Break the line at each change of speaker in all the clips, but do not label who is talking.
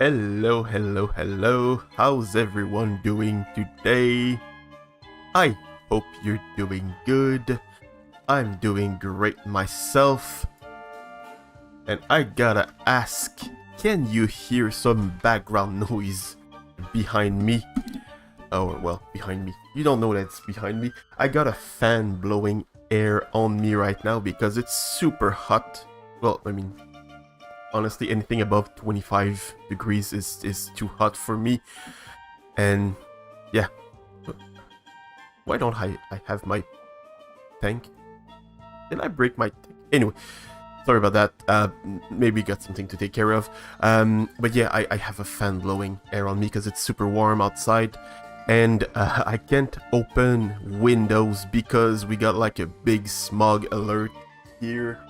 Hello, hello, hello. How's everyone doing today? I hope you're doing good. I'm doing great myself. And I gotta ask, can you hear some background noise behind me? Oh, well, behind me. You don't know that's behind me. I got a fan blowing air on me right now because it's super hot. Well, I mean, honestly, anything above 25 degrees is too hot for me. And yeah, why don't I have my tank? Did I break my tank? Anyway, sorry about that. Maybe got something to take care of. But yeah, I have a fan blowing air on me because it's super warm outside. And I can't open windows because we got like a big smog alert here.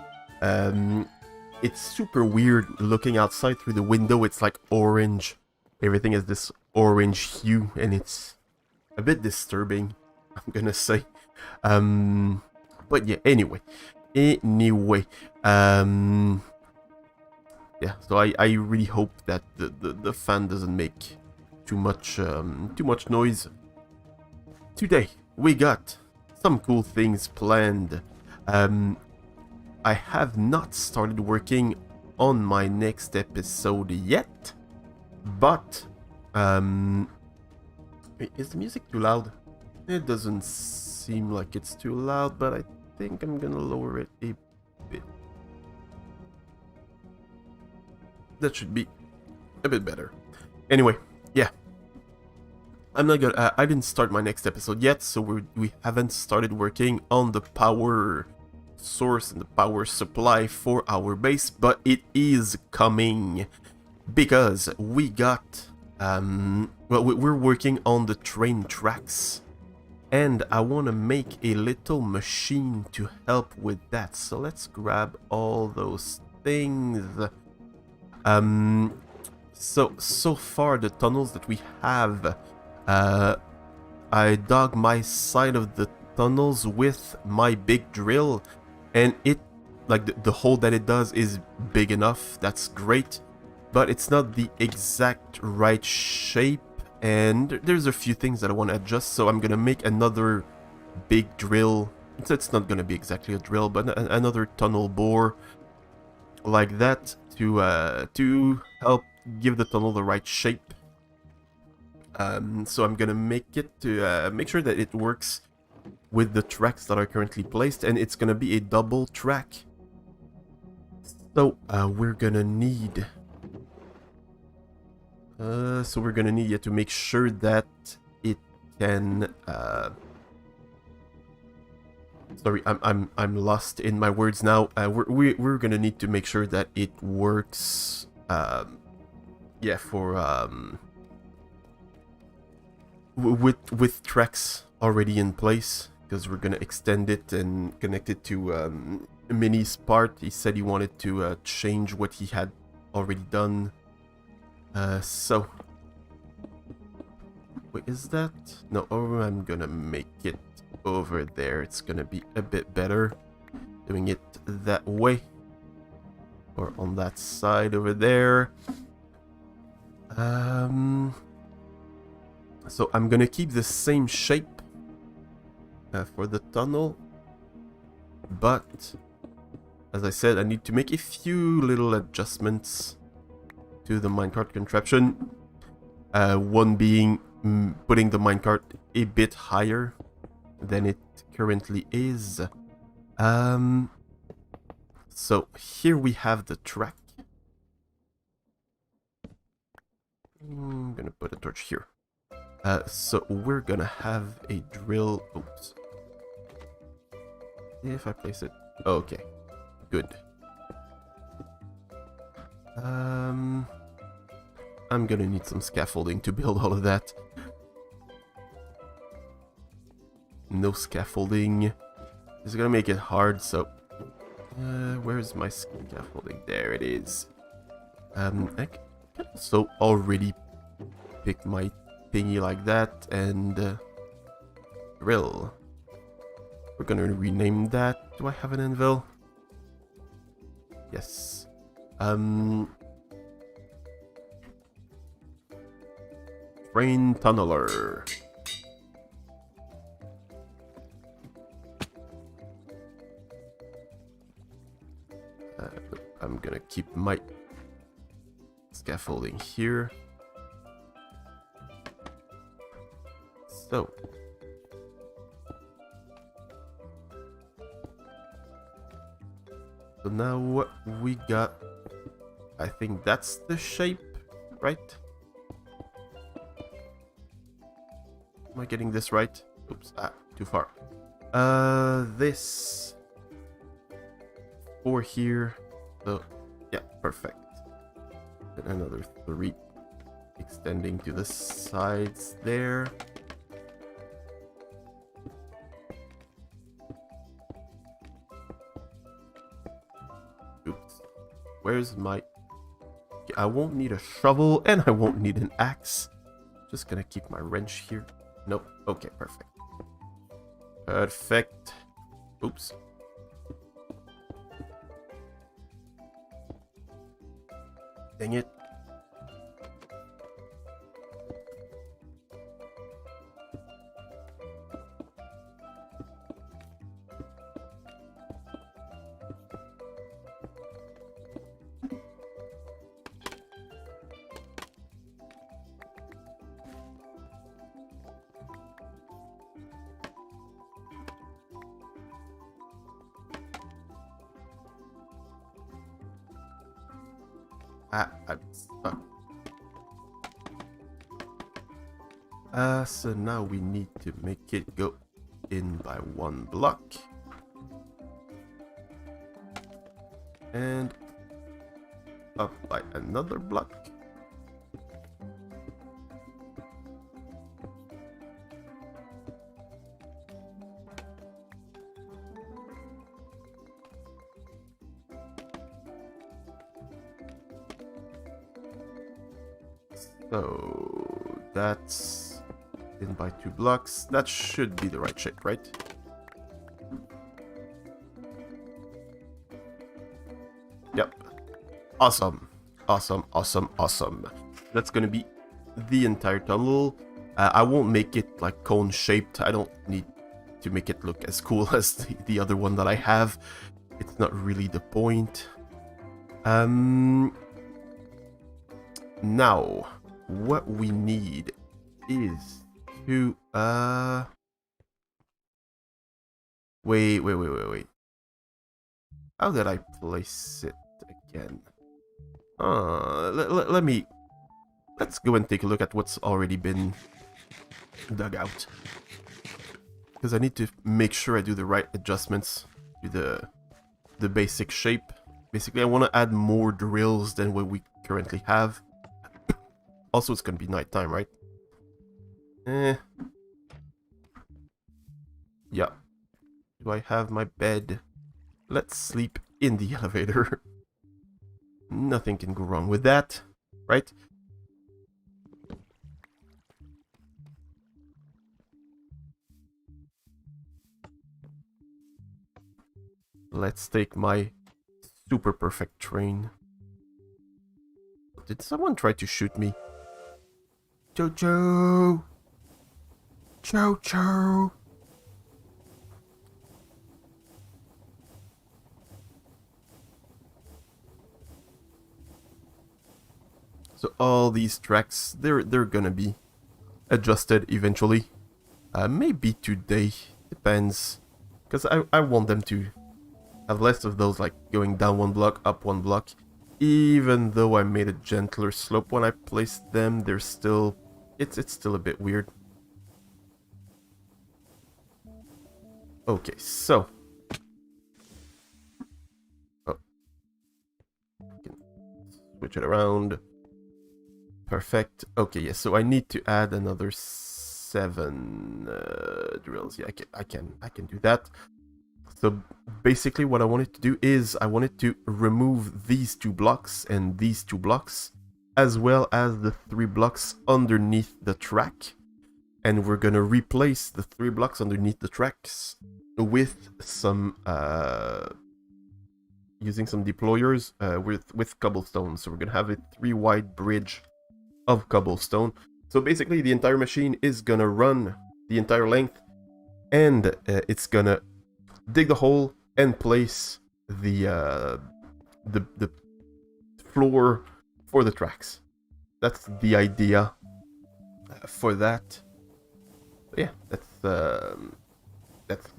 It's super weird looking outside through the window. It's like orange. Everything is this orange hue, and it's a bit disturbing, I'm gonna say. But yeah, anyway. Yeah, so I really hope that the fan doesn't make too much noise. Today, we got some cool things planned. I have not started working on my next episode yet, but is the music too loud? It doesn't seem like it's too loud, but I think I'm gonna lower it a bit. That should be a bit better. Anyway, yeah. I'm not gonna. I didn't start my next episode yet, so we haven't started working on the power source and the power supply for our base, but it is coming because we got well, we're working on the train tracks, and I want to make a little machine to help with that. So let's grab all those things. So far the tunnels that we have, I dug my side of the tunnels with my big drill. And it, like the hole that it does is big enough, that's great, but it's not the exact right shape, and there's a few things that I want to adjust, so I'm gonna make another big drill. It's not gonna be exactly a drill, but another tunnel bore like that to help give the tunnel the right shape. So I'm gonna make it to make sure that it works with the tracks that are currently placed, and it's gonna be a double track. So we're gonna need to make sure that it can sorry, I'm lost in my words now. We're gonna need to make sure that it works yeah, for with tracks already in place, because we're gonna extend it and connect it to Minnie's part. He said he wanted to change what he had already done. So... Wait, is that? No, or I'm gonna make it over there. It's gonna be a bit better doing it that way. Or on that side over there. So I'm gonna keep the same shape for the tunnel. But, as I said, I need to make a few little adjustments to the minecart contraption. One being putting the minecart a bit higher than it currently is. So here we have the track. I'm gonna put a torch here. So we're gonna have a drill. Oops. If I place it. Okay. Good. I'm gonna need some scaffolding to build all of that. No scaffolding. It's gonna make it hard, so... where's my scaffolding? There it is. I can also already pick my thingy like that and... drill. We're gonna rename that. Do I have an anvil? Yes. Train Tunneler. I'm gonna keep my scaffolding here. So. So now what we got, I think that's the shape, right? Am I getting this right? Oops, too far. This 4 here. So, yeah, perfect. And another 3 extending to the sides there. Oops. Where's my... I won't need a shovel and I won't need an axe. Just gonna keep my wrench here. Nope. Okay, perfect. Perfect. Oops. Dang it. I'm stuck. So now we need to make it go in by 1 block. And up by another block. So that's in by 2 blocks. That should be the right shape, right? Yep. Awesome. Awesome, awesome, awesome. That's gonna be the entire tunnel. I won't make it like cone shaped. I don't need to make it look as cool as the other one that I have. It's not really the point. Now, what we need is to wait. How did I place it again? Let's go and take a look at what's already been dug out. Because I need to make sure I do the right adjustments to the basic shape. Basically, I want to add more drills than what we currently have. Also, it's going to be nighttime, right? Yeah. Do I have my bed? Let's sleep in the elevator. Nothing can go wrong with that, right? Let's take my super perfect train. Did someone try to shoot me? Jojo! Jojo! So all these tracks, they're gonna be adjusted eventually. Maybe today, depends. Because I want them to have less of those like going down one block, up one block. Even though I made a gentler slope when I placed them, they're still... It's still a bit weird. Okay, so... Oh. Can switch it around. Perfect. Okay, yes, so I need to add another 7 drills. Yeah, I can do that. So basically what I wanted to do is I wanted to remove these 2 blocks and these 2 blocks, as well as the 3 blocks underneath the track. And we're gonna replace the 3 blocks underneath the tracks with some using some deployers with cobblestone. So we're gonna have a 3 wide bridge of cobblestone. So basically the entire machine is gonna run the entire length, and it's gonna dig the hole and place the floor for the tracks. That's the idea for that. Yeah, that's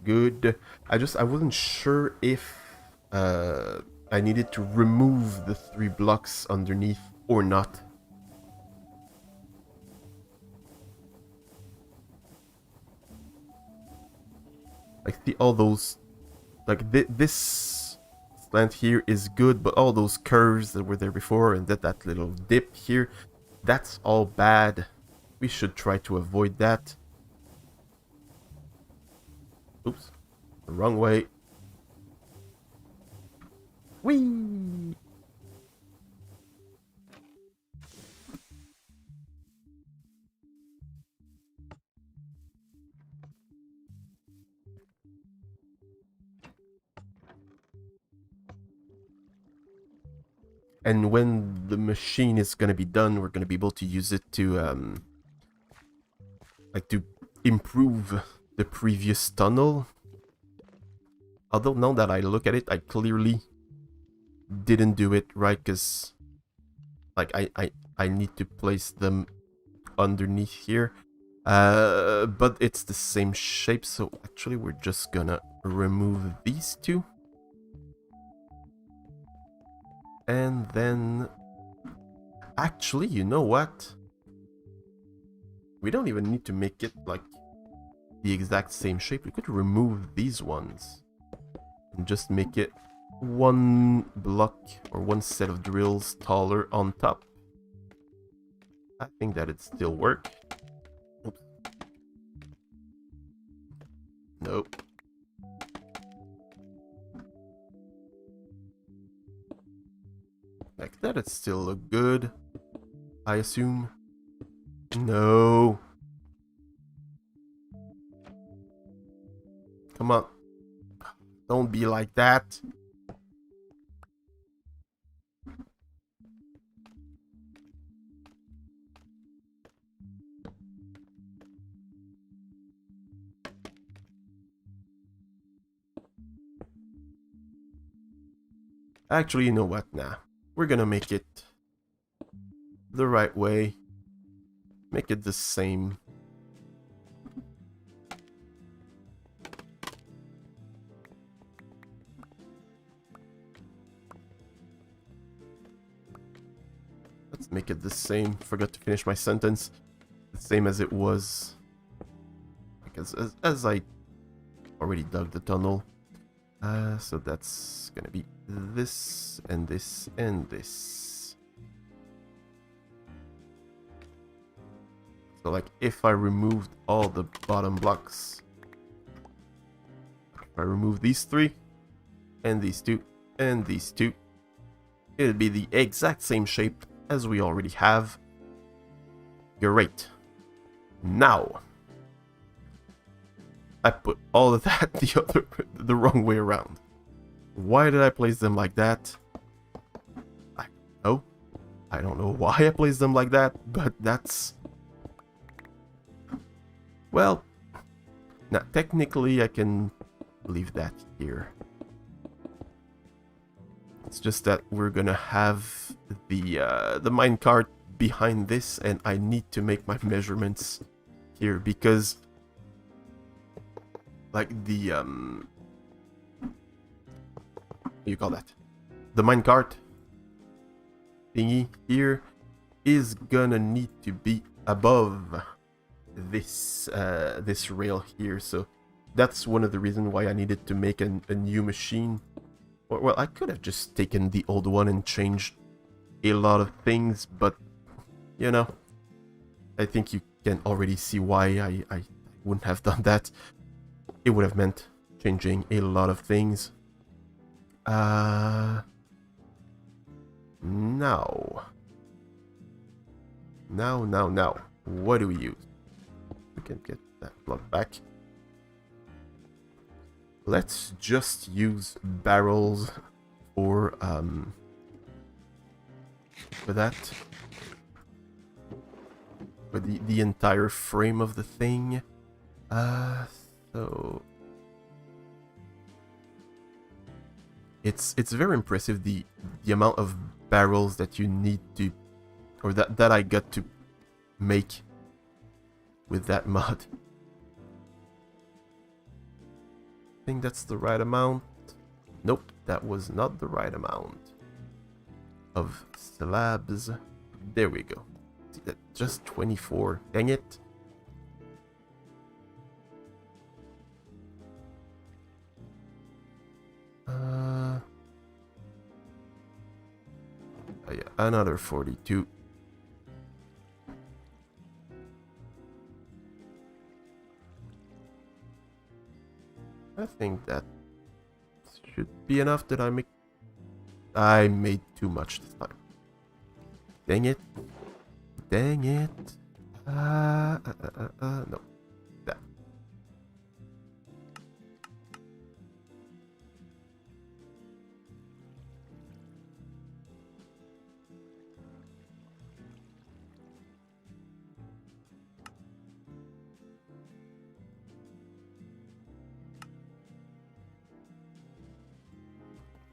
good. I wasn't sure if I needed to remove the 3 blocks underneath or not. Like, see all those, like this slant here is good, but all those curves that were there before and that little dip here, that's all bad. We should try to avoid that. Oops, the wrong way. Whee! And when the machine is gonna be done, we're gonna be able to use it to like to improve the previous tunnel. Although now that I look at it, I clearly didn't do it right, because like I need to place them underneath here. But it's the same shape, so actually we're just gonna remove these 2. And then... Actually, you know what? We don't even need to make it, like, the exact same shape. We could remove these ones. And just make it 1 block or 1 set of drills taller on top. I think that'd still work. Oops. Nope. Like that, it still look good, I assume. No. Come on. Don't be like that. Actually, you know what? Nah. We're gonna make it the right way. Make it the same. Let's make it the same. Forgot to finish my sentence. The same as it was. Because as I already dug the tunnel. So that's gonna be this and this and this. So like if I removed all the bottom blocks, if I remove these 3, and these two, and these two. It'll be the exact same shape as we already have. Great. Now, I put all of that the wrong way around. Why did I place them like that? I don't know. I don't know why I placed them like that, but that's... Well, now technically I can leave that here. It's just that we're gonna have the minecart behind this, and I need to make my measurements here because, like, the what do you call that? The minecart thingy here is gonna need to be above this this rail here, so that's one of the reasons why I needed to make a new machine. Well, I could have just taken the old one and changed a lot of things, but you know, I think you can already see why I wouldn't have done that. It would have meant changing a lot of things. Now, what do we use? We can get that block back. Let's just use barrels for that. For the entire frame of the thing. So it's very impressive the amount of barrels that you need to, or that I got to make with that mod. I think that's the right amount. Nope, that was not the right amount of slabs. There we go. See that? Just 24. Dang it. Oh yeah, another 42. I think that should be enough. Did I make... I made too much this time. Dang it. Dang it. No. That.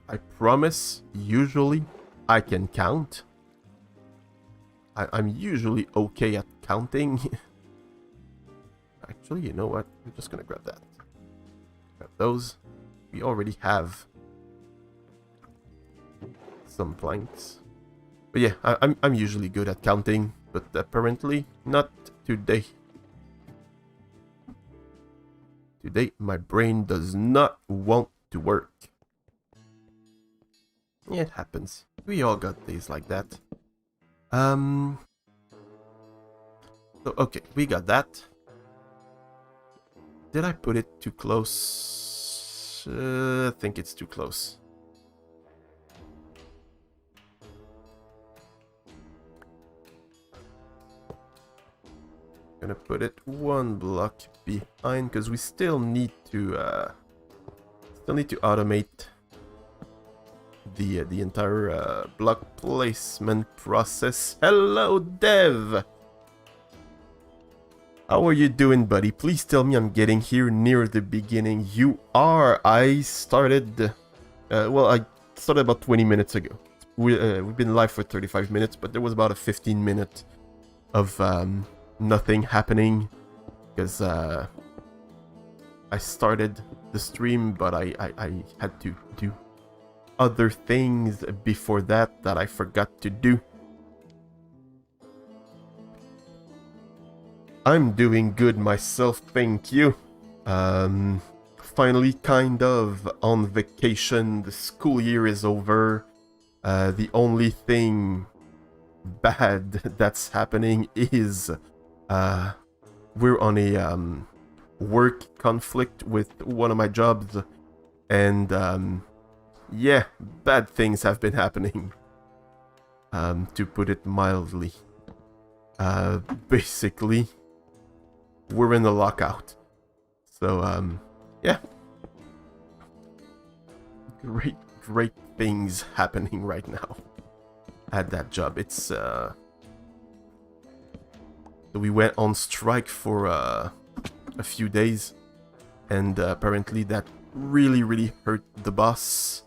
I promise, usually, I can count. I'm usually okay at counting. Actually, you know what? I'm just gonna grab that. Grab those. We already have some planks. But yeah, I'm usually good at counting, but apparently not today. Today, my brain does not want to work. Yeah, it happens. We all got days like that. So, okay, we got that. Did I put it too close? I think it's too close. Gonna put it one block behind because we still need to automate the entire block placement process. Hello, Dev! How are you doing, buddy? Please tell me I'm getting here near the beginning. You are. I started... well, I started about 20 minutes ago. We've been live for 35 minutes, but there was about a 15-minute of nothing happening. Because I started the stream, but I had to do other things before that I forgot to do. I'm doing good myself, thank you. Finally kind of on vacation. The school year is over. The only thing bad that's happening is we're on a work conflict with one of my jobs, and yeah, bad things have been happening. To put it mildly. Basically, we're in the lockout. So, yeah. Great things happening right now at that job. It's, we went on strike for a few days, and apparently that really hurt the boss,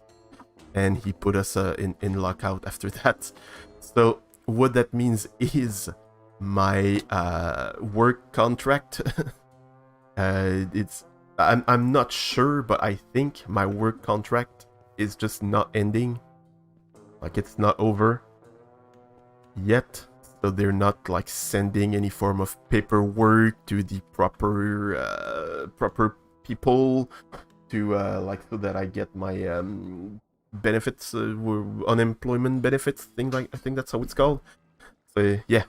and he put us in lockout after that. So what that means is my work contract. I'm not sure, but I think my work contract is just not ending. Like, it's not over yet. So they're not like sending any form of paperwork to the proper people to like, so that I get my benefits, unemployment benefits, thing like, I think that's how it's called. So yeah.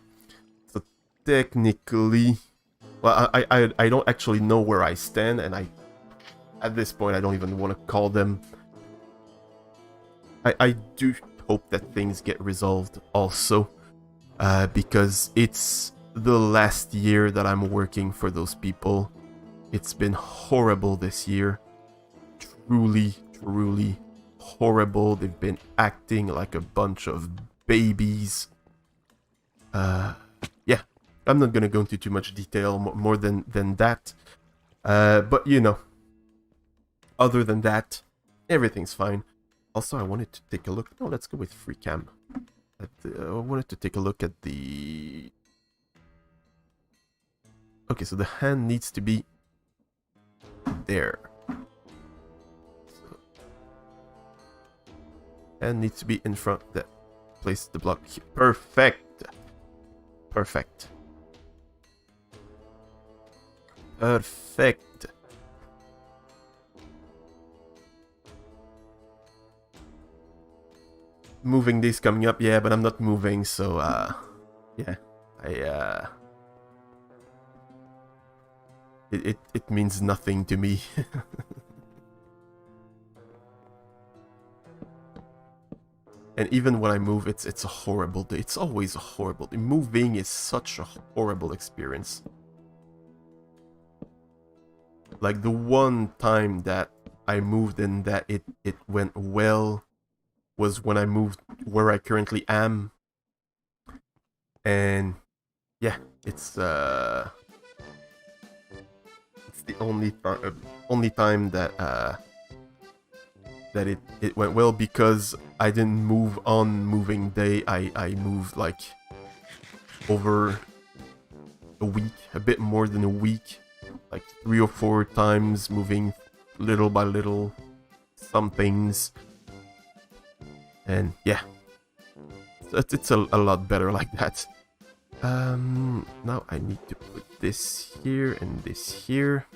So technically, well, I don't actually know where I stand, and at this point I don't even want to call them. I do hope that things get resolved also. Because it's the last year that I'm working for those people. It's been horrible this year. Truly horrible. They've been acting like a bunch of babies. Yeah, I'm not gonna go into too much detail more than that. But you know, other than that, everything's fine. Also, I wanted to take a look. No, let's go with free cam. I wanted to take a look at the... Okay, so the hand needs to be there. So, hand needs to be in front. That place the block here. Perfect. Perfect. Perfect. Moving days coming up, yeah, but I'm not moving, so yeah, it means nothing to me. And even when I move, it's a horrible day. It's always a horrible day. Moving is such a horrible experience. Like, the one time that I moved and that it went well was when I moved where I currently am. And yeah, it's the only time that that it went well, because I didn't move on moving day. I moved like over a week, a bit more than a week, like 3 or 4 times, moving little by little some things. And yeah, it's a lot better like that. Now I need to put this here and this here.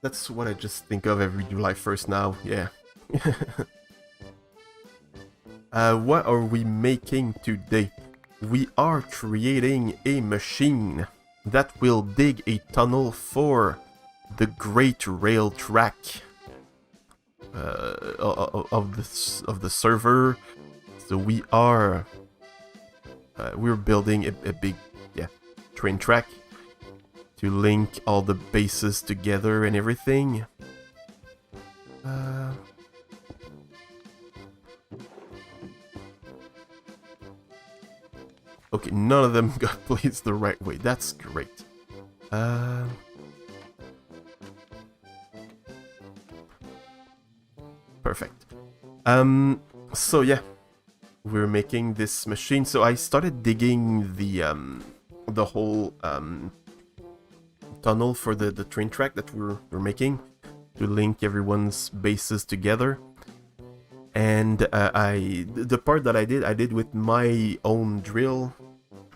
That's what I just think of every July 1st now, yeah. What are we making today? We are creating a machine that will dig a tunnel for the Great Rail Track of the server. So we are we're building a big train track to link all the bases together and everything. Okay, none of them got placed the right way. That's great. Perfect. So yeah, we're making this machine. So I started digging the whole tunnel for the train track that we're making to link everyone's bases together. And the part that I did with my own drill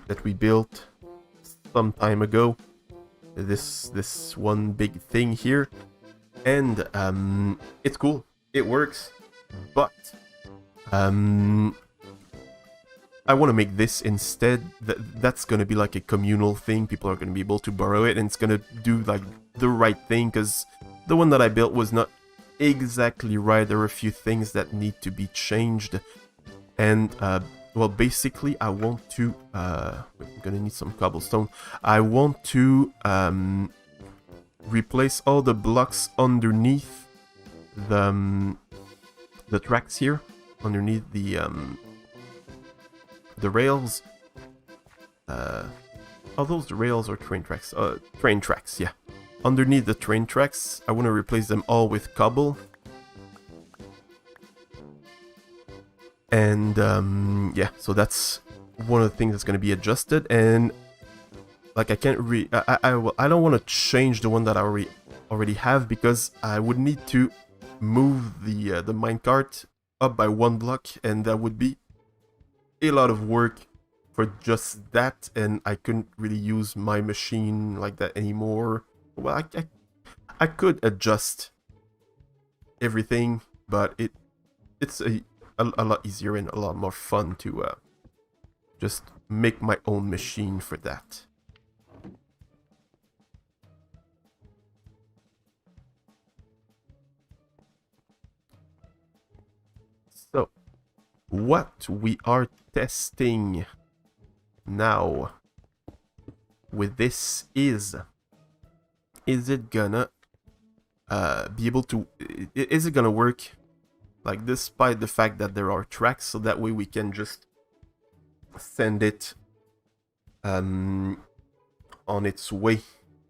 that we built some time ago. This one big thing here, and it's cool. It works, but I want to make this instead. That's gonna be like a communal thing. People are gonna be able to borrow it, and it's gonna do like the right thing, because the one that I built was not exactly right. There are a few things that need to be changed, and well, basically I want to I'm gonna need some cobblestone. I want to replace all the blocks underneath the tracks here, underneath the rails. Are those the rails or train tracks? Train tracks, yeah. Underneath the train tracks, I want to replace them all with cobble. And yeah, so that's one of the things that's going to be adjusted. And like I can't I don't want to change the one that I already have, because I would need to move the minecart up by one block, and that would be a lot of work for just that, and I couldn't really use my machine like that anymore. Well, I could adjust everything, but it's a lot easier and a lot more fun to just make my own machine for that. So, what we are testing now with this is it gonna be able to, is it gonna work like despite the fact that there are tracks, so that way we can just send it on its way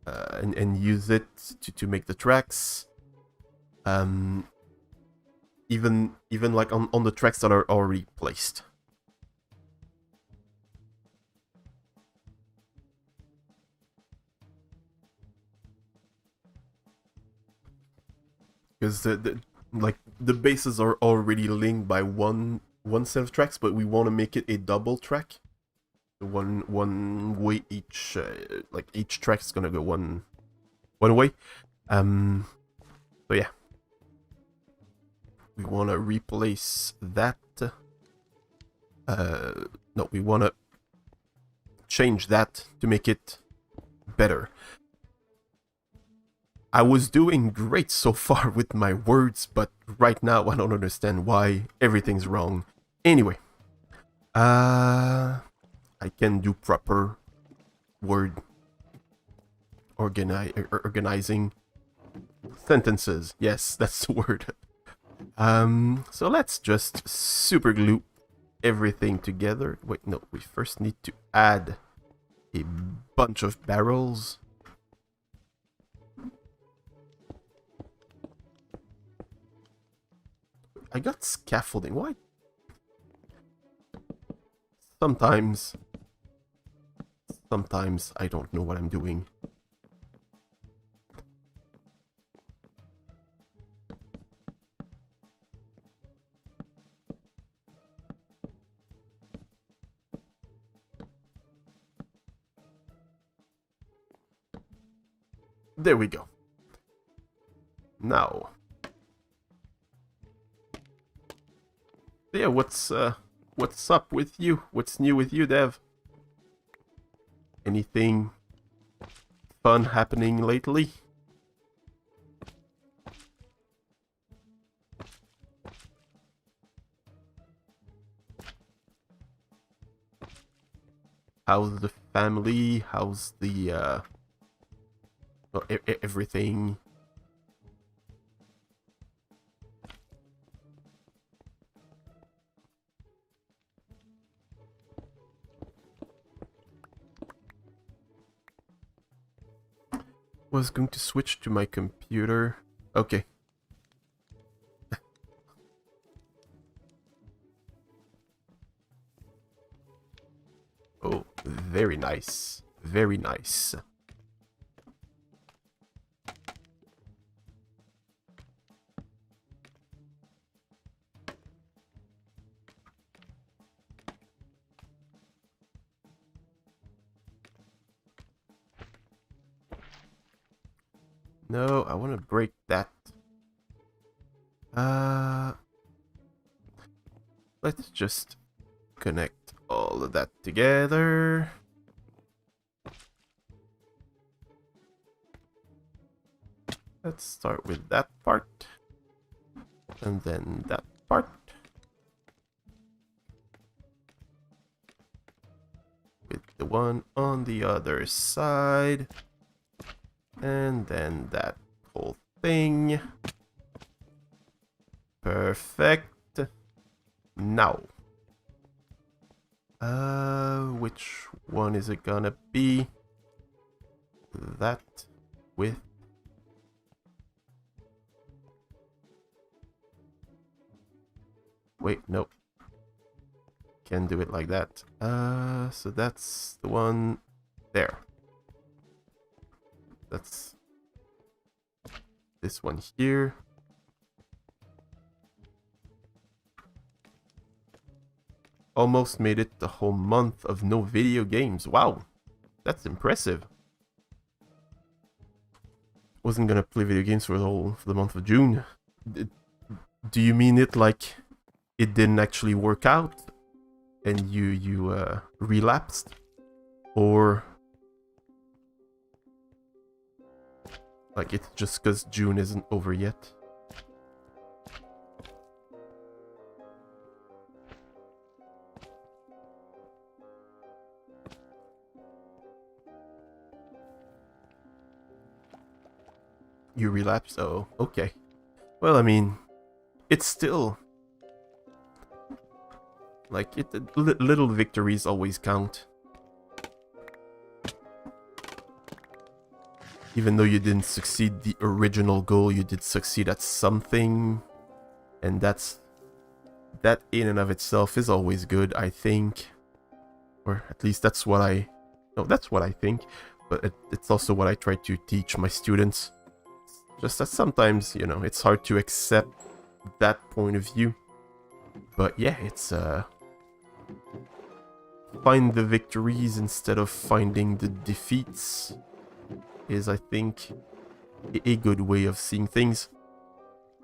and use it to make the tracks, even like on the tracks that are already placed. Because like the bases are already linked by one set of tracks, but we want to make it a double track. One way each, like each track is gonna go one way. So yeah, we want to replace that. No, we want to change that to make it better. I was doing great so far with my words, but right now I don't understand why everything's wrong. Anyway, I can do proper word organizing sentences. Yes, that's the word. So let's just super glue everything together. Wait, no, we first need to add a bunch of barrels. I got scaffolding. Why? Sometimes I don't know what I'm doing. There we go. Now, yeah, what's up with you? What's new with you, Dev? Anything fun happening lately? How's the family? How's the well, everything? Was going to switch to my computer. Okay. Very nice. Very nice. No, I want to break that. Let's just connect all of that together. Let's start with that part. And then that part. With the one on the other side. And then that whole thing. Perfect. Now. Which one is it gonna be? That with... Wait, nope. Can't do it like that. So that's the one there. That's this one here. Almost made it the whole month of no video games. Wow, that's impressive. Wasn't gonna play video games for the month of June. Do you mean it like it didn't actually work out and you relapsed, or like it's just because June isn't over yet? You relapsed? Oh, okay. Well, I mean, it's still like little victories always count. Even though you didn't succeed the original goal, you did succeed at something, and that in and of itself is always good, I think. Or at least that's what I think, but it's also what I try to teach my students. Just that sometimes, you know, it's hard to accept that point of view. But yeah, it's find the victories instead of finding the defeats is, I think, a good way of seeing things,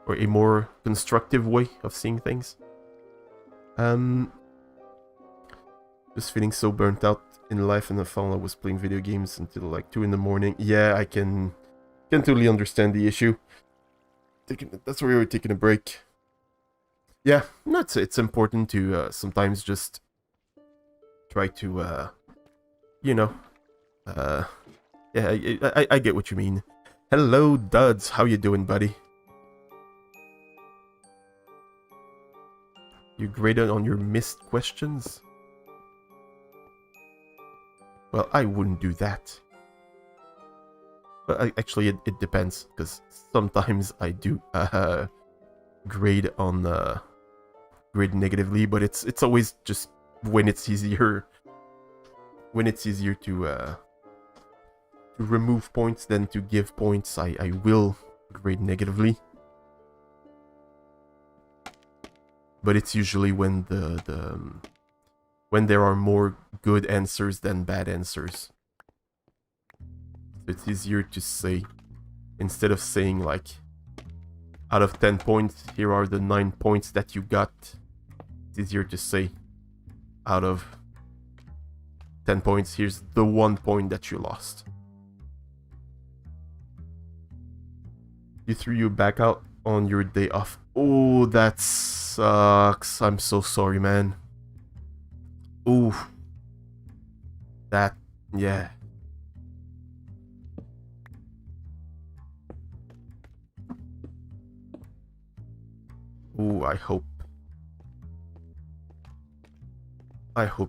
or a more constructive way of seeing things. Just feeling so burnt out in life, and I found I was playing video games until like 2 in the morning. Yeah, I can totally understand the issue. That's why we were taking a break. Yeah, no, it's important to sometimes just try to, you know, yeah, I get what you mean. Hello, Duds. How you doing, buddy? You graded on your missed questions? Well, I wouldn't do that. But actually, it depends, because sometimes I do grade on grade negatively, but it's always just when it's easier to remove points than to give points. I will grade negatively, but it's usually when when there are more good answers than bad answers. It's easier to say, instead of saying like, out of 10 points, here are the 9 points that you got. It's easier to say, out of 10 points, here's the 1 point that you lost. You threw you back out on your day off. Oh, that sucks. I'm so sorry, man. Ooh. That, yeah. Ooh, I hope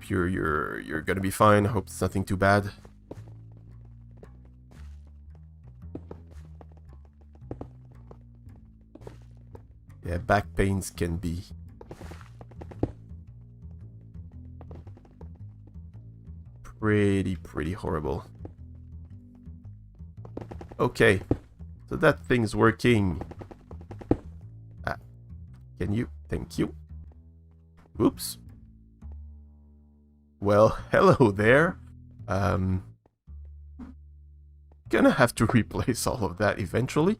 you're gonna be fine. I hope it's nothing too bad. Yeah, back pains can be pretty horrible. Okay, so that thing's working. Can you? Thank you. Oops. Well, hello there. Gonna have to replace all of that eventually.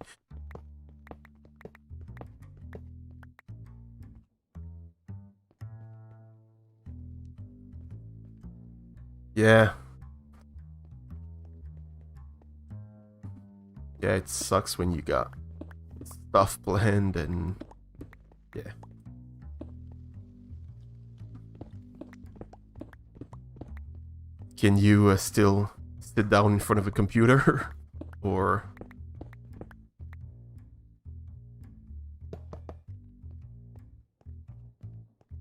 Yeah. Yeah, it sucks when you got stuff planned and... yeah. Can you still sit down in front of a computer? Or...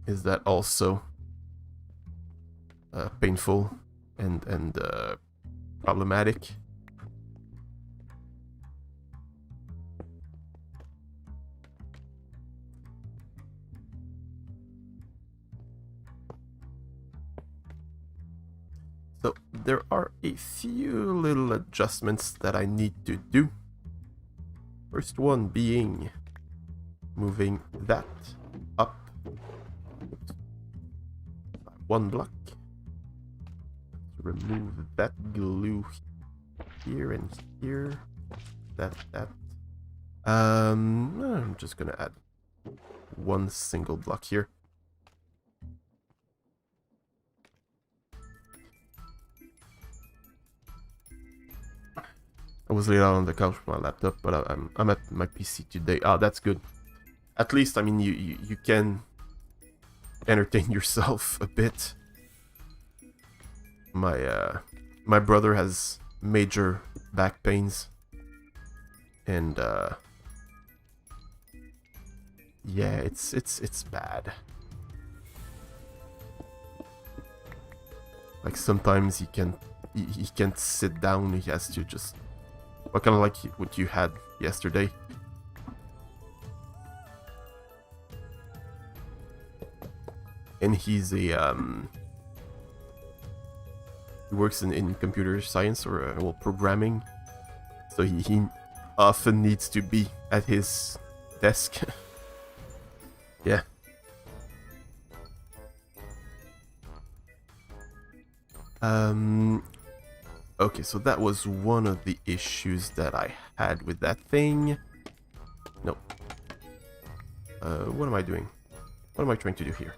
is that also painful and problematic? So there are a few little adjustments that I need to do. First one being moving that up one block. Remove that glue here and here. That. I'm just gonna add one single block here. I was laid out on the couch with my laptop, but I'm at my PC today. Ah, that's good. At least, I mean, you can entertain yourself a bit. My brother has major back pains, and yeah, it's bad. Like sometimes he can't sit down. He has to just, well, kind of like what you had yesterday. And he's a he works in computer science or well, programming, so he often needs to be at his desk. Yeah. Okay, so that was one of the issues that I had with that thing. No. What am I doing? What am I trying to do here?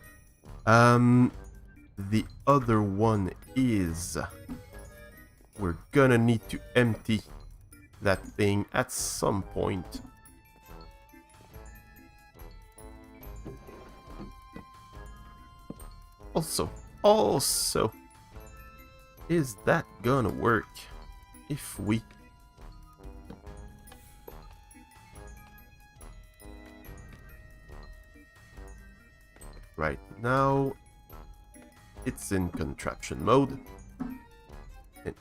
The other one is we're gonna need to empty that thing at some point. Also, is that gonna work if we... right now, it's in contraption mode. It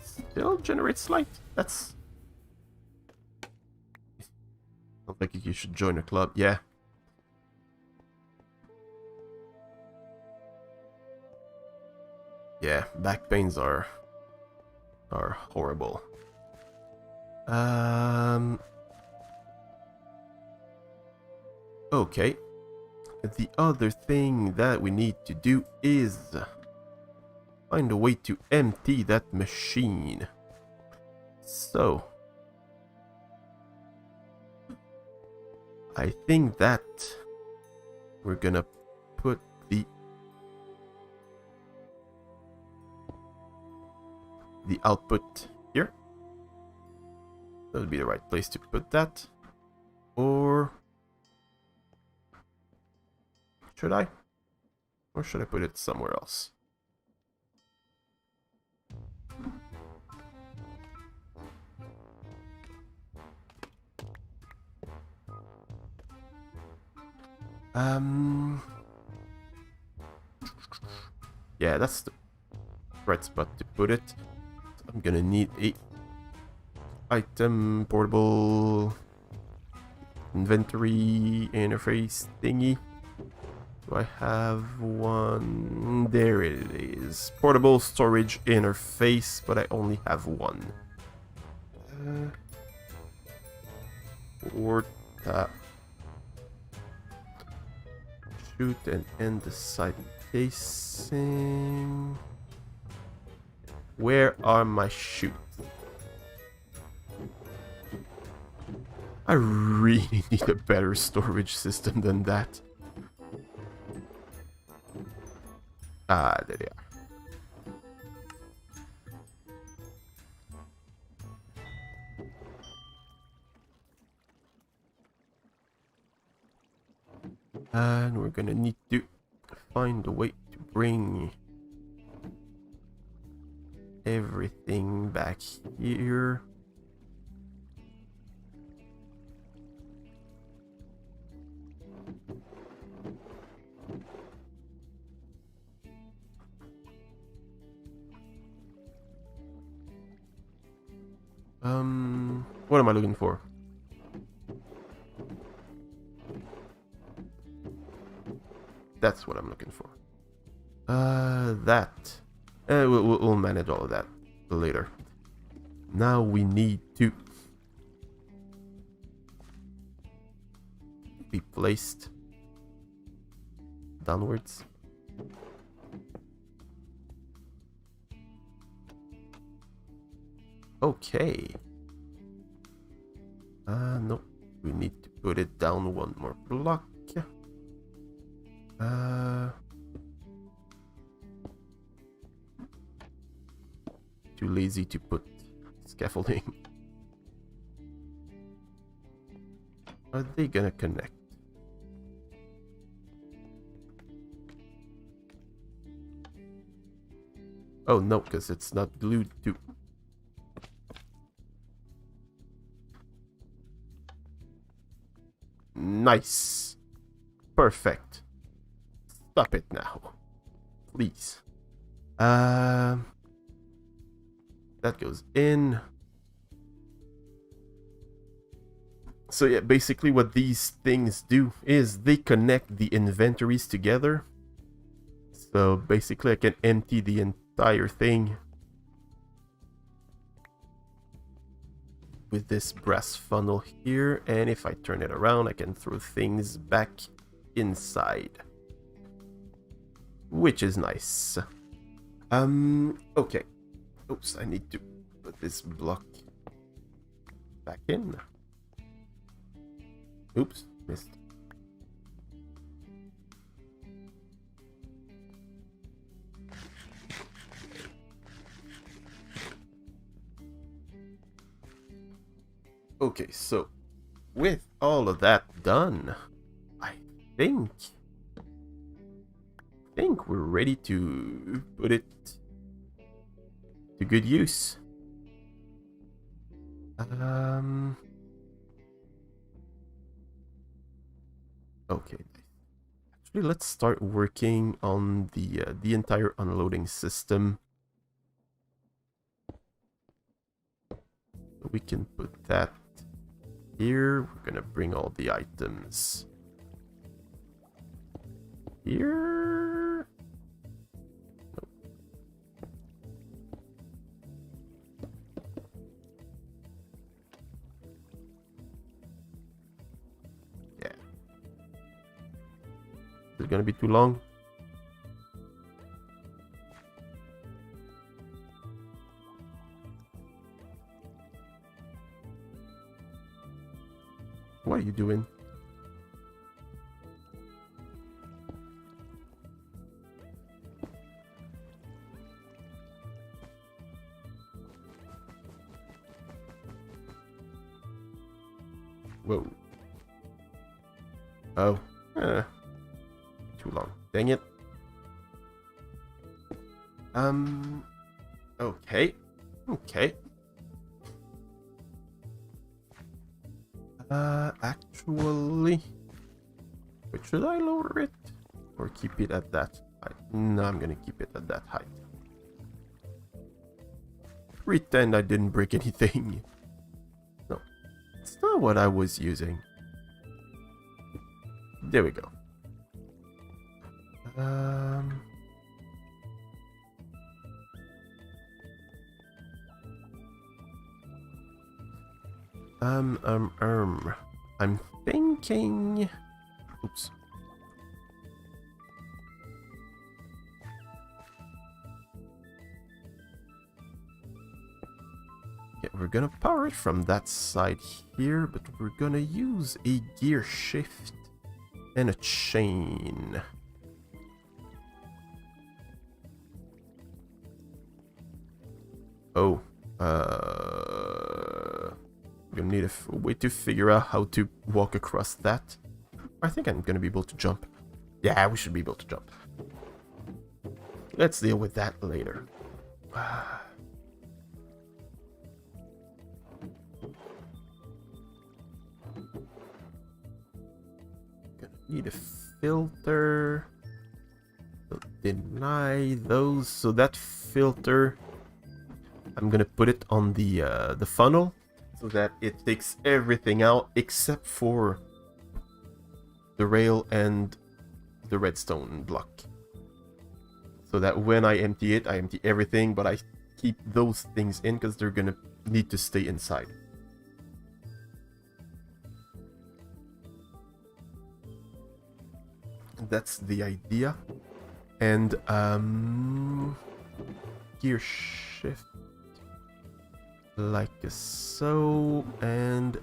still generates light. That's... sounds like you should join a club. Yeah. Yeah, back pains are horrible. Okay. The other thing that we need to do is find a way to empty that machine. So I think that we're gonna put the output here. That would be the right place to put that. Or should I? Or should I put it somewhere else? Yeah, that's the right spot to put it. I'm gonna need a item portable inventory interface thingy. Do I have one? There it is. Portable storage interface, but I only have one. Porta. Shoot and end the side casing. Where are my chutes? I really need a better storage system than that. Ah, there they are. And we're gonna need to find a way to bring everything back here. What am I looking for? That's what I'm looking for. That. We'll manage all of that later. Now we need to be placed downwards. Okay. No. We need to put it down one more block. Too lazy to put scaffolding. Are they gonna connect? Oh no, because it's not glued to. Nice. Perfect. Stop it now. Please. That goes in. So yeah, basically what these things do is they connect the inventories together. So basically I can empty the entire thing with this brass funnel here, and if I turn it around I can throw things back inside, which is nice. Okay. Oops, I need to put this block back in. Oops, missed. Okay, so with all of that done, I think we're ready to put it to good use. Okay. Actually, let's start working on the entire unloading system. We can put that here. We're gonna bring all the items here. Nope. Yeah. Is it gonna be too long? What are you doing? Whoa. Oh. Too long. Dang it. Okay. Okay. Actually, wait, should I lower it or keep it at that height? No, I'm gonna keep it at that height. Pretend I didn't break anything. No, it's not what I was using. There we go. Um... I'm thinking... Oops. Yeah, we're gonna power it from that side here, but we're gonna use a gear shift and a chain. Oh, I'm gonna need a way to figure out how to walk across that. I think I'm gonna be able to jump. Yeah, we should be able to jump. Let's deal with that later. Gonna need a filter. So deny those. So that filter, I'm gonna put it on the funnel so that it takes everything out except for the rail and the redstone block. So that when I empty it, I empty everything, but I keep those things in because they're gonna need to stay inside. That's the idea. And gear shift like so, and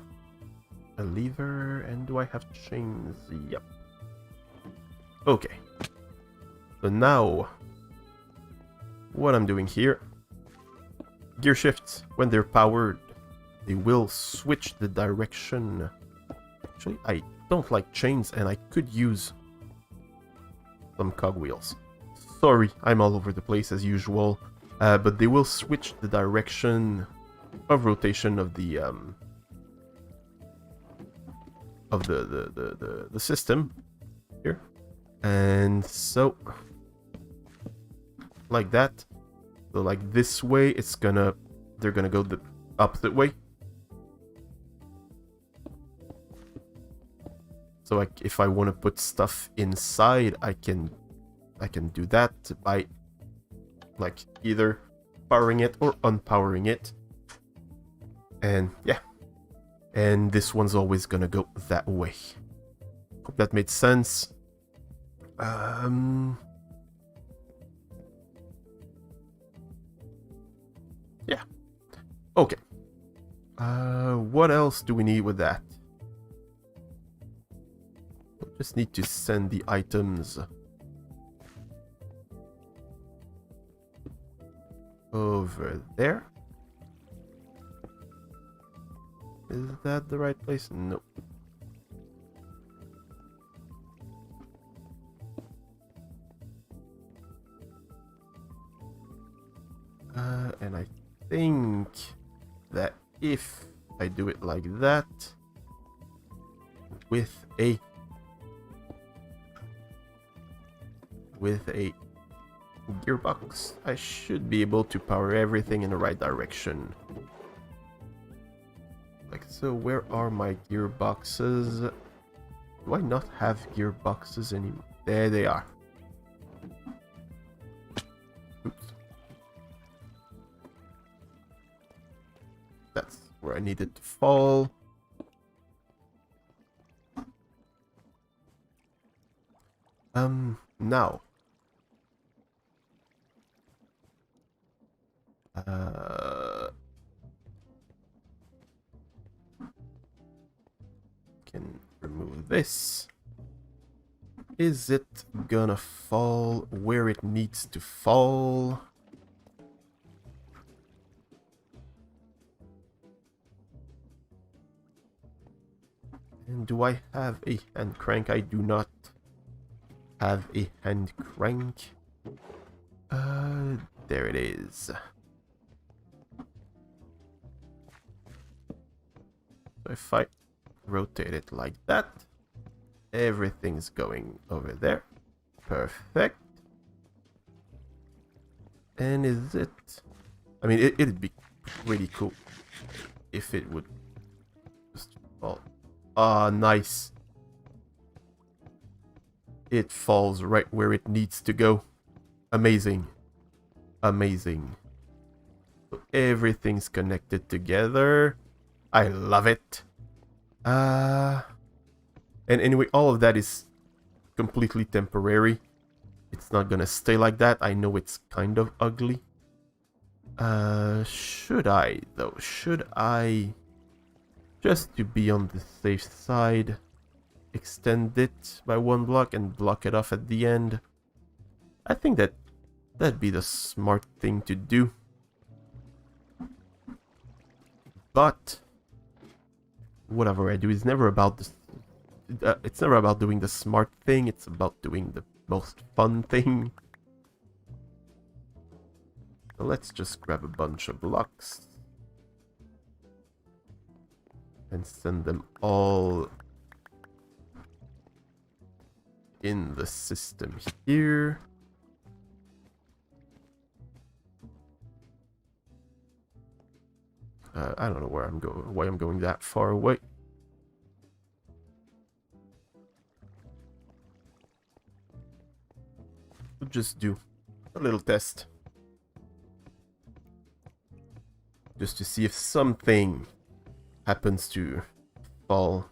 a lever. And do I have chains? Yep. Okay. So now what I'm doing here, gear shifts, when they're powered, they will switch the direction. Actually, I don't like chains, and I could use some cogwheels. Sorry, I'm all over the place as usual, but they will switch the direction of rotation of the system here, and so like that. So like this way, they're gonna go the opposite way. So like if I want to put stuff inside, I can do that by like either powering it or unpowering it. And yeah. And this one's always gonna go that way. Hope that made sense. Yeah. Okay. What else do we need with that? We just need to send the items over there. Is that the right place? No. And I think that if I do it like that with a gearbox, I should be able to power everything in the right direction. Like so. Where are my gearboxes? Do I not have gearboxes anymore? There they are. Oops. That's where I needed to fall. Now. Can remove this. Is it gonna fall where it needs to fall? And do I have a hand crank? I do not have a hand crank. There it is. So if I rotate it like that, everything's going over there. Perfect. And is it... I mean, it'd be really cool if it would just fall. Ah, nice. It falls right where it needs to go. Amazing. Amazing. So everything's connected together. I love it. And anyway, all of that is completely temporary. It's not gonna stay like that. I know it's kind of ugly. Should I, though? Should I, just to be on the safe side, extend it by 1 block and block it off at the end? I think that'd be the smart thing to do. But whatever I do is never about this. It's never about doing the smart thing. It's about doing the most fun thing. So let's just grab a bunch of blocks and send them all in the system here. I don't know where I'm going, why I'm going that far away. We'll just do a little test. Just to see if something happens to fall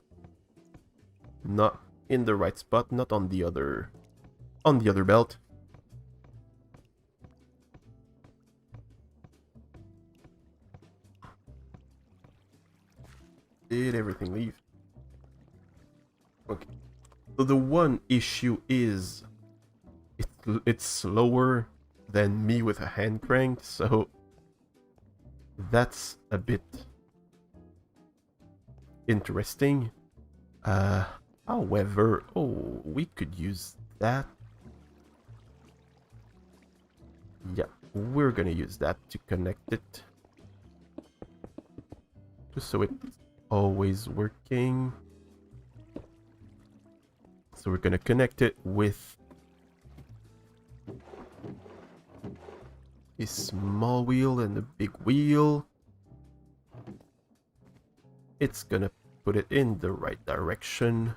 not in the right spot, not on the other belt. Did everything leave? Okay. So the one issue is it's slower than me with a hand crank, so that's a bit interesting. However, oh, we could use that. Yeah, we're gonna use that to connect it. Just so it's always working. So we're gonna connect it with a small wheel and a big wheel. It's gonna put it in the right direction.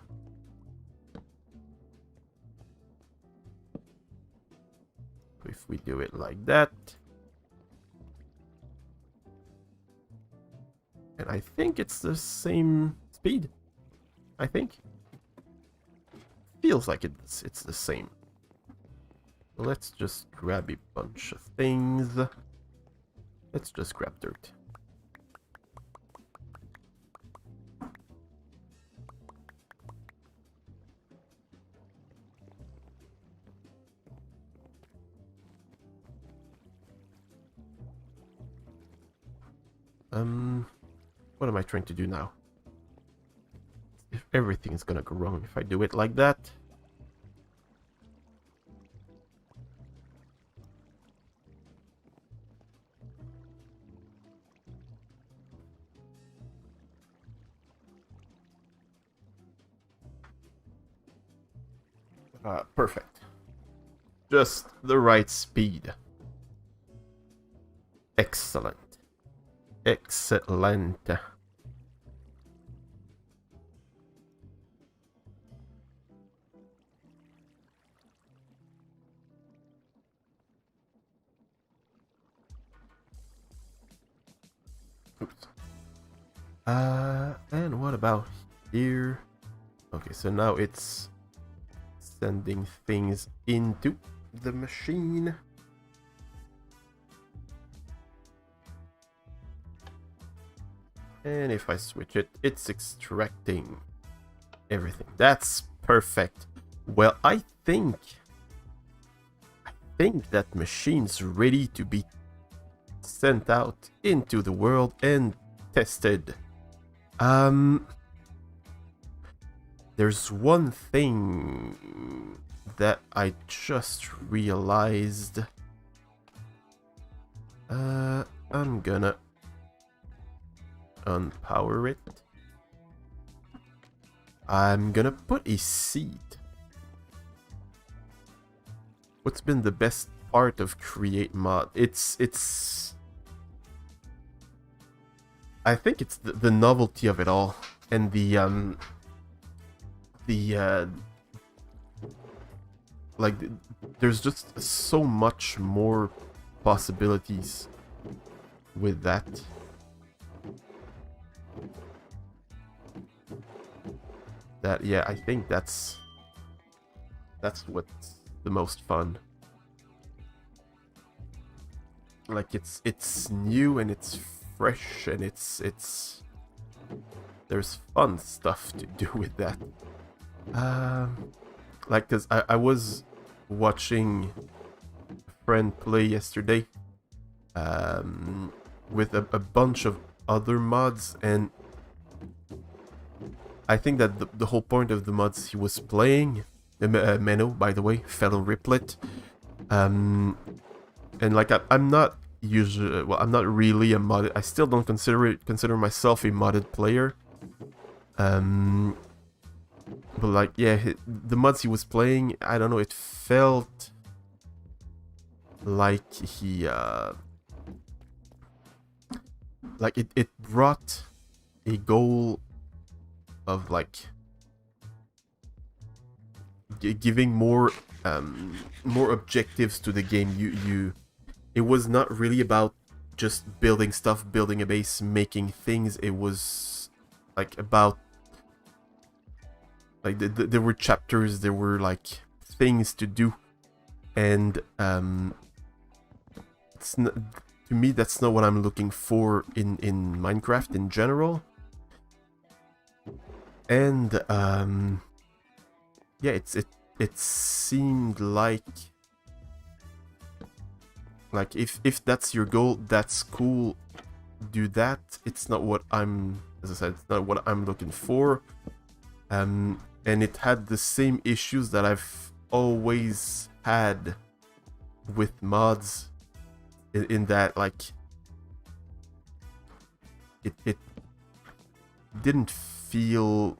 If we do it like that. And I think it's the same speed. I think. Feels like it's the same. Let's just grab a bunch of things. Let's just grab dirt. What am I trying to do now? If everything is gonna go wrong if I do it like that. Perfect. Just the right speed. Excellent. Excellent. Oops. And what about here? Okay, so now it's sending things into the machine. And if I switch it, it's extracting everything. That's perfect. Well, I think that machine's ready to be sent out into the world and tested. There's one thing that I just realized. I'm gonna unpower it. I'm gonna put a seed. What's been the best part of create mod? I think it's the novelty of it all and the like, there's just so much more possibilities with that. That, yeah, I think that's what's the most fun. Like, it's new and it's fresh and it's there's fun stuff to do with that. Like, cause I was watching a friend play yesterday, with a bunch of other mods, and I think that the whole point of the mods he was playing, Menno, by the way, fellow Riplet, and like I'm not usually, well, I'm not really a modded. I still don't consider myself a modded player. But like, yeah, the mods he was playing, I don't know, it felt like he like it brought a goal of like giving more objectives to the game. It was not really about just building stuff, building a base, making things. It was like about like there were chapters, there were like things to do, and it's not, to me that's not what I'm looking for in Minecraft in general. And yeah, it seemed like if that's your goal, that's cool, do that. It's not what I'm, as I said, it's not what I'm looking for. And it had the same issues that I've always had with mods, in that like it didn't feel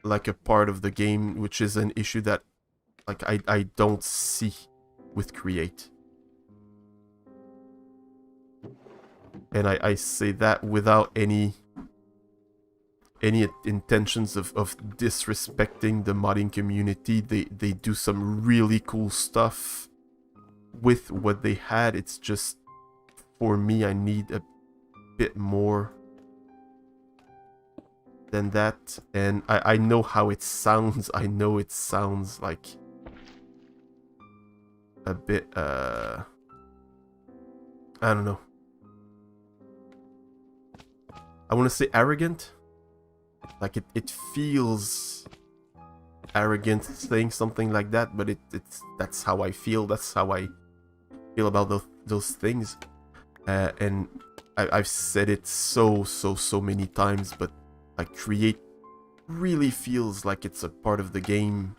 like a part of the game, which is an issue that like I don't see with Create. And I say that without any intentions of disrespecting the modding community. They do some really cool stuff with what they had. It's just, for me, I need a bit more than that. And I know how it sounds. I know it sounds like a bit I don't know, I want to say arrogant. Like it feels arrogant saying something like that, but that's how I feel. That's how I feel about those things. And I've said it so many times, but like Create really feels like it's a part of the game.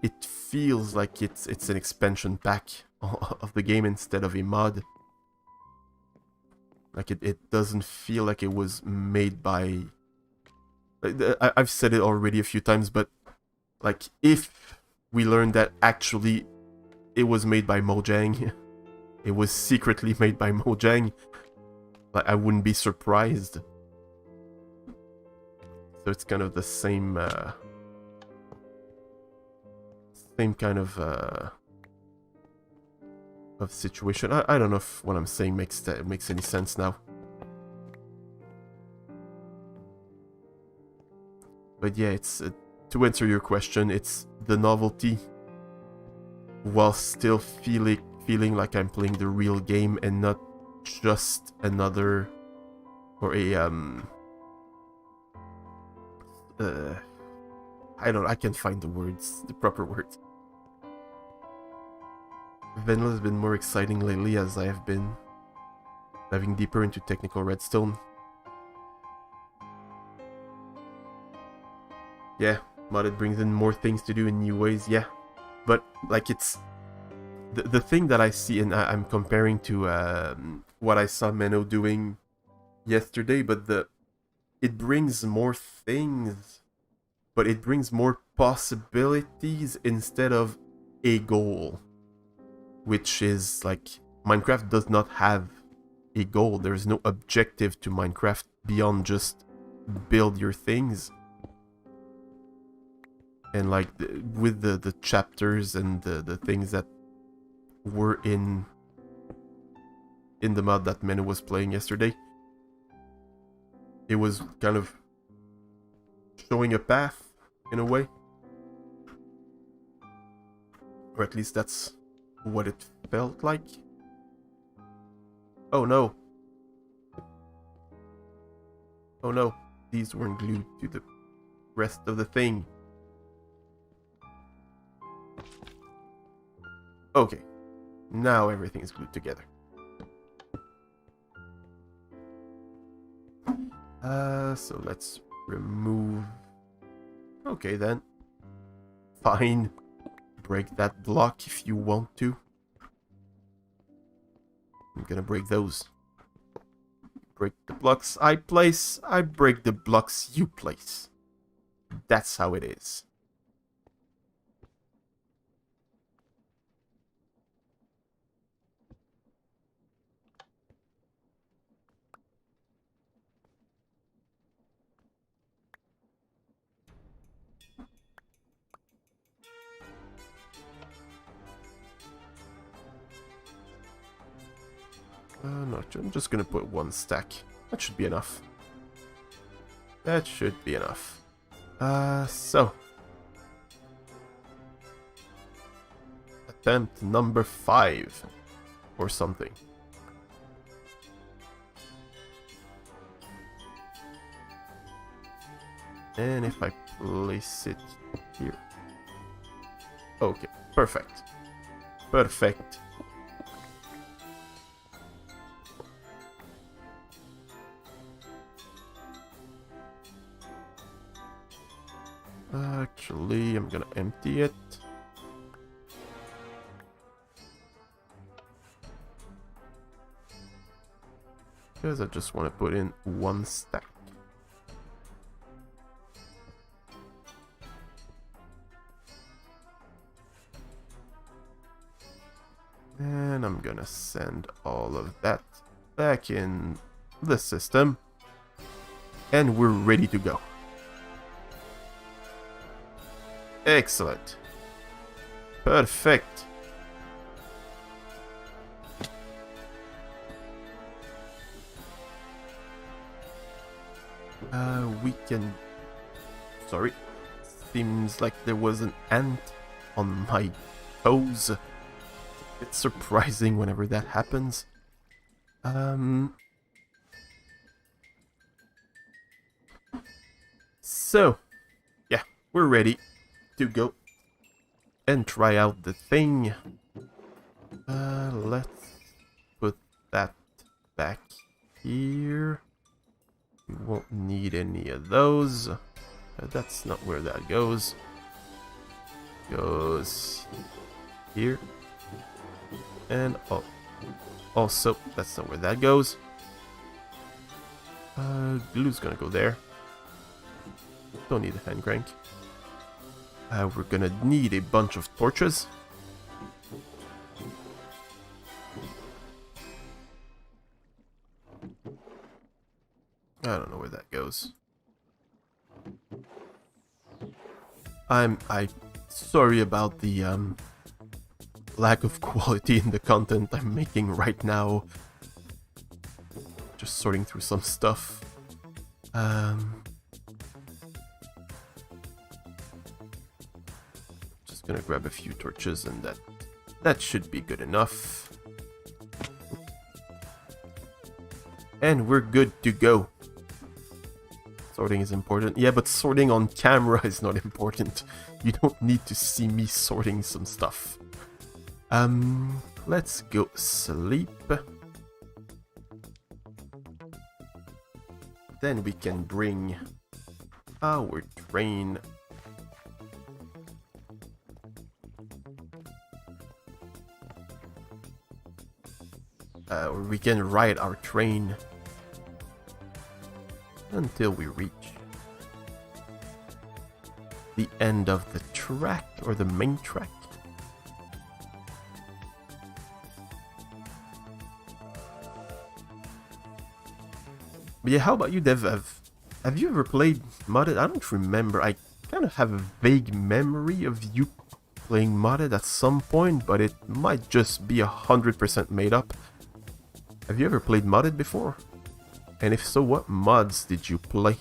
It feels like it's an expansion pack of the game instead of a mod. Like it doesn't feel like it was made by... I've said it already a few times, but like if we learned that actually it was made by Mojang, it was secretly made by Mojang, like I wouldn't be surprised. So it's kind of the same kind of situation. I don't know if what I'm saying makes any sense now. But yeah, it's to answer your question, it's the novelty while still feeling like I'm playing the real game and not just another or a I can't find the proper words. Vanilla has been more exciting lately as I have been diving deeper into technical redstone. Yeah, modded brings in more things to do in new ways, yeah. But like it's the thing that I see, and I'm comparing to what I saw Menno doing yesterday, but it brings more things, but it brings more possibilities instead of a goal. Which is like, Minecraft does not have a goal. There is no objective to Minecraft beyond just build your things. And like with the chapters and the things that were in the mod that Menu was playing yesterday, it was kind of showing a path in a way, or at least that's what it felt like. Oh no. Oh no, these weren't glued to the rest of the thing. Okay, now everything is glued together. So let's remove... Okay then. Fine. Break that block if you want to. I'm gonna break those. Break the blocks I place, I break the blocks you place. That's how it is. No, I'm just gonna put one stack. That should be enough. That should be enough. So. Attempt number 5. Or something. And if I place it here. Okay, perfect. Perfect. Actually, I'm gonna empty it. Because I just want to put in one stack. And I'm gonna send all of that back in the system. And we're ready to go. Excellent. Perfect. We can... Sorry. Seems like there was an ant on my toes. It's surprising whenever that happens. So, yeah, we're ready to go and try out the thing. Let's put that back here. We won't need any of those. That's not where that goes. Goes here. And also, that's not where that goes. Glue's gonna go there. Don't need a hand crank. We're gonna need a bunch of torches. I don't know where that goes. I'm sorry about the lack of quality in the content I'm making right now. Just sorting through some stuff. Just gonna grab a few torches and that should be good enough. And we're good to go. Sorting is important. Yeah, but sorting on camera is not important. You don't need to see me sorting some stuff. Let's go sleep. Then we can bring our train. Or we can ride our train until we reach the end of the track, or the main track. But yeah, how about you, Dev? Have you ever played modded? I don't remember. I kind kind of have a vague memory of you playing modded at some point, but it might just be 100% made up. Have you ever played modded before? And if so, what mods did you play?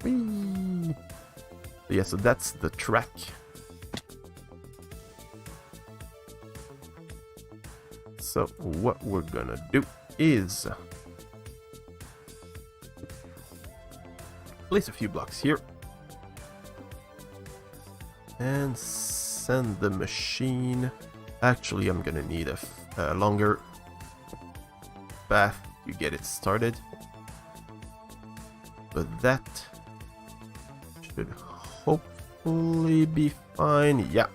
Whee! Yeah, so that's the track. So what we're gonna do is place a few blocks here and send the machine. Actually, I'm gonna need a longer path to get it started, but that should hopefully be fine. Yeah,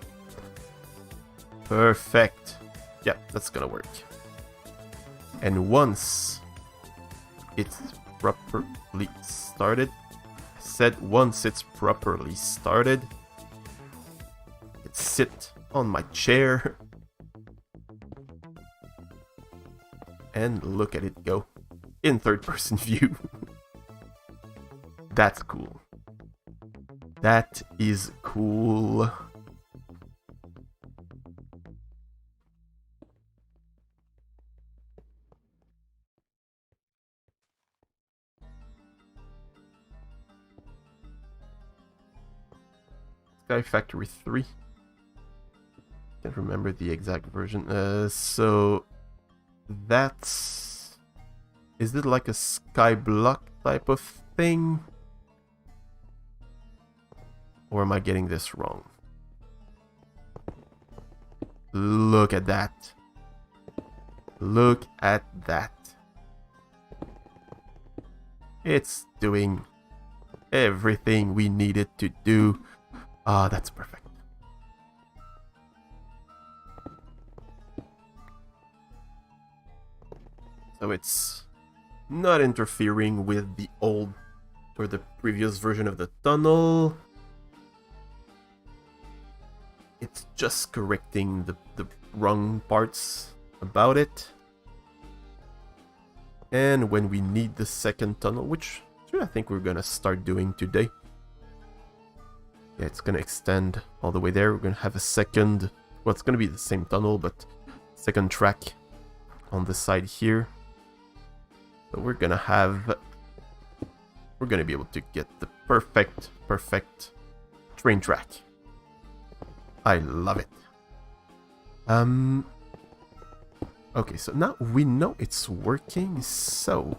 perfect. Yeah, that's gonna work. And once it's properly started, once it's properly started, it sit on my chair and look at it go in third-person view. That's cool. That is cool. Factory 3. Can't remember the exact version. So that's... Is it like a skyblock type of thing? Or am I getting this wrong? Look at that. Look at that. It's doing everything we need it to do. Ah, that's perfect. So it's not interfering with the old or the previous version of the tunnel. It's just correcting the wrong parts about it. And when we need the second tunnel, which I think we're gonna start doing today. Yeah, it's gonna extend all the way there. We're gonna have a second, well, it's gonna be the same tunnel, but second track on the side here. So we're gonna be able to get the perfect train track. I love it. Okay, so now we know it's working, so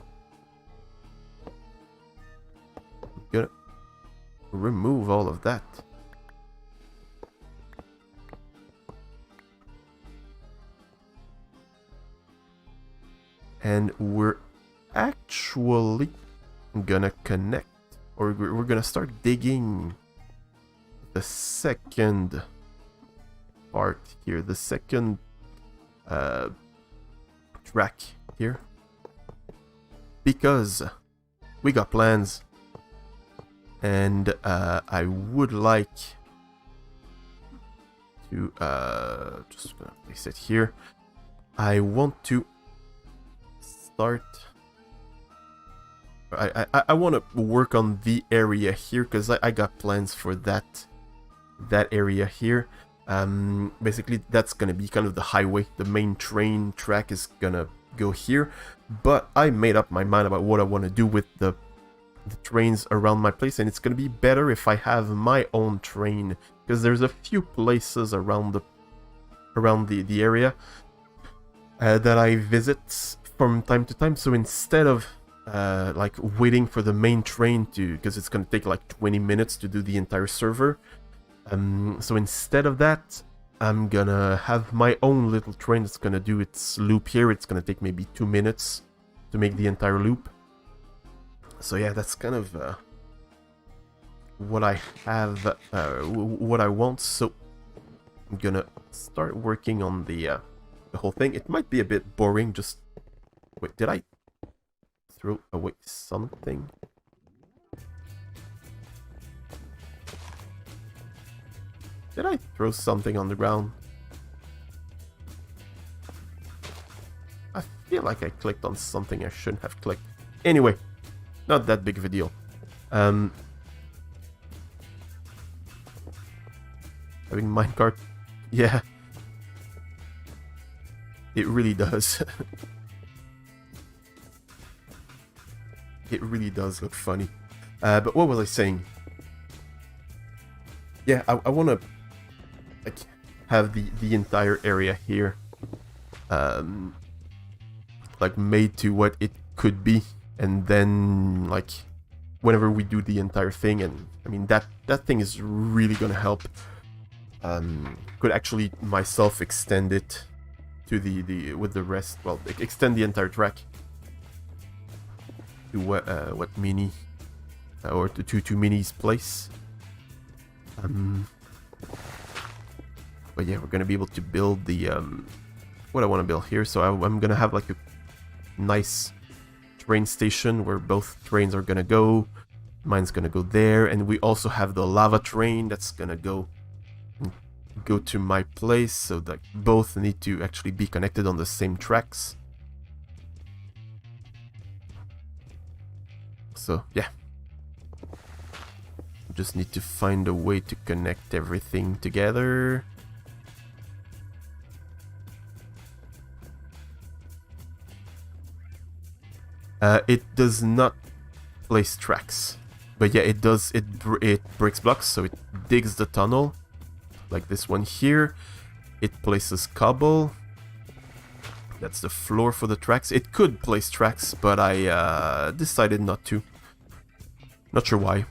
I'm gonna remove all of that. And we're actually gonna connect, or we're gonna start digging the second part here, the second track here, because we got plans. And I would like to just gonna place it here. I want to start. I want to work on the area here because I got plans for that area here. Basically, that's gonna be kind of the highway. The main train track is gonna go here, but I made up my mind about what I want to do with the trains around my place, and it's gonna be better if I have my own train, because there's a few places around the area that I visit from time to time. So instead of like waiting for the main train because it's gonna take like 20 minutes to do the entire server, so instead of that, I'm gonna have my own little train that's gonna do its loop here. It's gonna take maybe 2 minutes to make the entire loop. So yeah, that's kind of what I have, what I want. So I'm gonna start working on the whole thing. It might be a bit boring. Just wait, did I throw away something? Did I throw something on the ground? I feel like I clicked on something I shouldn't have clicked. Anyway, not that big of a deal. Having minecart, yeah, it really does. It really does look funny. But what was I saying? Yeah, I want to like have the entire area here, like made to what it could be, and then like whenever we do the entire thing, and I mean that thing is really gonna help. Could actually myself extend it to the with the rest. Well, extend the entire track to what Mini or to Mini's place. But yeah, we're gonna be able to build the what I want to build here. So I'm gonna have like a nice train station where both trains are gonna go. Mine's gonna go there, and we also have the lava train that's gonna go to my place, so that both need to actually be connected on the same tracks. So yeah, just need to find a way to connect everything together. It does not place tracks, but yeah, it does. It breaks blocks, so it digs the tunnel, like this one here. It places cobble. That's the floor for the tracks. It could place tracks, but I decided not to. Not sure why.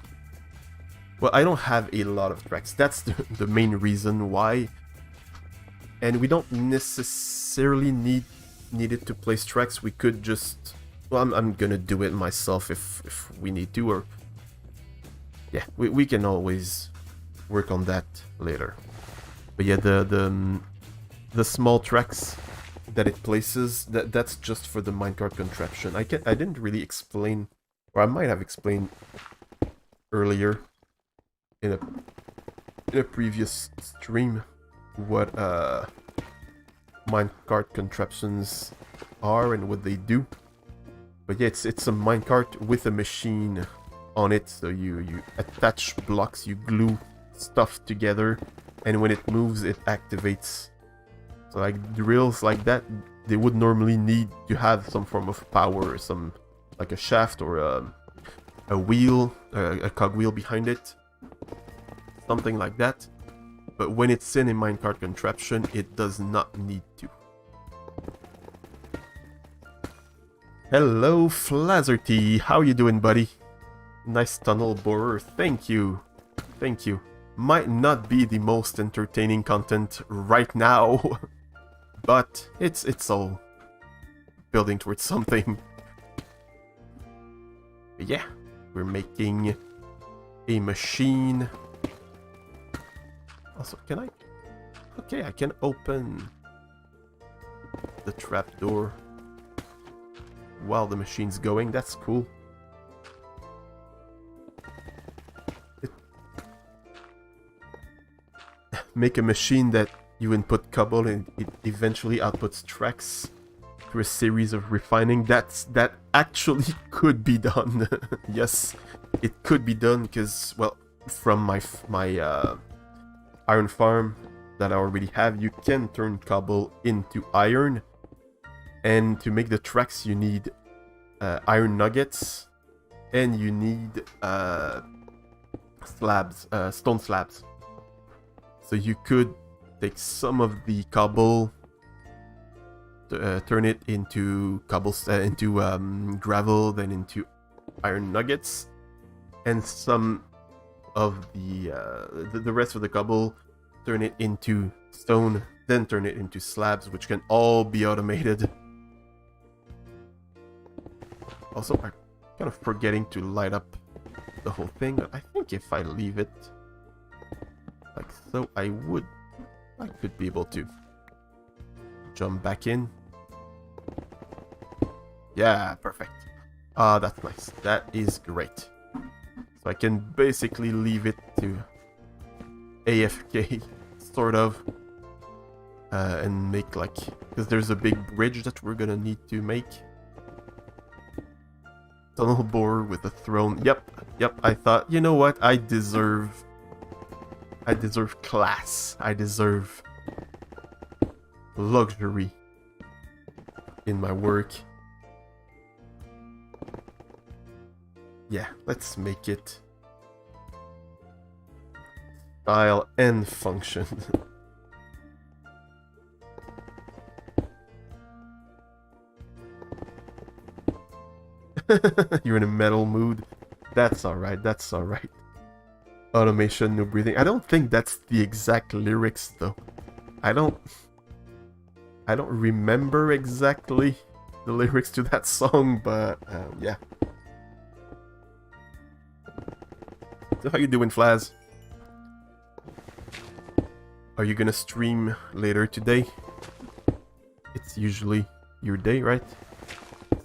Well, I don't have a lot of tracks. That's the main reason why. And we don't necessarily need it to place tracks. We could just... Well, I'm gonna do it myself if we need to, or... Yeah, we can always work on that later. But yeah, the small tracks that it places, that's just for the minecart contraption. I didn't really explain, or I might have explained earlier in a previous stream what minecart contraptions are and what they do. But yeah, it's a minecart with a machine on it, so you attach blocks, you glue stuff together, and when it moves, it activates. So like drills like that, they would normally need to have some form of power, or some like a shaft or a wheel, a cogwheel behind it, something like that. But when it's in a minecart contraption, it does not need to. Hello, Flazzerty. How you doing, buddy? Nice tunnel borer. Thank you. Thank you. Might not be the most entertaining content right now, but it's all building towards something. But yeah, we're making a machine. Also, can I... Okay, I can open the trapdoor while the machine's going. That's cool. Make a machine that you input cobble and it eventually outputs tracks through a series of refining. That actually could be done. Yes, it could be done because, well, from my iron farm that I already have, you can turn cobble into iron. And to make the tracks, you need iron nuggets, and you need slabs, stone slabs. So you could take some of the cobble, turn it into gravel, then into iron nuggets, and some of the rest of the cobble, turn it into stone, then turn it into slabs, which can all be automated. Also, I'm kind of forgetting to light up the whole thing, but I think if I leave it like so, I could be able to jump back in. Yeah, perfect. Ah, that's nice. That is great. So I can basically leave it to AFK, sort of. And make like, because there's a big bridge that we're gonna need to make. Tunnel bore with a throne. Yep, I thought, you know what, I deserve class. I deserve luxury in my work. Yeah, let's make it style and function. You're in a metal mood. That's alright, that's alright. Automation, no breathing. I don't think that's the exact lyrics though. I don't remember exactly the lyrics to that song, but yeah. So how you doing, Flaz? Are you gonna stream later today? It's usually your day, right?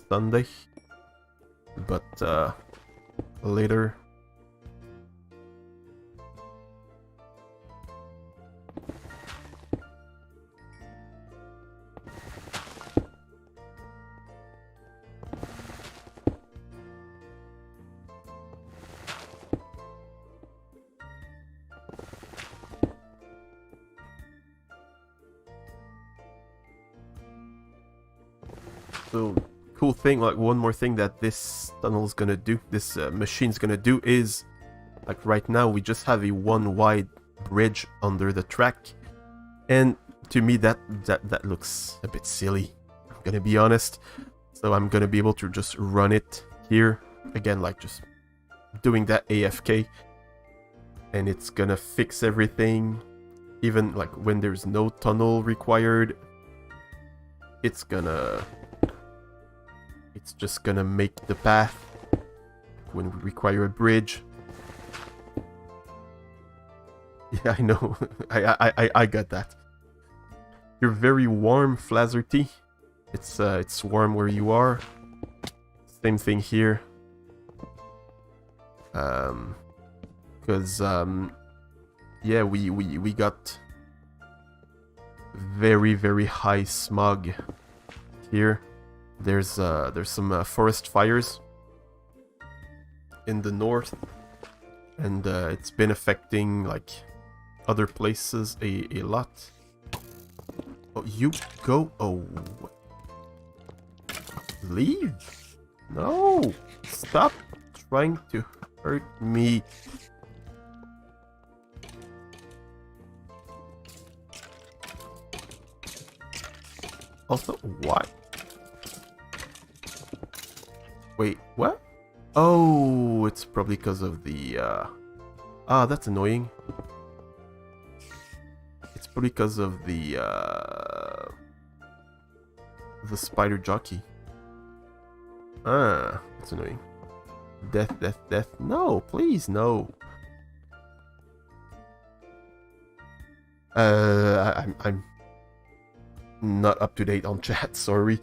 Sunday. But later. So cool thing, like one more thing that this tunnel's gonna do, this machine's gonna do is, like right now we just have a one wide bridge under the track, and to me that looks a bit silly, I'm gonna be honest. So I'm gonna be able to just run it here again, like just doing that AFK, and it's gonna fix everything. Even like when there's no tunnel required, it's just gonna make the path when we require a bridge. Yeah, I know. I got that. You're very warm, Flazerty. It's warm where you are. Same thing here. Cause yeah, we got very high smog here. There's some forest fires in the north, and it's been affecting like other places a lot. Oh, you go. Oh, leave. No, stop trying to hurt me. Also, why? Wait, what? Oh, it's probably because of the, Ah, that's annoying. It's probably because of the spider jockey. Ah, that's annoying. Death. No, please, no. I'm not up to date on chat, sorry.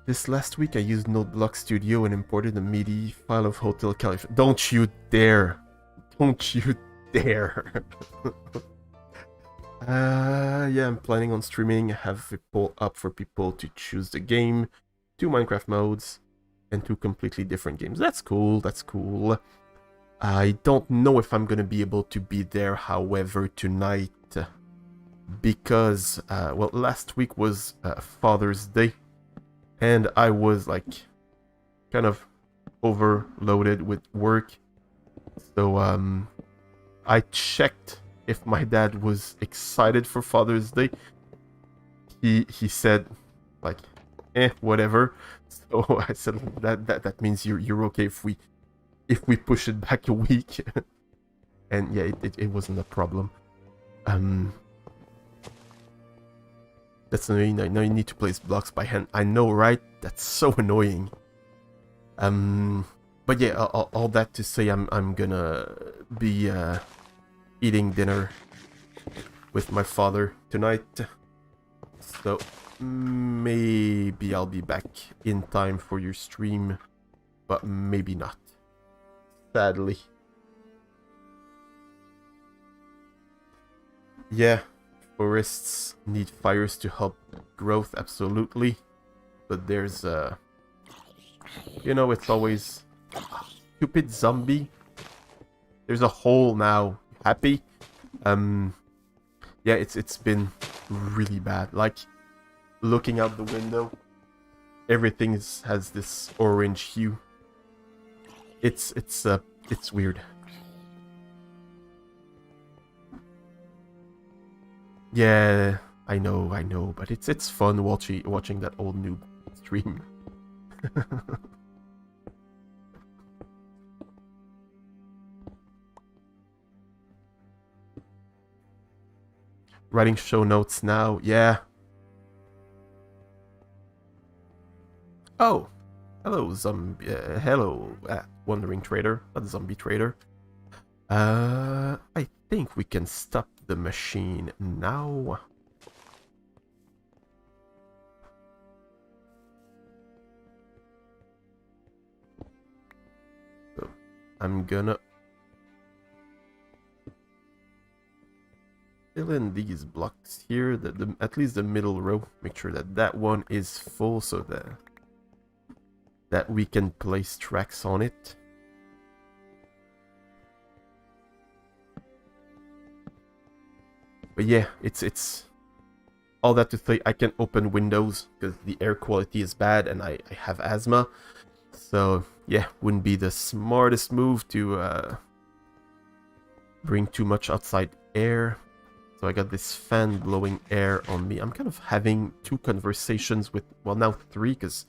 This last week I used Noteblock Studio and imported a MIDI file of Hotel California. Don't you dare! Don't you dare! Yeah, I'm planning on streaming. I have a poll up for people to choose the game, 2 Minecraft modes, and 2 completely different games. That's cool, that's cool. I don't know if I'm gonna be able to be there, however, tonight, because, well, last week was Father's Day, and I was, like, kind of overloaded with work, so, I checked if my dad was excited for Father's Day. He said, like, whatever, so I said, that means you're okay if we push it back a week. And yeah, it wasn't a problem. That's annoying. I know you need to place blocks by hand. I know, right? That's so annoying. But yeah, all that to say, I'm gonna be eating dinner with my father tonight. So maybe I'll be back in time for your stream, but maybe not. Sadly. Yeah, forests need fires to help growth, absolutely. But there's you know, it's always stupid zombie. There's a hole now. Happy? Yeah, it's been really bad. Like, looking out the window, everything has this orange hue. It's weird. Yeah, I know, but it's fun watching that old noob stream. Writing show notes now, yeah. Oh, hello, zombie. Hello, wandering trader, not zombie trader. I think we can stop the machine now. So I'm gonna fill in these blocks here, at least the middle row. Make sure that that one is full so that we can place tracks on it. But yeah, it's all that to say, I can open windows because the air quality is bad and I have asthma. So yeah, wouldn't be the smartest move to bring too much outside air. So I got this fan blowing air on me. I'm kind of having two conversations with, well, now three, because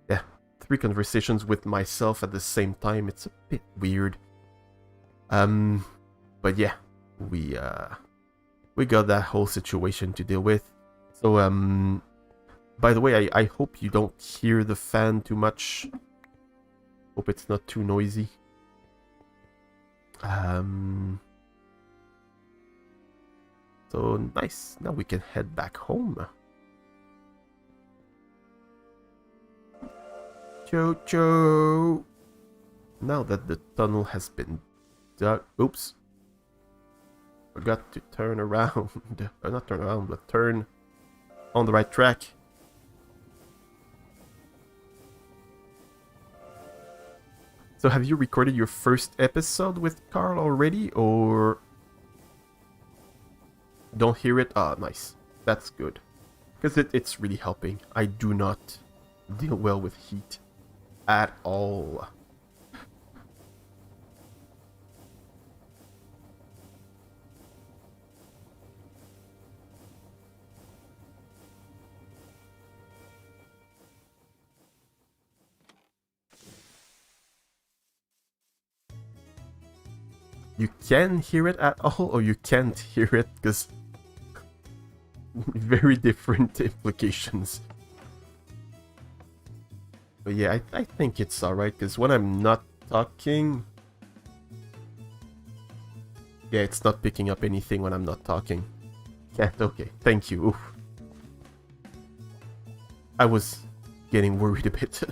yeah, 3 conversations with myself at the same time. It's a bit weird. But yeah, we got that whole situation to deal with. So by the way, I hope you don't hear the fan too much. Hope it's not too noisy. So nice. Now we can head back home. Cho-cho! Now that the tunnel has been dug... Oops. Forgot to turn around. Not turn around, but turn on the right track. So have you recorded your first episode with Carl already, or... Don't hear it? Ah, nice. That's good. Because it's really helping. I do not deal well with heat at all. You can hear it at all, or you can't hear it, because very different implications. But yeah, I think it's alright, because when I'm not talking... Yeah, it's not picking up anything when I'm not talking. Yeah, okay, thank you. Oof. I was getting worried a bit.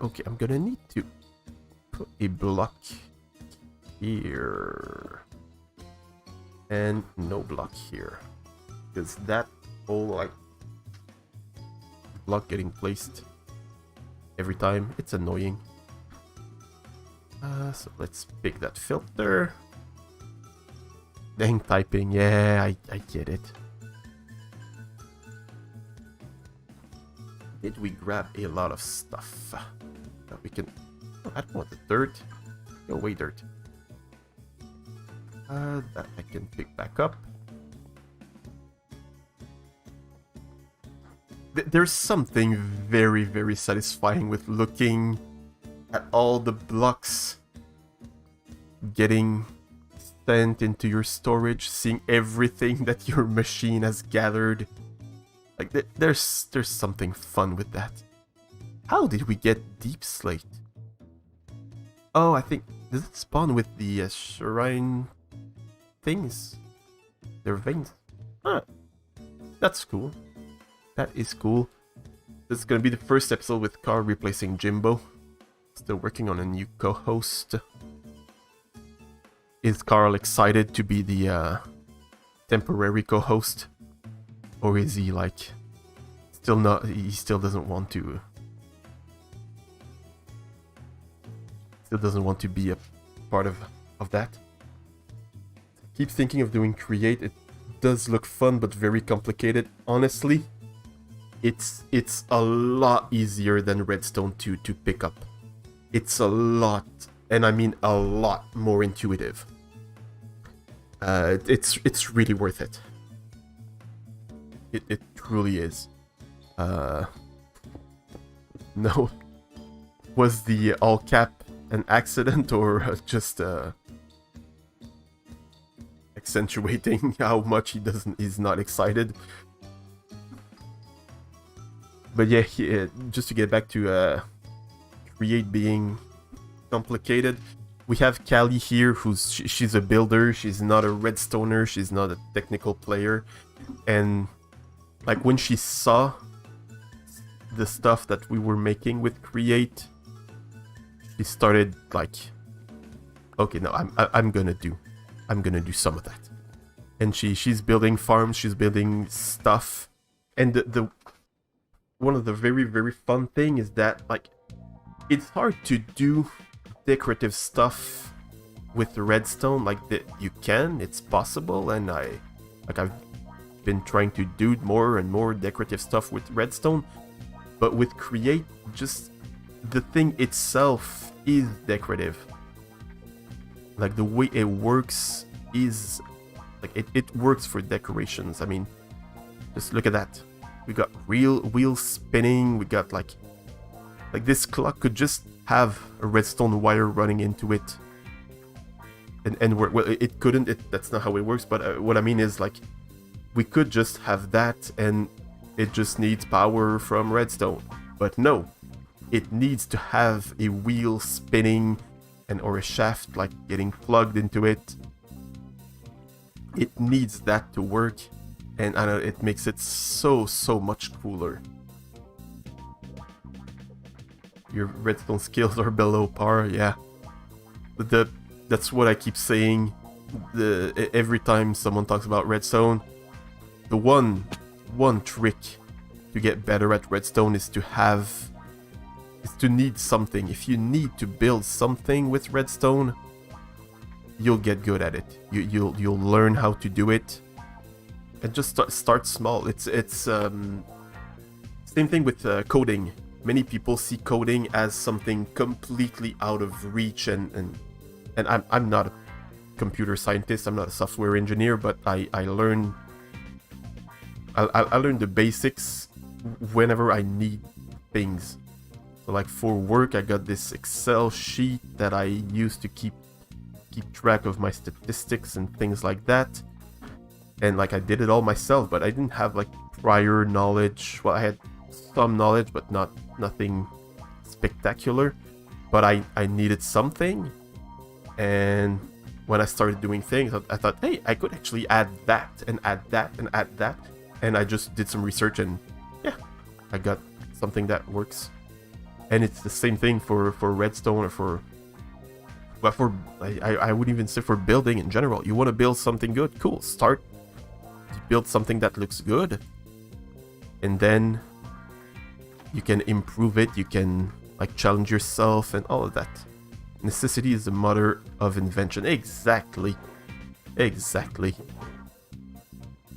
Okay, I'm gonna need to put a block here. And no block here. Because that whole, like, block getting placed every time, it's annoying. So let's pick that filter. Dang typing, yeah, I get it. Did we grab a lot of stuff that we can... Oh, I don't want the dirt. Go away, dirt. That I can pick back up. There's something very, very satisfying with looking at all the blocks getting sent into your storage, seeing everything that your machine has gathered. Like, there's something fun with that. How did we get deep slate? Oh, I think... Does it spawn with the shrine things? their veins. Huh. That's cool. That is cool. This is gonna be the first episode with Carl replacing Jimbo. Still working on a new co-host. Is Carl excited to be the temporary co-host? Or is he like still not, he still doesn't want to be a part of that? Keep thinking of doing create. It does look fun but very complicated. Honestly, it's a lot easier than Redstone 2 to pick up. It's a lot, and I mean a lot more intuitive. It's really worth it. It truly is. No. Was the all cap an accident or just accentuating how much he's not excited? But yeah, just to get back to create being complicated, we have Callie here, she's a builder. She's not a redstoner. She's not a technical player, and like when she saw the stuff that we were making with create, she started like, okay, no, I'm gonna do some of that. And she's building farms, she's building stuff, and the one of the very, very fun thing is that like it's hard to do decorative stuff with redstone. Like it's possible, and I've been trying to do more and more decorative stuff with redstone, but with create, just the thing itself is decorative. Like the way it works is like it works for decorations. I mean, just look at that. We got real wheels spinning. We got like this clock could just have a redstone wire running into it, and well, it couldn't. That's not how it works. But what I mean is like we could just have that, and it just needs power from redstone. But no, it needs to have a wheel spinning or a shaft like getting plugged into it. It needs that to work, and I know it makes it so much cooler. Your redstone skills are below par, yeah. But that's what I keep saying. Every time someone talks about redstone, the one trick to get better at redstone is to need something. If you need to build something with redstone, you'll get good at it. You'll learn how to do it, and just start small. It's same thing with coding. Many people see coding as something completely out of reach, and I'm not a computer scientist. I'm not a software engineer, but I learn the basics whenever I need things. So like for work, I got this Excel sheet that I use to keep track of my statistics and things like that. And like I did it all myself, but I didn't have like prior knowledge. Well, I had some knowledge, but nothing spectacular. But I needed something, and when I started doing things, I thought, hey, I could actually add that and add that and add that, and I just did some research, and yeah, I got something that works. And it's the same thing for redstone, or I would even say for building in general. You want to build something good, cool, start, build something that looks good, and then you can improve it, you can like challenge yourself and all of that. Necessity is the mother of invention. Exactly.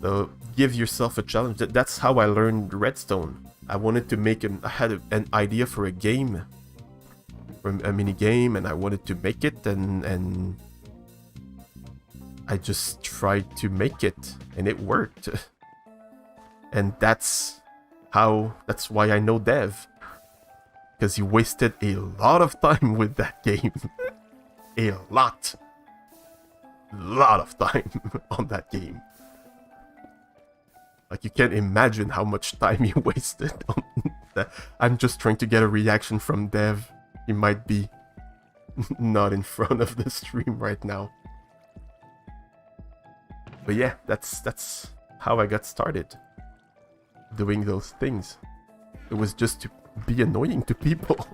So give yourself a challenge. That's how I learned redstone. I wanted to make I had an idea for a game, for a mini game, and I wanted to make it, and I just tried to make it, and it worked. And that's why I know Dev, because he wasted a lot of time with that game. A lot of time on that game. Like, you can't imagine how much time he wasted on that. I'm just trying to get a reaction from Dev. He might be not in front of the stream right now. But yeah, that's how I got started doing those things. It was just to be annoying to people.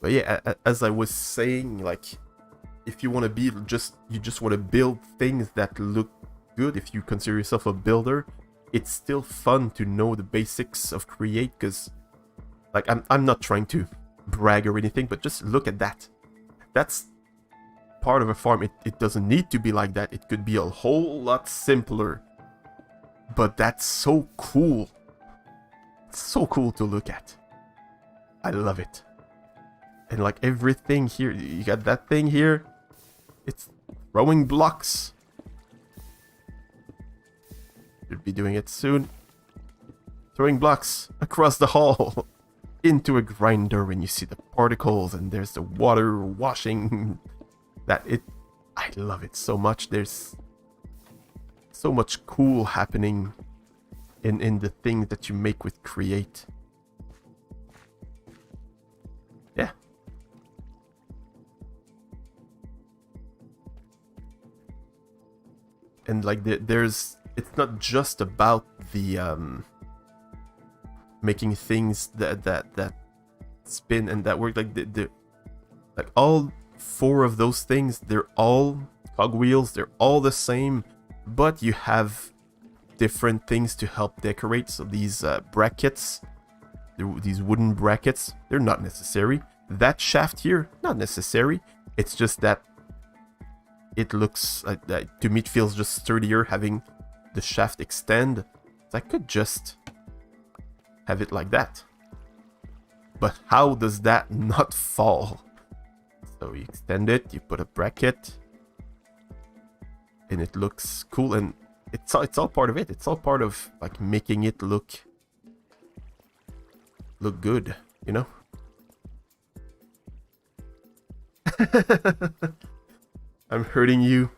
But yeah, as I was saying, like, if you want to be you just want to build things that look good, if you consider yourself a builder, it's still fun to know the basics of Create, because, like, I'm not trying to brag or anything, but just look at that. That's part of a farm. It doesn't need to be like that. It could be a whole lot simpler. But that's so cool. It's so cool to look at. I love it. And like everything here, you got that thing here. It's throwing blocks. Should be doing it soon. Throwing blocks across the hall into a grinder, and you see the particles, and there's the water washing. I love it so much. There's so much cool happening in the things that you make with Create. Yeah. And like it's not just about the making things that spin and that work. Like like all 4 of those things, they're all cogwheels, they're all the same, but you have different things to help decorate. So these brackets, these wooden brackets, they're not necessary. That shaft here, not necessary. It's just that it looks to me, it feels just sturdier having the shaft extend. So I could just have it like that. But how does that not fall? So you extend it, you put a bracket, and it looks cool, and it's all part of it. It's all part of like making it look good, you know? I'm hurting you.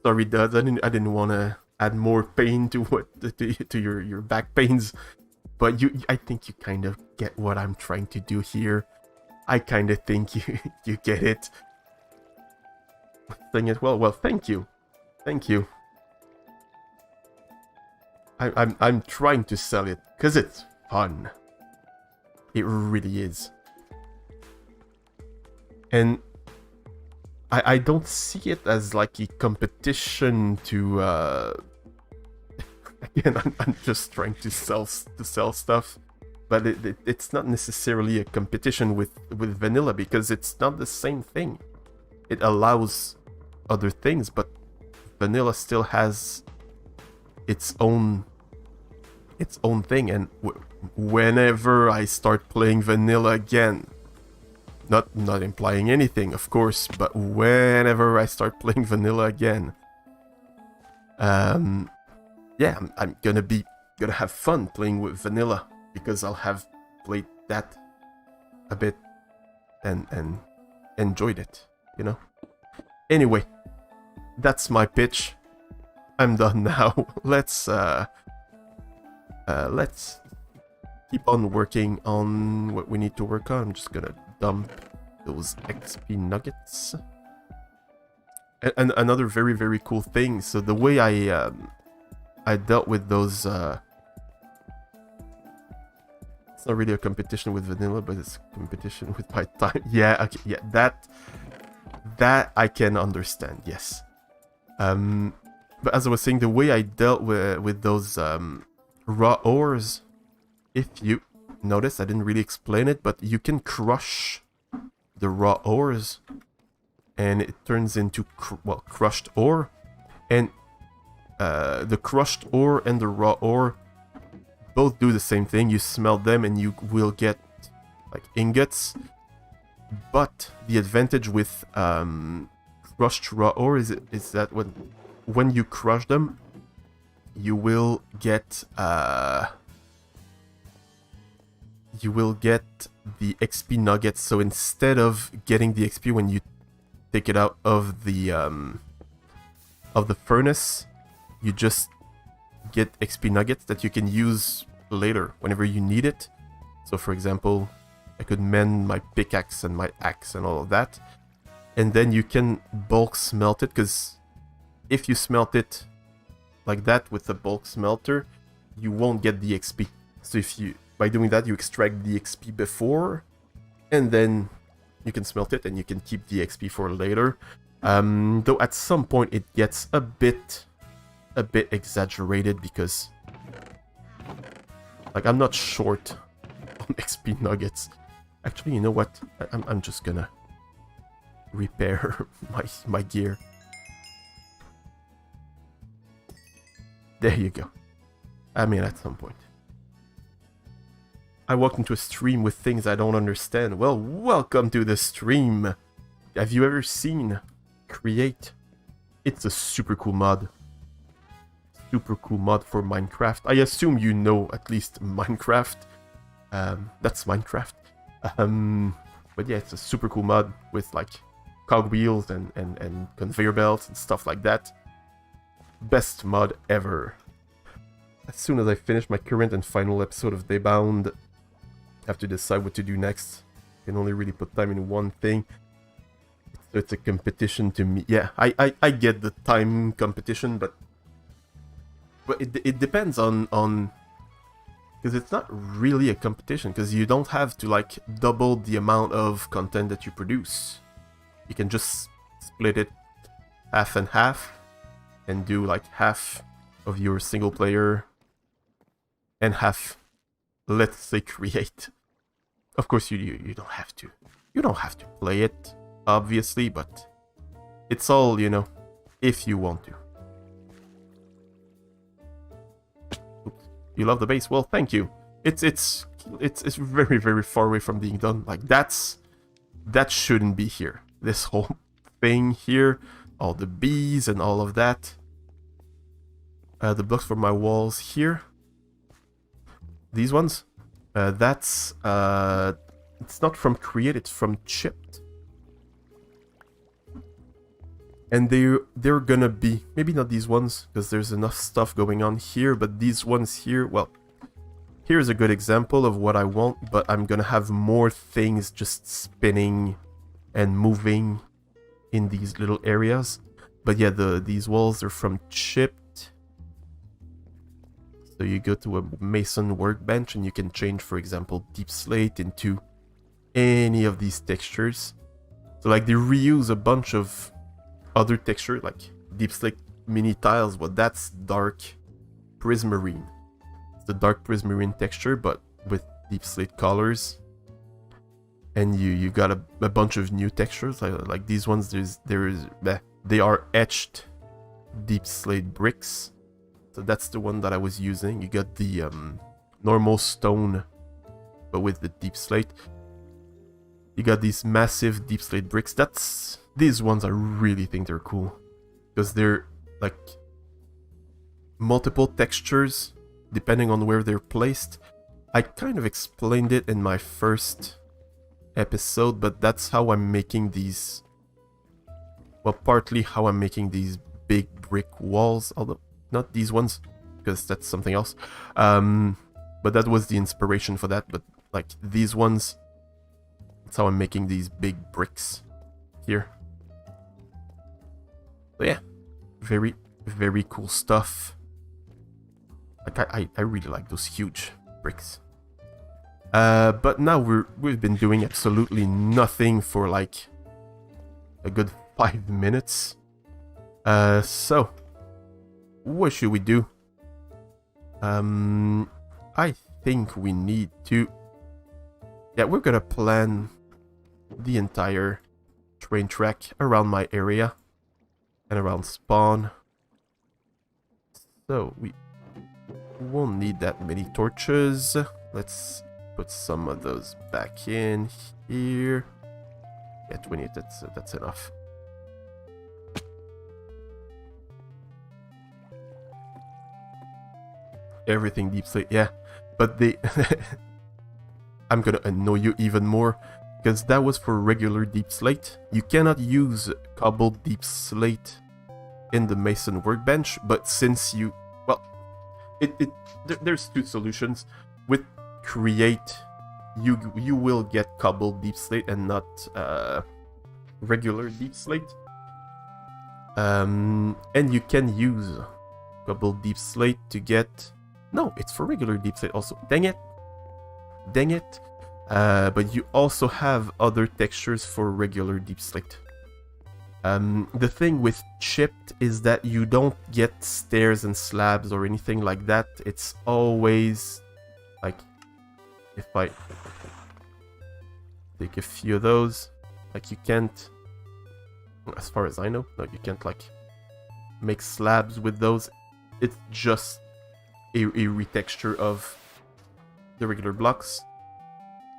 Sorry, Duds. I didn't want to add more pain to your back pains, but I think you kind of get what I'm trying to do here. I kind of think you get it. Saying it well. Well, thank you. I'm trying to sell it because it's fun. It really is. And I don't see it as like a competition to again, I'm just trying to sell stuff, but it's not necessarily a competition with vanilla, because it's not the same thing. It allows other things, but vanilla still has its own thing. And whenever I start playing vanilla again, not implying anything, of course, but whenever I start playing vanilla again, yeah, I'm gonna have fun playing with vanilla, because I'll have played that a bit and enjoyed it, you know? Anyway, that's my pitch. I'm done now. Let's keep on working on what we need to work on. I'm just gonna dump those XP nuggets. And another very, very cool thing. So the way I dealt with those, it's not really a competition with vanilla, but it's a competition with my time. Yeah, okay, yeah, that I can understand, yes. But as I was saying, the way I dealt with those raw ores, if you notice, I didn't really explain it, but you can crush the raw ores, and it turns into crushed ore. And the crushed ore and the raw ore both do the same thing. You smelt them and you will get like ingots. But the advantage with crushed raw ore is that when you crush them, you will get the XP nuggets. So instead of getting the XP when you take it out of the furnace, you just get XP nuggets that you can use later whenever you need it. So for example, I could mend my pickaxe and my axe and all of that, and then you can bulk smelt it, because if you smelt it like that with the bulk smelter, you won't get the XP. So if you, by doing that, you extract the XP before, and then you can smelt it and you can keep the XP for later. Though at some point it gets a bit exaggerated, because like I'm not short on XP nuggets. Actually, you know what? I'm just gonna repair my gear. There you go. I mean, at some point. I walked into a stream with things I don't understand. Well, welcome to the stream. Have you ever seen Create? It's a super cool mod. Super cool mod for Minecraft. I assume you know at least Minecraft. That's Minecraft. But yeah, it's a super cool mod with like cogwheels and conveyor belts and stuff like that. Best mod ever. As soon as I finish my current and final episode of Daybound, I have to decide what to do next. I can only really put time in one thing. It's a competition to me. Yeah, I get the time competition, but it depends on because it's not really a competition, because you don't have to like double the amount of content that you produce. You can just split it half and half and do like half of your single player and half, let's say, Create. Of course you don't have to. You don't have to play it, obviously, but it's all, you know, if you want to. Oops. You love the base? Well, thank you. It's very, very far away from being done. Like that shouldn't be here. This whole thing here, all the bees and all of that. The blocks for my walls here. These ones. That's it's not from Create, it's from Chipped. And they're gonna be, maybe not these ones, because there's enough stuff going on here, but these ones here, well, here's a good example of what I want, but I'm gonna have more things just spinning and moving in these little areas. But yeah, these walls are from Chipped. So you go to a mason workbench and you can change, for example, deep slate into any of these textures. So like they reuse a bunch of other texture, like deep slate mini tiles, but that's dark prismarine. It's the dark prismarine texture, but with deep slate colors. And you got a bunch of new textures, like these ones. They are etched deep slate bricks. So that's the one that I was using. You got the normal stone, but with the deep slate. You got these massive deep slate bricks. These ones I really think they're cool, because they're like multiple textures depending on where they're placed. I kind of explained it in my first episode, but that's how I'm making these. Well, partly how I'm making these big brick walls, although not these ones, because that's something else. But that was the inspiration for that. But like these ones, that's how I'm making these big bricks here. So yeah, very, very cool stuff. Like I really like those huge bricks. But now we've been doing absolutely nothing for like a good 5 minutes. So what should we do? I think we need to... Yeah, we're gonna plan the entire train track around my area and around spawn. So we won't need that many torches. Let's put some of those back in here. Yeah, 28, that's enough. everything deep slate, yeah. But they... I'm gonna annoy you even more, because that was for regular deep slate. You cannot use cobbled deep slate in the mason workbench, but since you... Well, there's two solutions. With create, you will get cobbled deep slate and not regular deep slate. And you can use cobbled deep slate to get... No, it's for regular deep slate also. Dang it. Dang it. But you also have other textures for regular deep slate. The thing with chipped is that you don't get stairs and slabs or anything like that. It's always like, if I take a few of those, like you can't, as far as I know, no, you can't like make slabs with those. It's just a retexture of the regular blocks.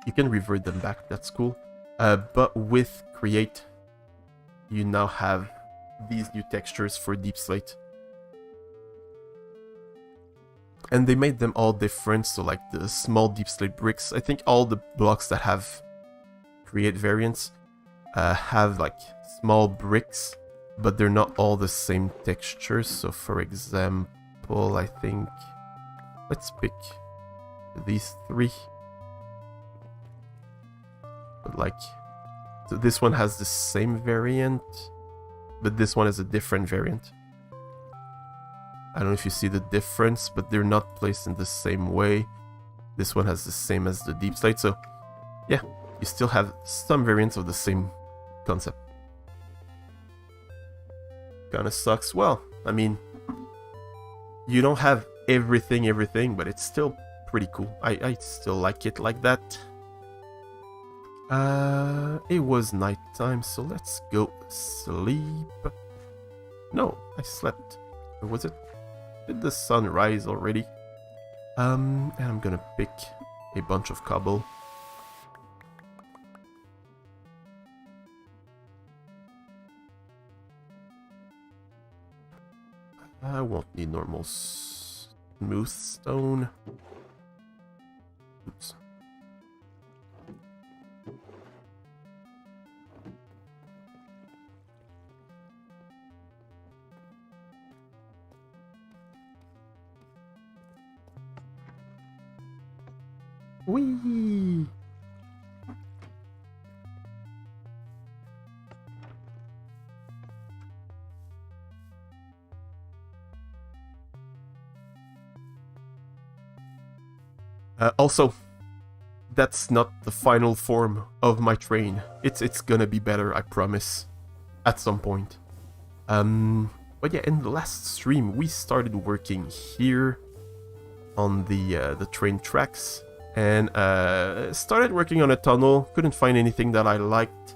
You can revert them back, that's cool. But with create, you now have these new textures for deep slate. And they made them all different, so like the small deep slate bricks, I think all the blocks that have create variants have like small bricks, but they're not all the same textures. So for example, I think, let's pick these three. But like, so this one has the same variant, but this one has a different variant. I don't know if you see the difference, but they're not placed in the same way. This one has the same as the deep slate, so yeah, you still have some variants of the same concept. Kinda sucks. Well, I mean, you don't have everything, but it's still pretty cool. I still like it like that. It was nighttime, so let's go sleep. No, I slept. Or was it? Did the sun rise already? And I'm gonna pick a bunch of cobble. I won't need normal smooth stone. Oops. Whee! Also, that's not the final form of my train. It's gonna be better, I promise, at some point. But yeah, in the last stream we started working here on the train tracks, and started working on a tunnel. Couldn't find anything that I liked,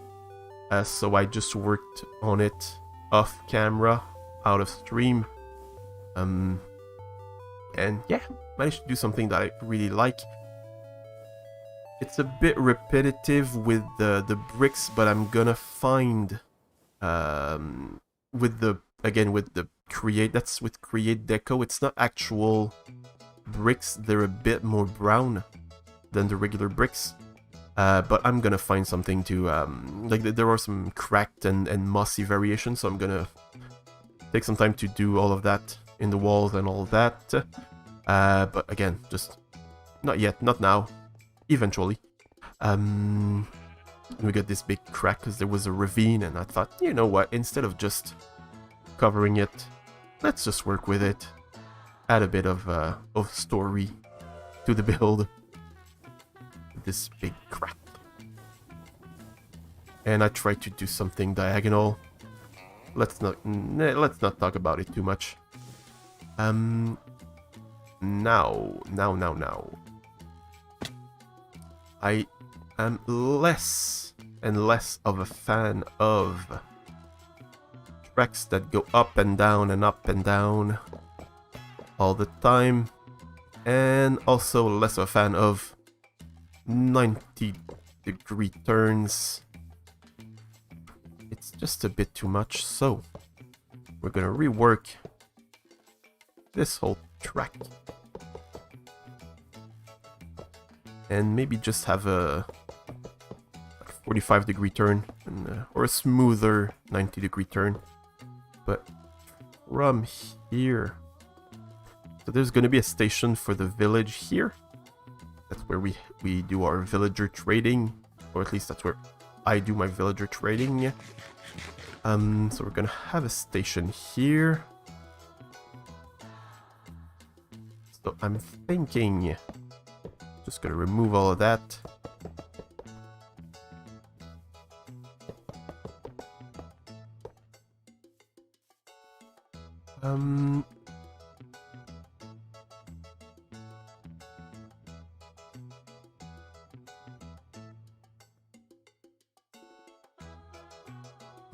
so I just worked on it off camera, out of stream. And yeah, managed to do something that I really like. It's a bit repetitive with the bricks, but I'm gonna find with the create, that's with create deco, it's not actual bricks, they're a bit more brown than the regular bricks. But I'm gonna find something to like, there are some cracked and mossy variations, so I'm gonna take some time to do all of that in the walls and all of that. But again, just not yet, not now, eventually. We got this big crack because there was a ravine, and I thought, you know what, instead of just covering it, let's just work with it, add a bit of story to the build. This big crack, and I tried to do something diagonal. Let's not talk about it too much. Now. I am less and less of a fan of tracks that go up and down all the time, and also less of a fan of 90-degree turns. It's just a bit too much, so we're gonna rework this whole track and maybe just have a 45-degree turn, and, or a smoother 90-degree turn. But from here, so there's going to be a station for the village here. That's where we do our villager trading, or at least that's where I do my villager trading. So we're going to have a station here. So I'm thinking, just going to remove all of that.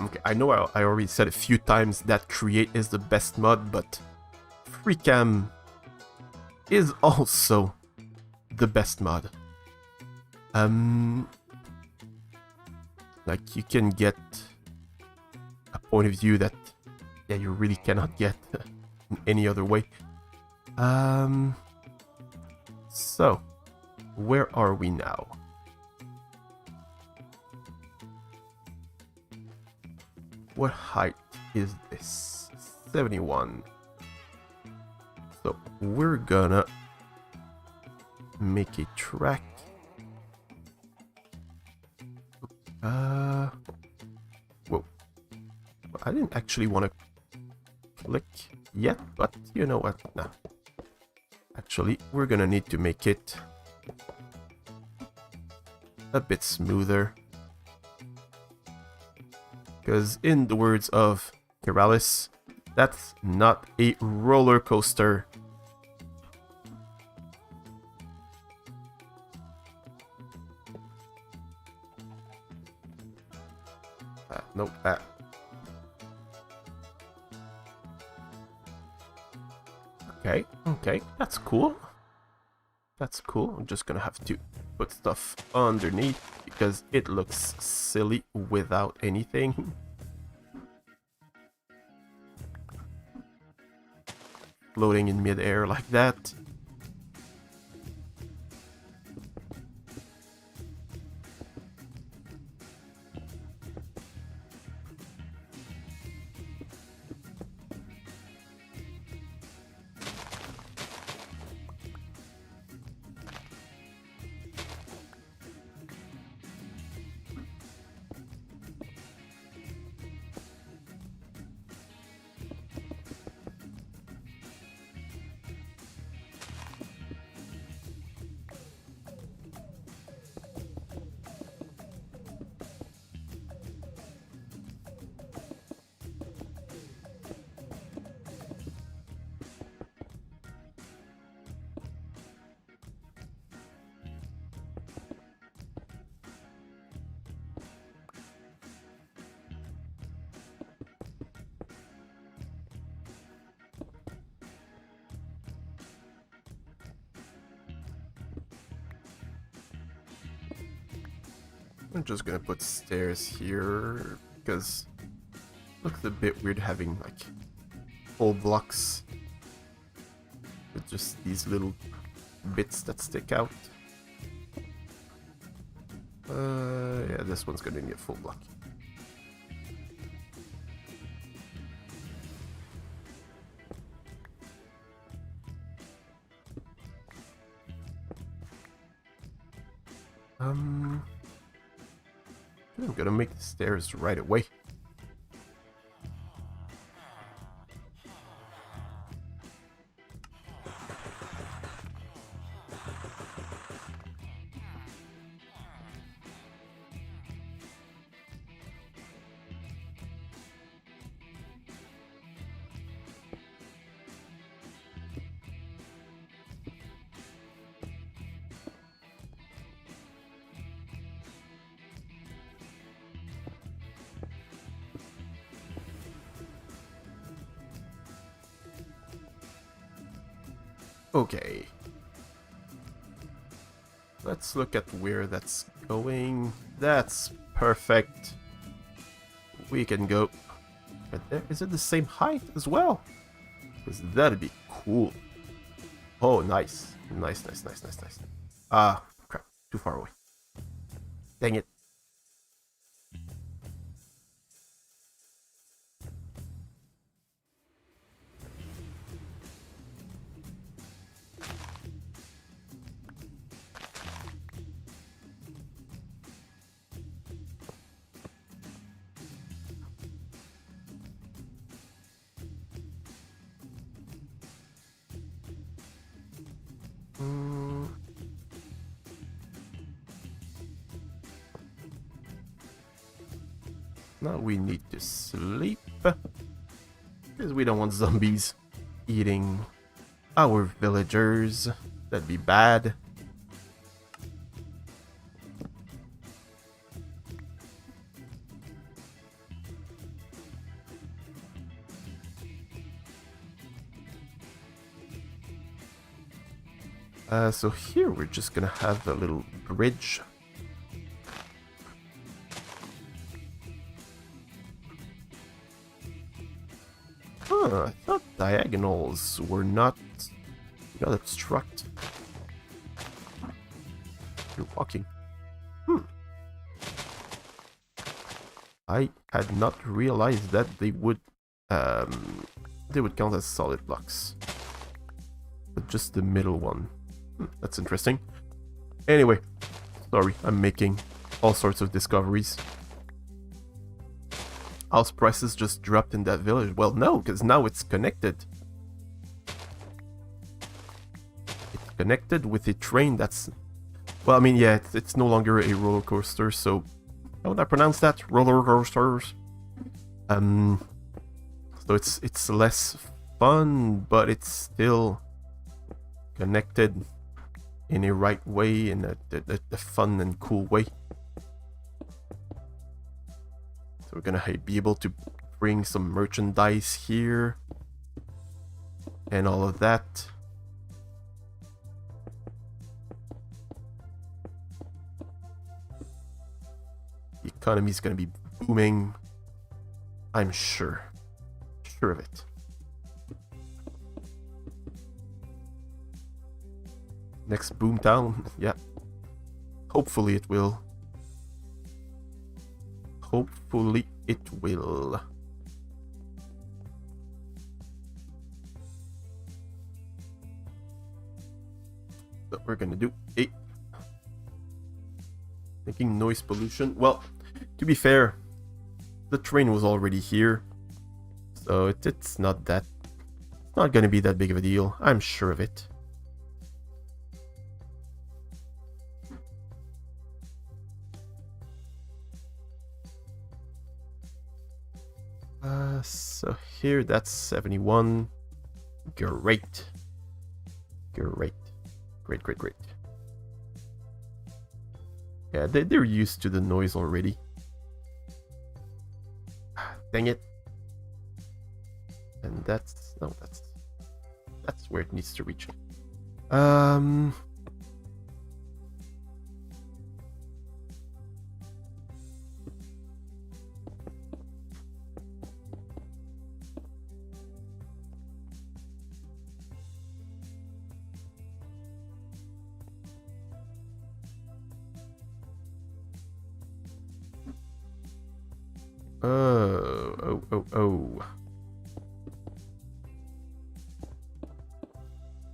Okay, I know I already said a few times that Create is the best mod, but FreeCam is also the best mod. Like, you can get a point of view that, yeah, you really cannot get in any other way. So, where are we now? What height is this? 71. So, we're gonna make a track. Whoa. I didn't actually want to click yet, but you know what? Nah. Actually, we're gonna need to make it a bit smoother. Because in the words of Keralis, that's not a roller coaster. Nope, that. Okay, that's cool. That's cool. I'm just gonna have to put stuff underneath because it looks silly without anything. Floating in midair like that. I'm just gonna put stairs here because it looks a bit weird having like full blocks with just these little bits that stick out. Yeah, this one's gonna need a full block. I'm gonna make the stairs right away. Okay. Let's look at where that's going. That's perfect. We can go right there. Is it the same height as well? Because that'd be cool. Oh, nice. Nice. Ah, crap. too far away. Dang it. Now we need to sleep, because we don't want zombies eating our villagers. That'd be bad. So here we're just gonna have a little bridge. I thought diagonals were not obstruct. You're walking. I had not realized that they would count as solid blocks, but just the middle one. That's interesting. Anyway, sorry, I'm making all sorts of discoveries. House prices just dropped in that village. Well, no, because now it's connected. It's connected with a train that's... Well, I mean, yeah, it's no longer a roller coaster, so... How would I pronounce that? Roller coasters? So it's less fun, but it's still connected in a right way, in a fun and cool way. So we're gonna be able to bring some merchandise here and all of that. The economy is gonna be booming, I'm sure of it. Next boomtown, yeah. Hopefully it will. Hopefully it will. So we're gonna do a... Thinking noise pollution. Well, to be fair, the train was already here, so it's not gonna be that big of a deal. I'm sure of it. So here, that's 71. Great. Great. Yeah, they're used to the noise already. Dang it. And that's where it needs to reach. Oh.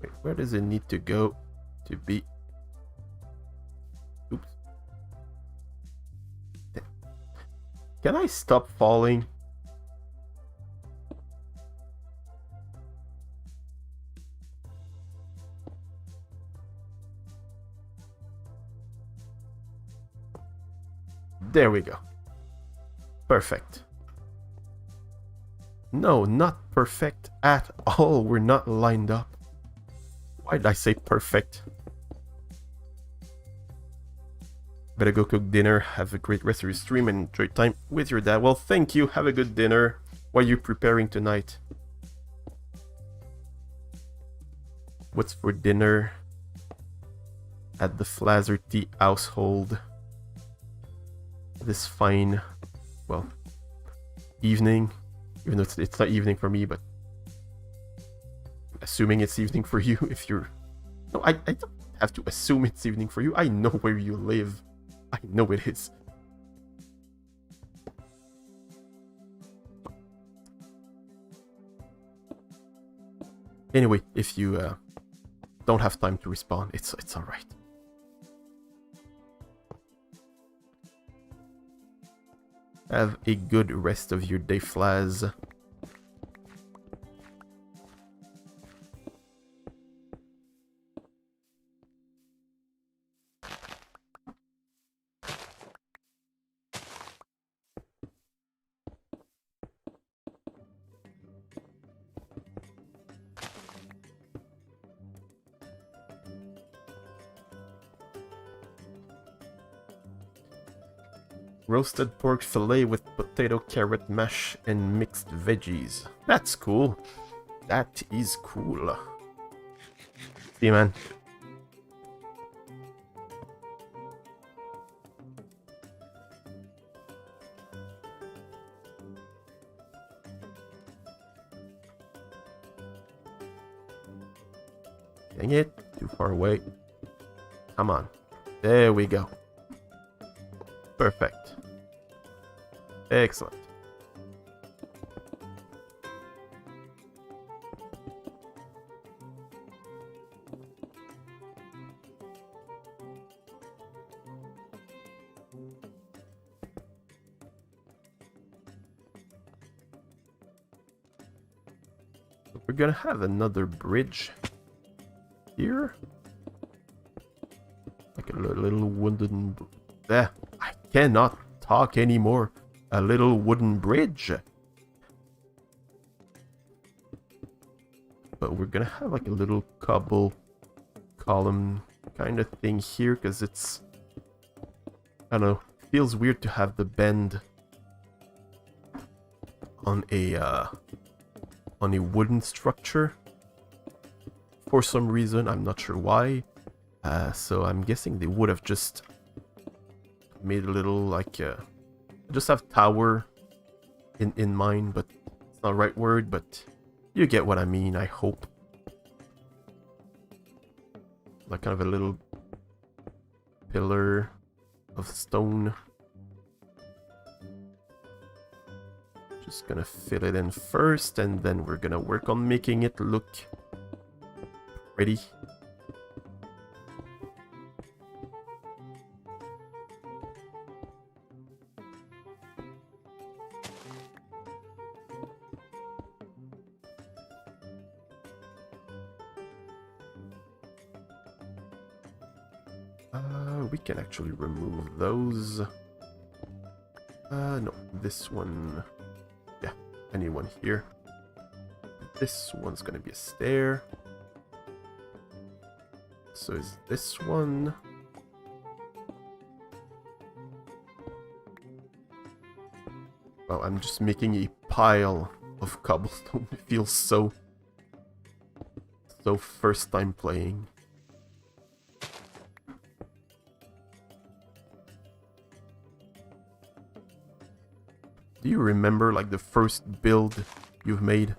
Wait, where does it need to go to be? Oops. Can I stop falling? There we go. Perfect. No, not perfect at all. We're not lined up. Why did I say perfect? Better go cook dinner. Have a great rest of your stream and enjoy time with your dad. Well, thank you. Have a good dinner. What are you preparing tonight? What's for dinner at the Flaherty household this fine, well, evening, even though it's not evening for me, but assuming it's evening for you if you're... No, I don't have to assume it's evening for you. I know where you live. I know it is. Anyway, if you don't have time to respawn, it's alright. Have a good rest of your day, Flaz. Roasted pork fillet with potato, carrot mash, and mixed veggies. That's cool. That is cool. See you, man. Dang it. Too far away. Come on. There we go. Perfect. Excellent. We're gonna have another bridge here. Like a little wooden... There. I cannot talk anymore. A little wooden bridge. But we're gonna have like a little cobble column kind of thing here, because it's... I don't know. Feels weird to have the bend on a wooden structure. For some reason, I'm not sure why. So I'm guessing they would have just made a little like just have tower in mind, but it's not the right word, but you get what I mean, I hope. Like kind of a little pillar of stone. Just gonna fill it in first, and then we're gonna work on making it look pretty. We can actually remove those. No, this one. Yeah, anyone here. This one's gonna be a stair. So is this one. Well, I'm just making a pile of cobblestone. It feels so first time playing. Do you remember, like, the first build you've made?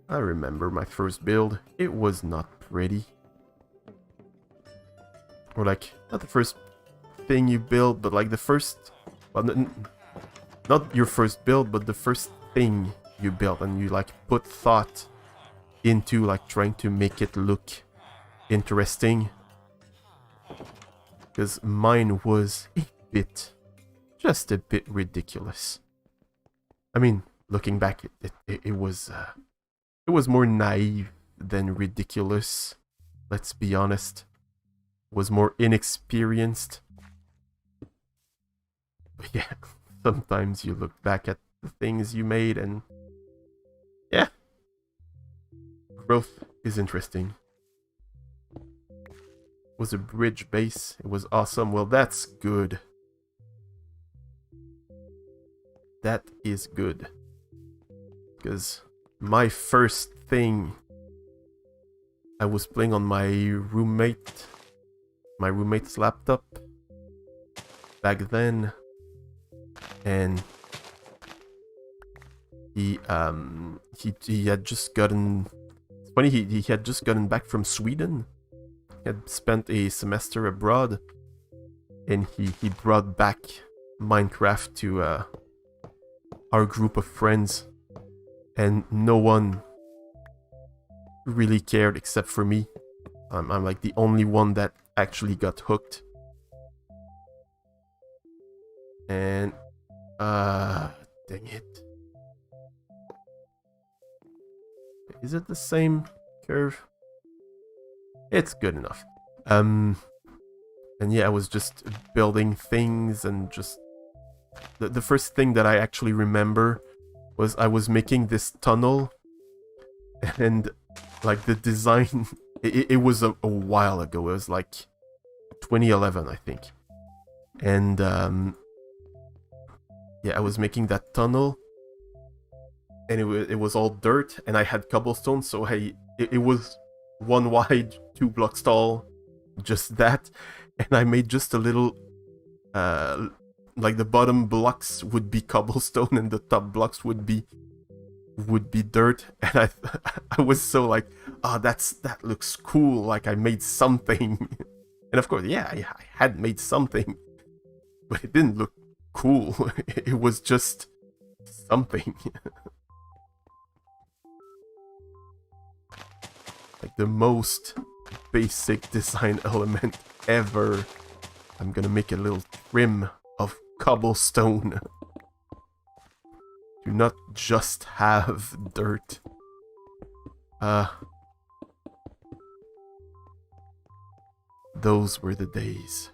I remember my first build. It was not pretty. Or, like, not the first thing you built, but, like, the first... Well, not your first build, but the first thing you built. And you, like, put thought into, like, trying to make it look interesting. Because mine was just a bit ridiculous. I mean, looking back, it was more naive than ridiculous. Let's be honest. It was more inexperienced. But yeah, sometimes you look back at the things you made and... yeah. Growth is interesting. Was a bridge base. It was awesome. Well, that's good. That is good. Because my first thing, I was playing on my roommate's laptop back then, and he had just gotten... It's funny, he had just gotten back from Sweden. He had spent a semester abroad, and he brought back Minecraft to our group of friends, and no one really cared except for me. I'm like the only one that actually got hooked. And dang it. Is it the same curve? It's good enough. And yeah, I was just building things, and just the first thing that I actually remember was I was making this tunnel, and like the design, it was a while ago. It was like 2011, I think. And yeah, I was making that tunnel, and it was all dirt, and I had cobblestone, so it was 1 wide, 2 blocks tall, just that, and I made just a little, like the bottom blocks would be cobblestone, and the top blocks would be dirt, and I was so like, oh, that looks cool, like I made something. And of course, yeah, I had made something, but it didn't look cool. It was just something. Like the most basic design element ever. I'm gonna make a little trim of cobblestone. Do not just have dirt. Those were the days.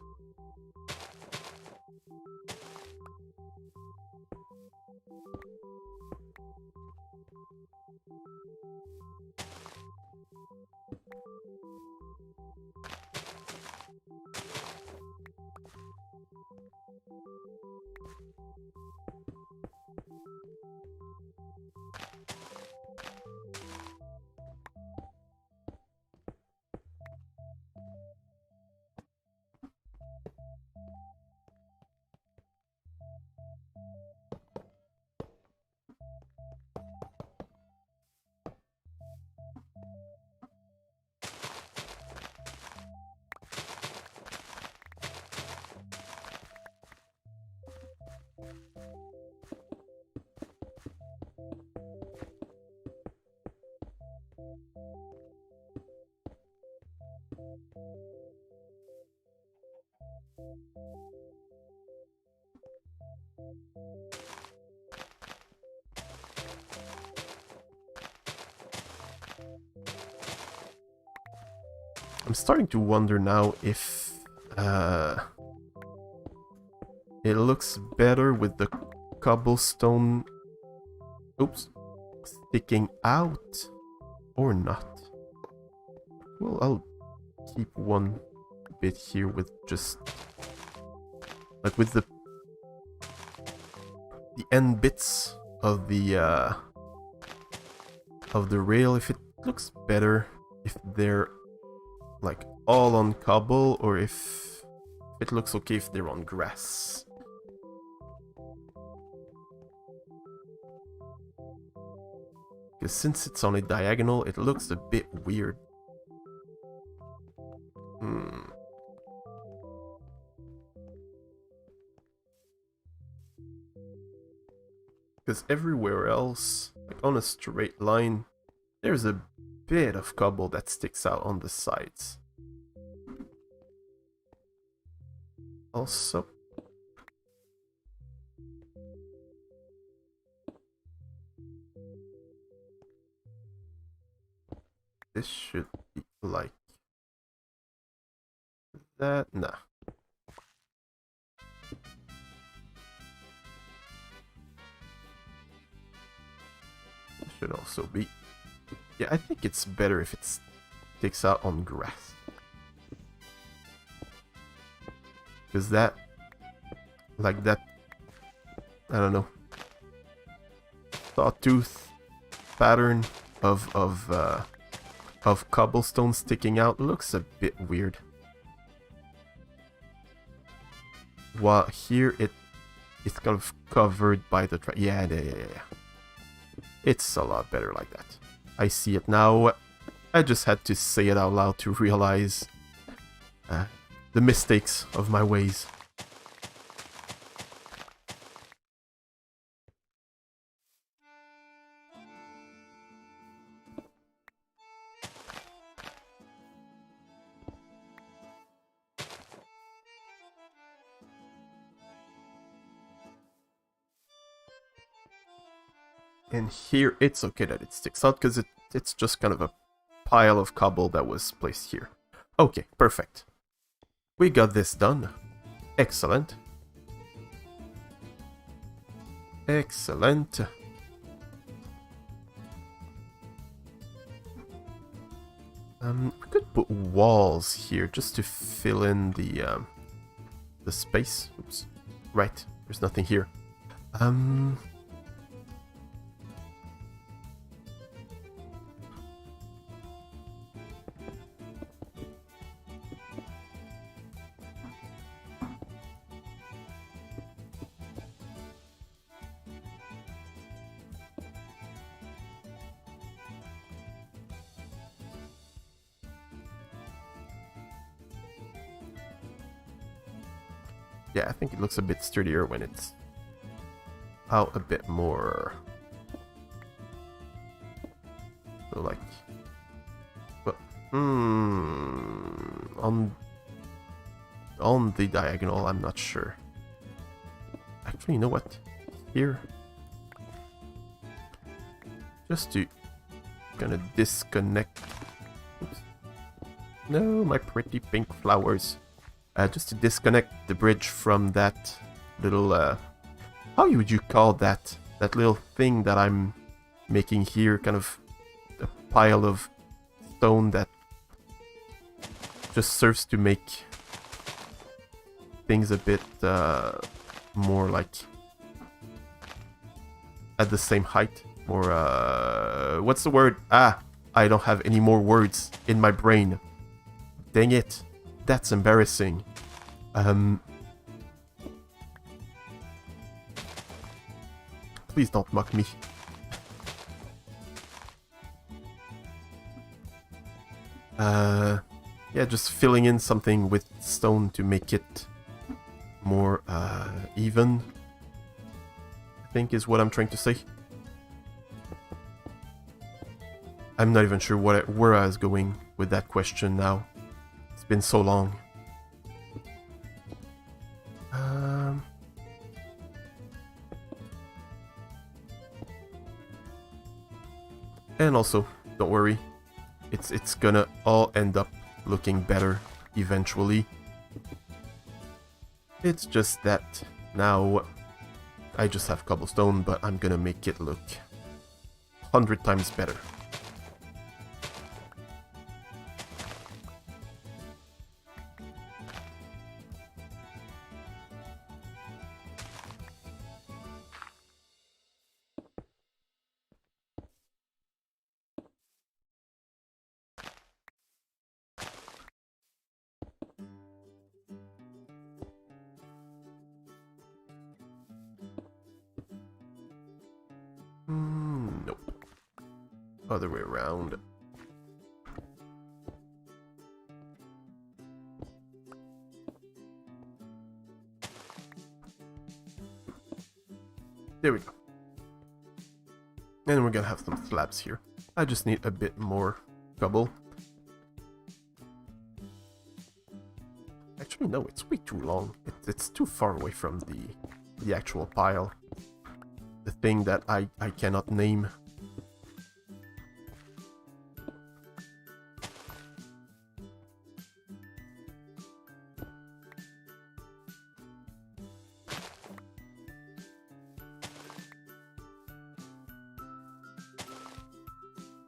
I'm starting to wonder now if it looks better with the cobblestone, oops, sticking out or not. Well, I'll keep one bit here with just like with the end bits of the rail. If it looks better if they're like all on cobble, or if it looks okay if they're on grass. Because since it's on a diagonal, it looks a bit weird. Because everywhere else, like on a straight line, there's a bit of cobble that sticks out on the sides. Also, this should be like that. Nah. It should also be. Yeah, I think it's better if it sticks out on grass. Because that, like that, I don't know, sawtooth pattern of cobblestone sticking out looks a bit weird. While here it's kind of covered by the yeah. It's a lot better like that. I see it now. I just had to say it out loud to realize the mistakes of my ways. And here, it's okay that it sticks out, because it's just kind of a pile of cobble that was placed here. Okay, perfect. We got this done. Excellent. Excellent. We could put walls here just to fill in the space. Oops. Right, there's nothing here. Yeah, I think it looks a bit sturdier when it's out a bit more. So like, well, on the diagonal, I'm not sure. Actually, you know what? Here, just to kind of disconnect. Oops. No, my pretty pink flowers. Just to disconnect the bridge from that little, how would you call that? That little thing that I'm making here, kind of a pile of stone that just serves to make things a bit more like at the same height. More, what's the word? Ah, I don't have any more words in my brain. Dang it. That's embarrassing. Please don't mock me. Yeah, just filling in something with stone to make it more even, I think is what I'm trying to say. I'm not even sure where I was going with that question now. It's been so long. And also, don't worry, it's gonna all end up looking better eventually. It's just that now I just have cobblestone, but I'm gonna make it look 100 times better. Nope. Other way around. There we go. And we're gonna have some slabs here. I just need a bit more cobble. Actually, no, it's way too long. It's too far away from the actual pile. The thing that I cannot name.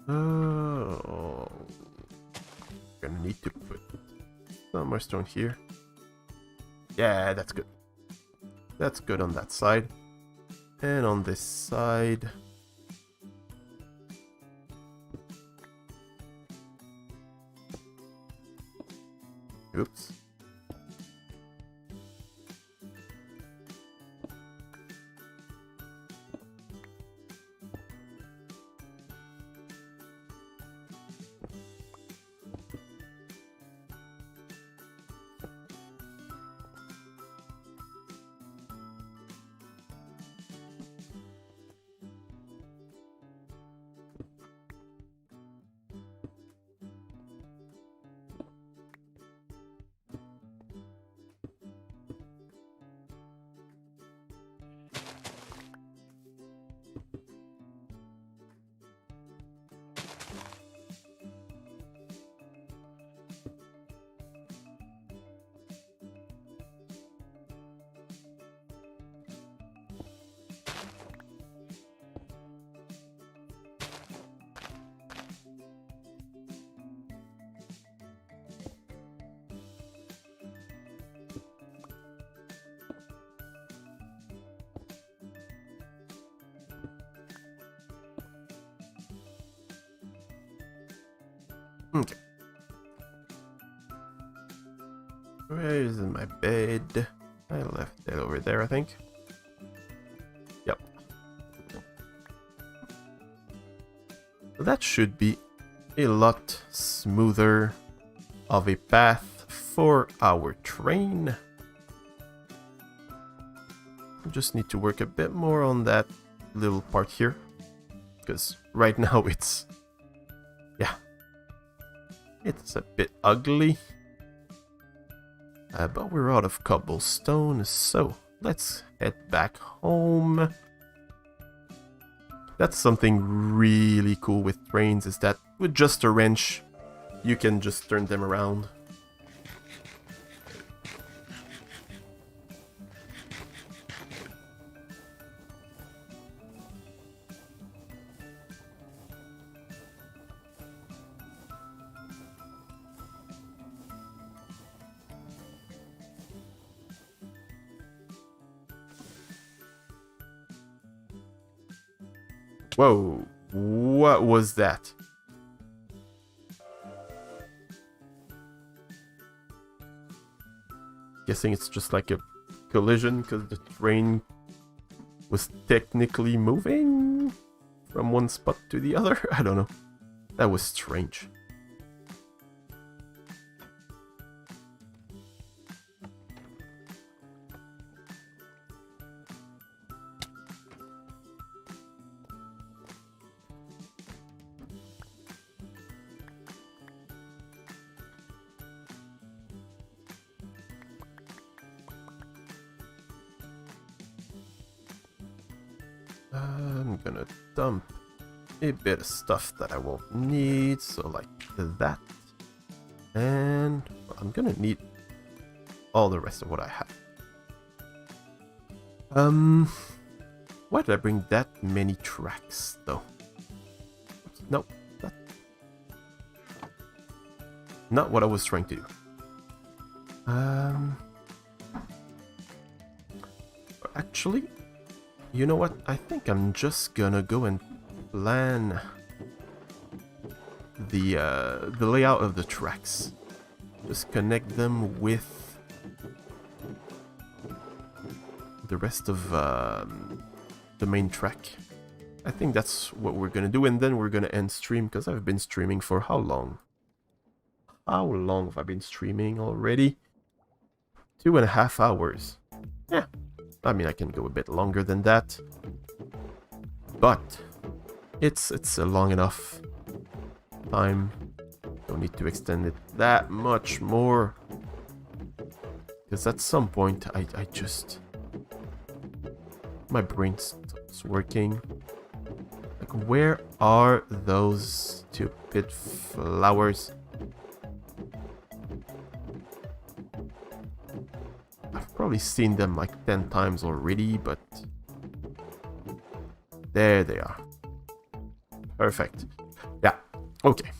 Oh, gonna need to put some more stone here. Yeah, that's good. That's good on that side. And on this side. Oops. Okay. Where is my bed? I left it over there, I think. Yep. So that should be a lot smoother of a path for our train. We just need to work a bit more on that little part here, because right now it's, yeah, it's a bit ugly. But we're out of cobblestone, so let's head back home. That's something really cool with trains, is that with just a wrench, you can just turn them around. Whoa, what was that? Guessing it's just like a collision because the train was technically moving from one spot to the other. I don't know. That was strange. I'm gonna dump a bit of stuff that I won't need, so like that. And I'm gonna need all the rest of what I have. Why did I bring that many tracks though? Nope, not what I was trying to do. Actually, you know what? I think I'm just gonna go and plan the layout of the tracks. Just connect them with the rest of the main track. I think that's what we're gonna do, and then we're gonna end stream, because I've been streaming for how long? How long have I been streaming already? 2.5 hours. Yeah. I mean, I can go a bit longer than that, but it's a long enough time. Don't need to extend it that much more, because at some point I just, my brain stops working. Like, where are those stupid flowers? I've probably seen them like 10 times already, but there they are. Perfect. Yeah, okay.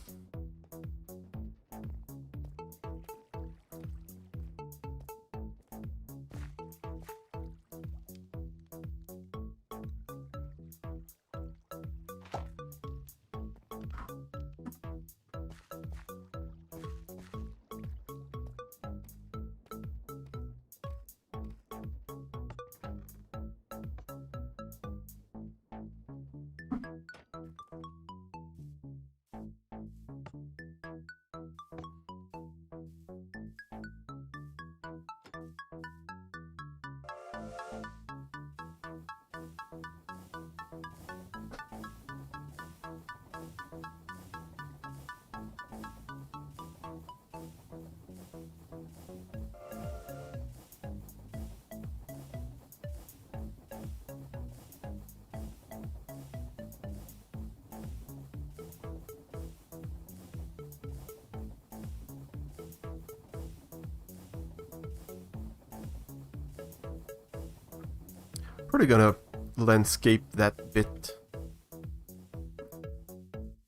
Probably gonna landscape that bit,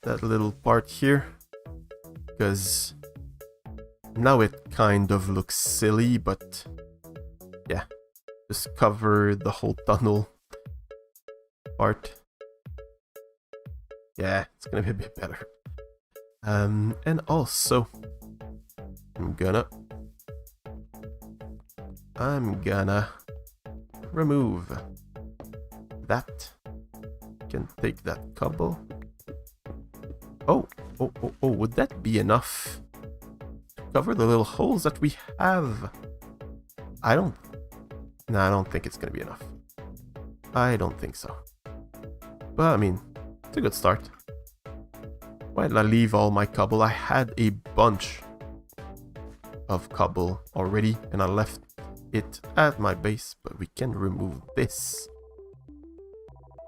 that little part here, because now it kind of looks silly, but yeah, just cover the whole tunnel part. Yeah, it's gonna be a bit better. And also, I'm gonna remove that. Can take that cobble. Oh, would that be enough to cover the little holes that we have? I don't think it's gonna be enough. I don't think so. But I mean, it's a good start. Why did I leave all my cobble? I had a bunch of cobble already, and I left it at my base, but we can remove this.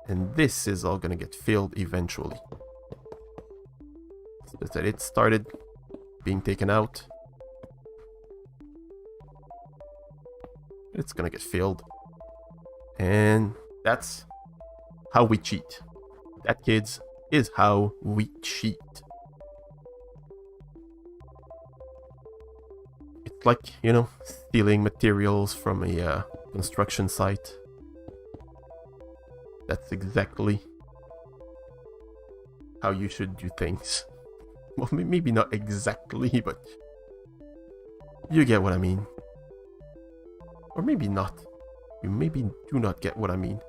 And this is all gonna get filled eventually. So that it started being taken out. It's gonna get filled. And that's how we cheat. That, kids, is how we cheat. It's like, you know, stealing materials from a construction site. That's exactly how you should do things. Well, maybe not exactly, but you get what I mean. Or maybe not. You maybe do not get what I mean.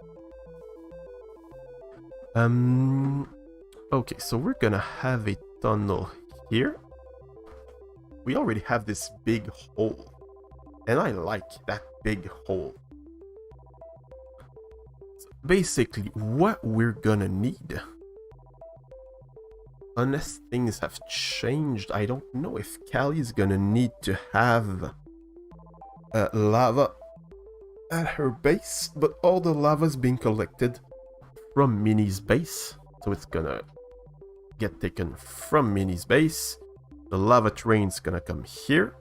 Okay, so we're gonna have a tunnel here. We already have this big hole. And I like that big hole. So basically, what we're gonna need, unless things have changed, I don't know if Callie's gonna need to have lava at her base, but all the lava's being collected from Minnie's base, so it's gonna get taken from Minnie's base. The lava train's gonna come here.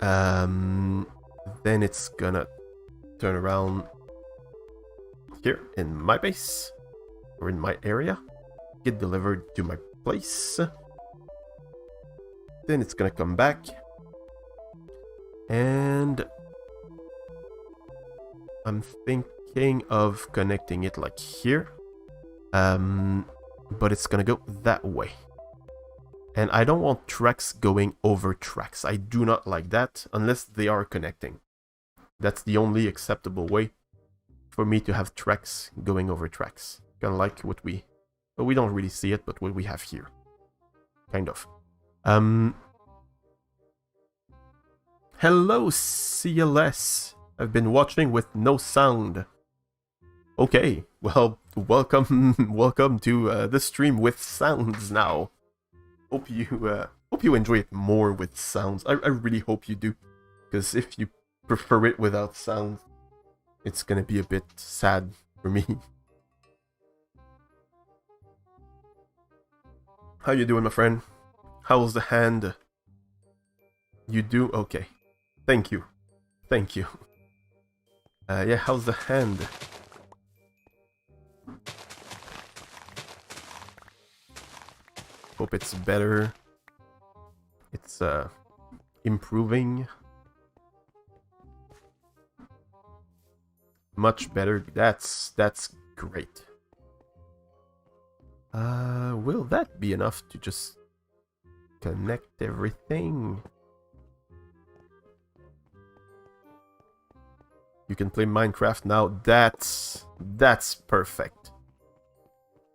Then it's gonna turn around here in my base, or in my area, get delivered to my place. Then it's gonna come back, and I'm thinking of connecting it like here, but it's gonna go that way. And I don't want tracks going over tracks. I do not like that unless they are connecting. That's the only acceptable way for me to have tracks going over tracks. Kind of like what we... Well, we don't really see it, but what we have here. Kind of. Hello, CLS. I've been watching with no sound. Okay, well, welcome to the stream with sounds now. Hope you enjoy it more with sounds. I really hope you do, because if you prefer it without sounds, it's gonna be a bit sad for me. How you doing, my friend? How's the hand? You do? Okay. Thank you. Thank you. Yeah, how's the hand? Hope it's better. It's improving. Much better. That's great. Will that be enough to just connect everything? You can play Minecraft now. That's perfect.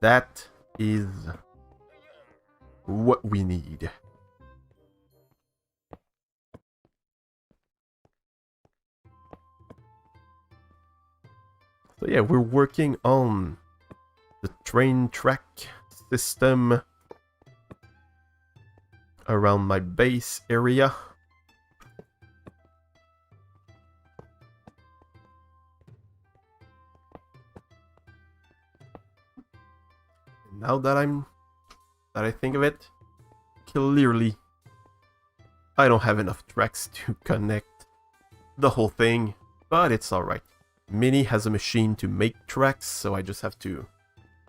That is what we need. So yeah, we're working on the train track system around my base area. And now that I think of it, clearly I don't have enough tracks to connect the whole thing, but it's alright. Minnie has a machine to make tracks, so I just have to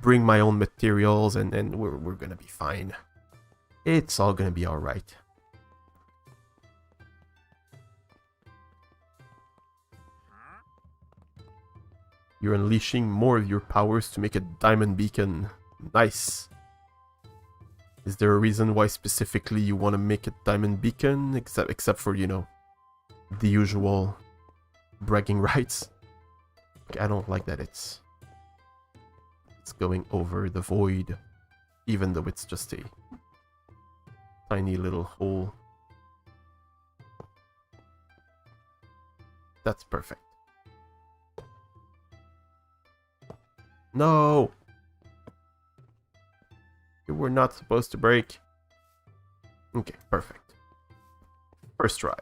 bring my own materials and we're gonna be fine. It's all gonna be alright. You're unleashing more of your powers to make a diamond beacon. Nice. Is there a reason why specifically you want to make a diamond beacon, except for, you know, the usual bragging rights? Okay, I don't like that it's going over the void, even though it's just a tiny little hole. That's perfect. No! You were not supposed to break. Okay, perfect. First try.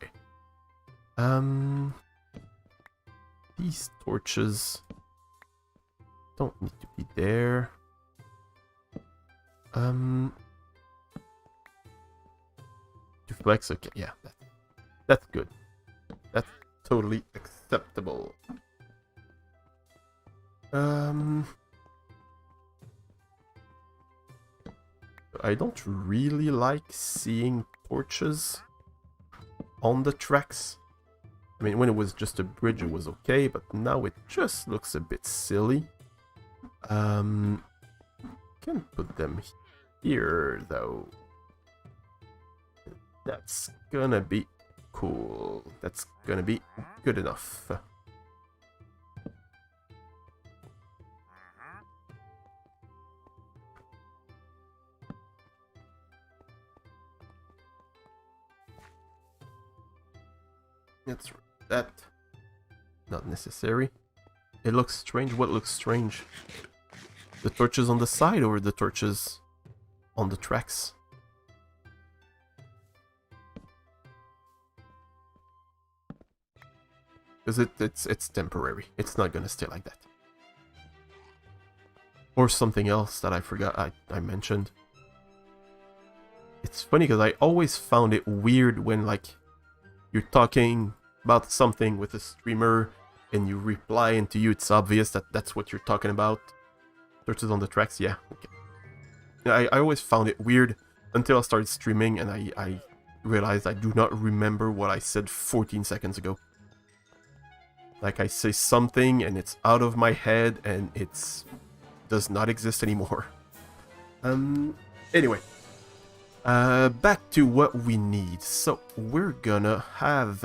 These torches don't need to be there. To flex, okay, yeah, that's good. That's totally acceptable. I don't really like seeing torches on the tracks. I mean, when it was just a bridge, it was okay, but now it just looks a bit silly. Can put them here, though. That's gonna be cool. That's gonna be good enough. That's that. Not necessary. It looks strange. What looks strange? The torches on the side or the torches on the tracks? Because it's temporary. It's not gonna stay like that. Or something else that I forgot I mentioned. It's funny because I always found it weird when, like, you're talking about something with a streamer and you reply, and to you it's obvious that that's what you're talking about. Torches on the tracks, yeah, okay. I always found it weird until I started streaming and I realized I do not remember what I said 14 seconds ago. Like, I say something and it's out of my head and it's does not exist anymore. Anyway. Back to what we need. So, we're gonna have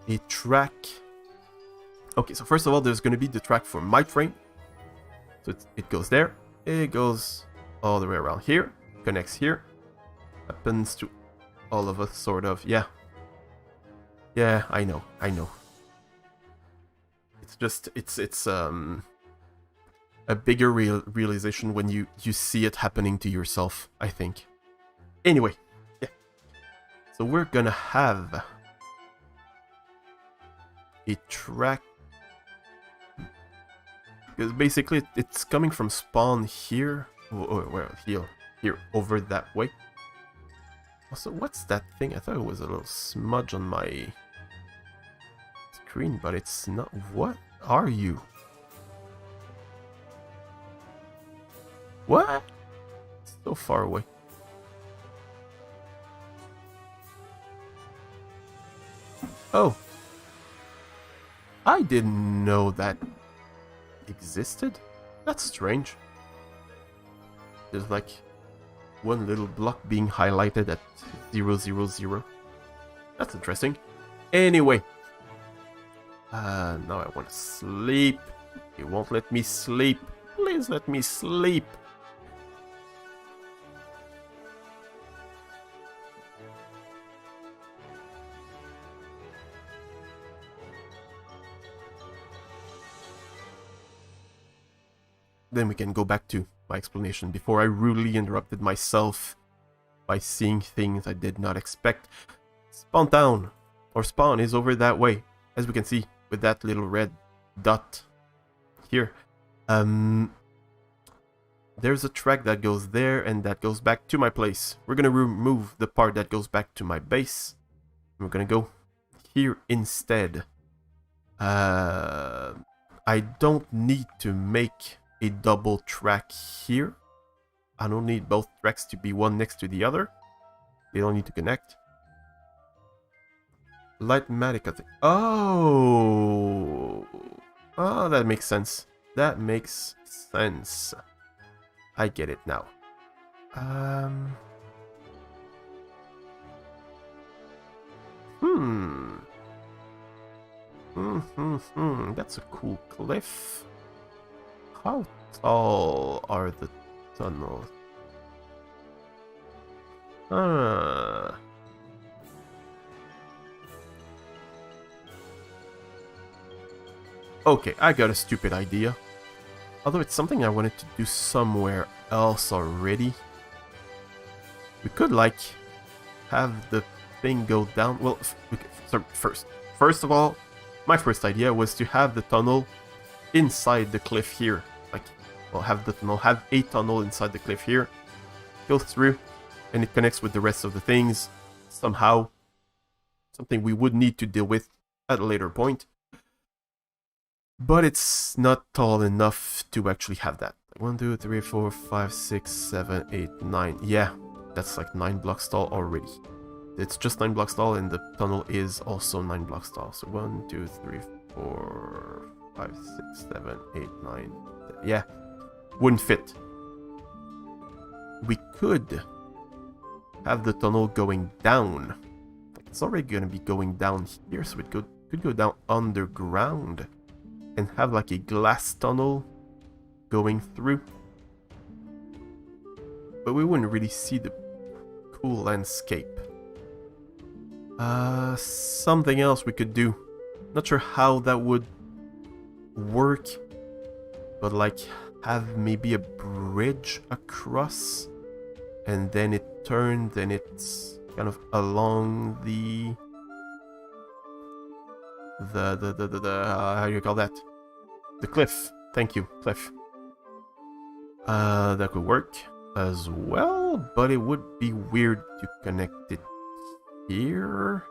a track. Okay, so first of all, there's gonna be the track for my train. So it goes there. It goes all the way around here. Connects here. Happens to all of us, sort of. Yeah. Yeah, I know. It's just, it's a bigger realization when you see it happening to yourself, I think. Anyway, yeah. So we're gonna have a track, because basically it's coming from spawn here, well, here, over that way. Also, what's that thing? I thought it was a little smudge on my screen, but it's not. What are you? What? It's so far away. Oh. I didn't know that existed. That's strange. There's like one little block being highlighted at 000. That's interesting. Anyway. Now I want to sleep. You won't let me sleep. Please let me sleep. Then we can go back to my explanation before I rudely interrupted myself by seeing things I did not expect. Spawn Town, or Spawn, is over that way, as we can see with that little red dot here. There's a track that goes there and that goes back to my place. We're gonna remove the part that goes back to my base. We're gonna go here instead. I don't need to make a double track here. I don't need both tracks to be one next to the other. They don't need to connect. Lightmatic, I think. Oh, that makes sense. That makes sense. I get it now. Um... That's a cool cliff. How tall are the tunnels? Okay, I got a stupid idea. Although it's something I wanted to do somewhere else already. We could, like, have the thing go down. Well, okay, so first of all, my first idea was to have the tunnel inside the cliff here. Like, well, have a tunnel inside the cliff here, go through, and it connects with the rest of the things somehow. Something we would need to deal with at a later point. But it's not tall enough to actually have that. 1, 2, 3, 4, 5, 6, 7, 8, 9. Yeah, that's like 9 blocks tall already. It's just 9 blocks tall, and the tunnel is also 9 blocks tall. So 1, 2, 3, 4, 5, 6, 7, 8, 9. Yeah, wouldn't fit. We could have the tunnel going down. It's already going to be going down here, so it could go down underground and have like a glass tunnel going through. But we wouldn't really see the cool landscape. Something else we could do. Not sure how that would work, but like have maybe a bridge across, and then it turned and it's kind of along the how do you call that? The cliff. Thank you, cliff. That could work as well, but it would be weird to connect it here.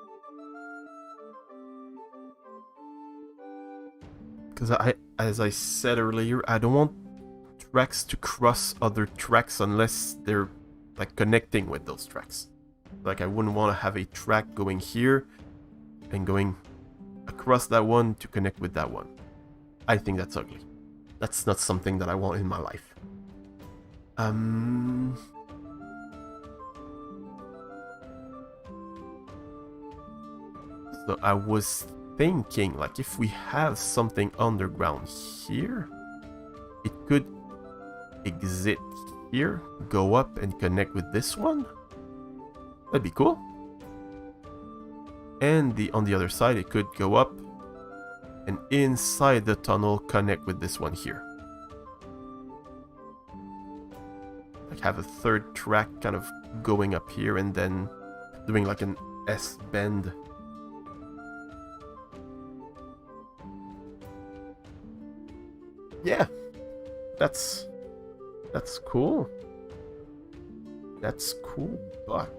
Because as I said earlier, I don't want tracks to cross other tracks unless they're like connecting with those tracks. Like I wouldn't want to have a track going here and going across that one to connect with that one. I think that's ugly. That's not something that I want in my life. So I was thinking, like, if we have something underground here, it could exit here, go up and connect with this one. That'd be cool. And on the other side, it could go up and inside the tunnel connect with this one here. Like have a third track kind of going up here and then doing like an S bend. Yeah, that's cool. That's cool, but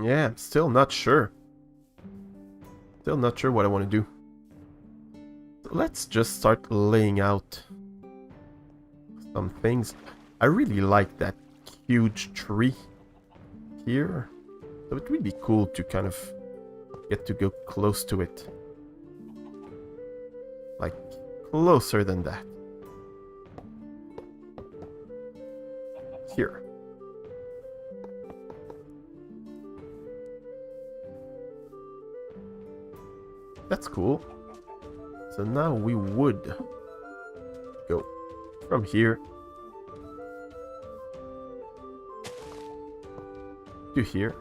yeah, I'm still not sure. Still not sure what I want to do. So let's just start laying out some things. I really like that huge tree here. So it would be cool to kind of get to go close to it. Like, closer than that. Here. That's cool. So now we would go from here to here.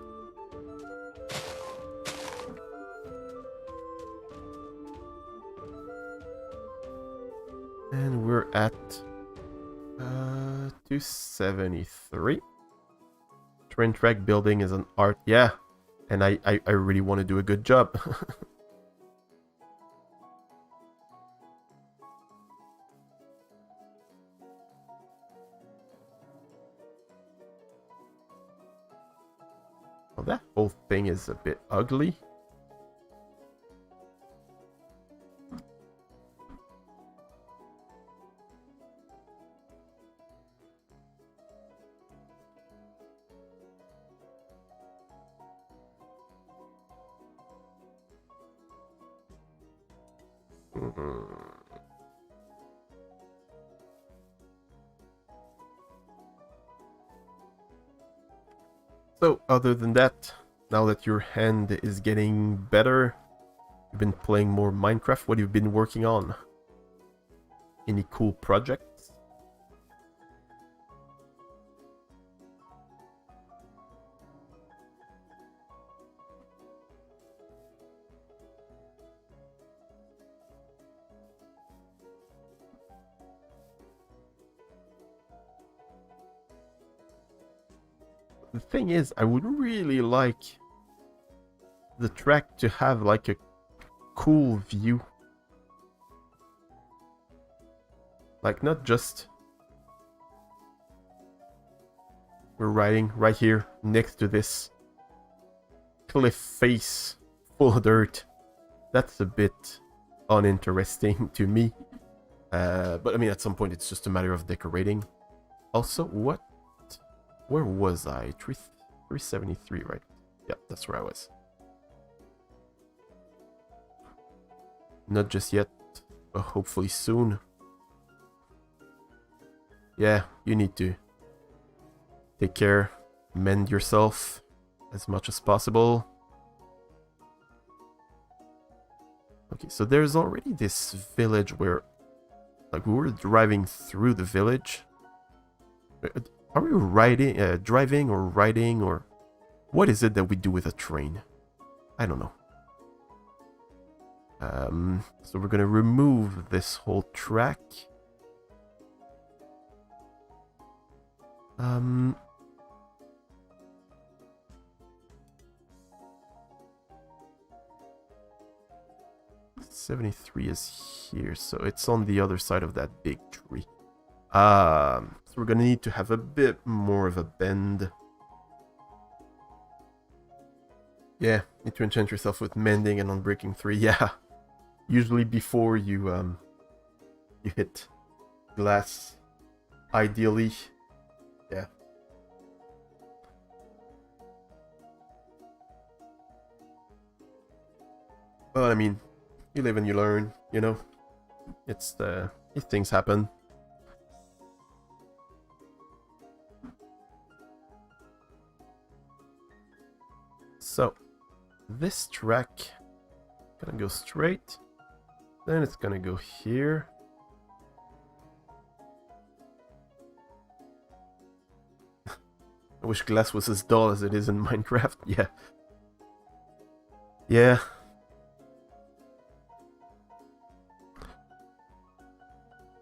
And we're at 273. Train track building is an art. Yeah. And I really want to do a good job. Well, that whole thing is a bit ugly. So, other than that, now that your hand is getting better, you've been playing more Minecraft, what have you been working on? Any cool projects? The thing is, I would really like the track to have like a cool view. Like not just we're riding right here next to this cliff face full of dirt. That's a bit uninteresting to me. But I mean at some point it's just a matter of decorating. Also, what? Where was I? 373, right? Yeah, that's where I was. Not just yet, but hopefully soon. Yeah, you need to take care, mend yourself as much as possible. Okay, so there's already this village where, like, we were driving through the village. Are we driving or riding, or what is it that we do with a train? I don't know. So we're gonna remove this whole track. 73 is here, so it's on the other side of that big tree. So we're gonna need to have a bit more of a bend. Yeah, need to enchant yourself with mending and unbreaking 3. Yeah, usually before you you hit glass, ideally. Yeah. Well, I mean, you live and you learn, you know. It's these things happen. So, this track gonna go straight, then it's gonna go here. I wish glass was as dull as it is in Minecraft. Yeah. Yeah.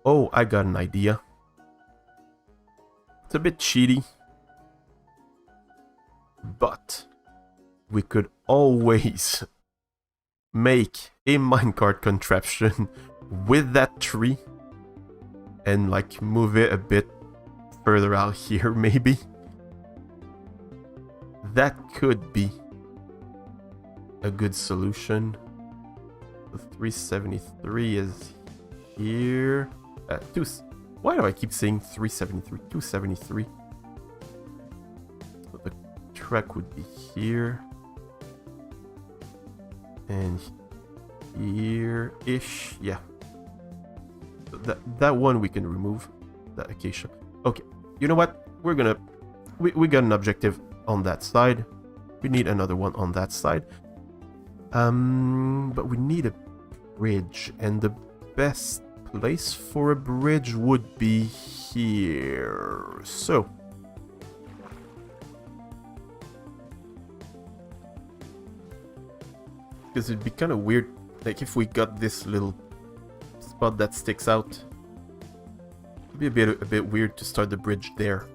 Oh, I got an idea. It's a bit cheaty, but we could always make a minecart contraption with that tree and like move it a bit further out here, maybe. That could be a good solution. The 373 is here. Why do I keep saying 373? 273. So the track would be here. And here-ish. Yeah. So that one we can remove. That acacia. Okay. You know what? We're gonna... We got an objective on that side. We need another one on that side. But we need a bridge. And the best place for a bridge would be here. So... because it'd be kind of weird, like if we got this little spot that sticks out. It'd be a bit weird to start the bridge there.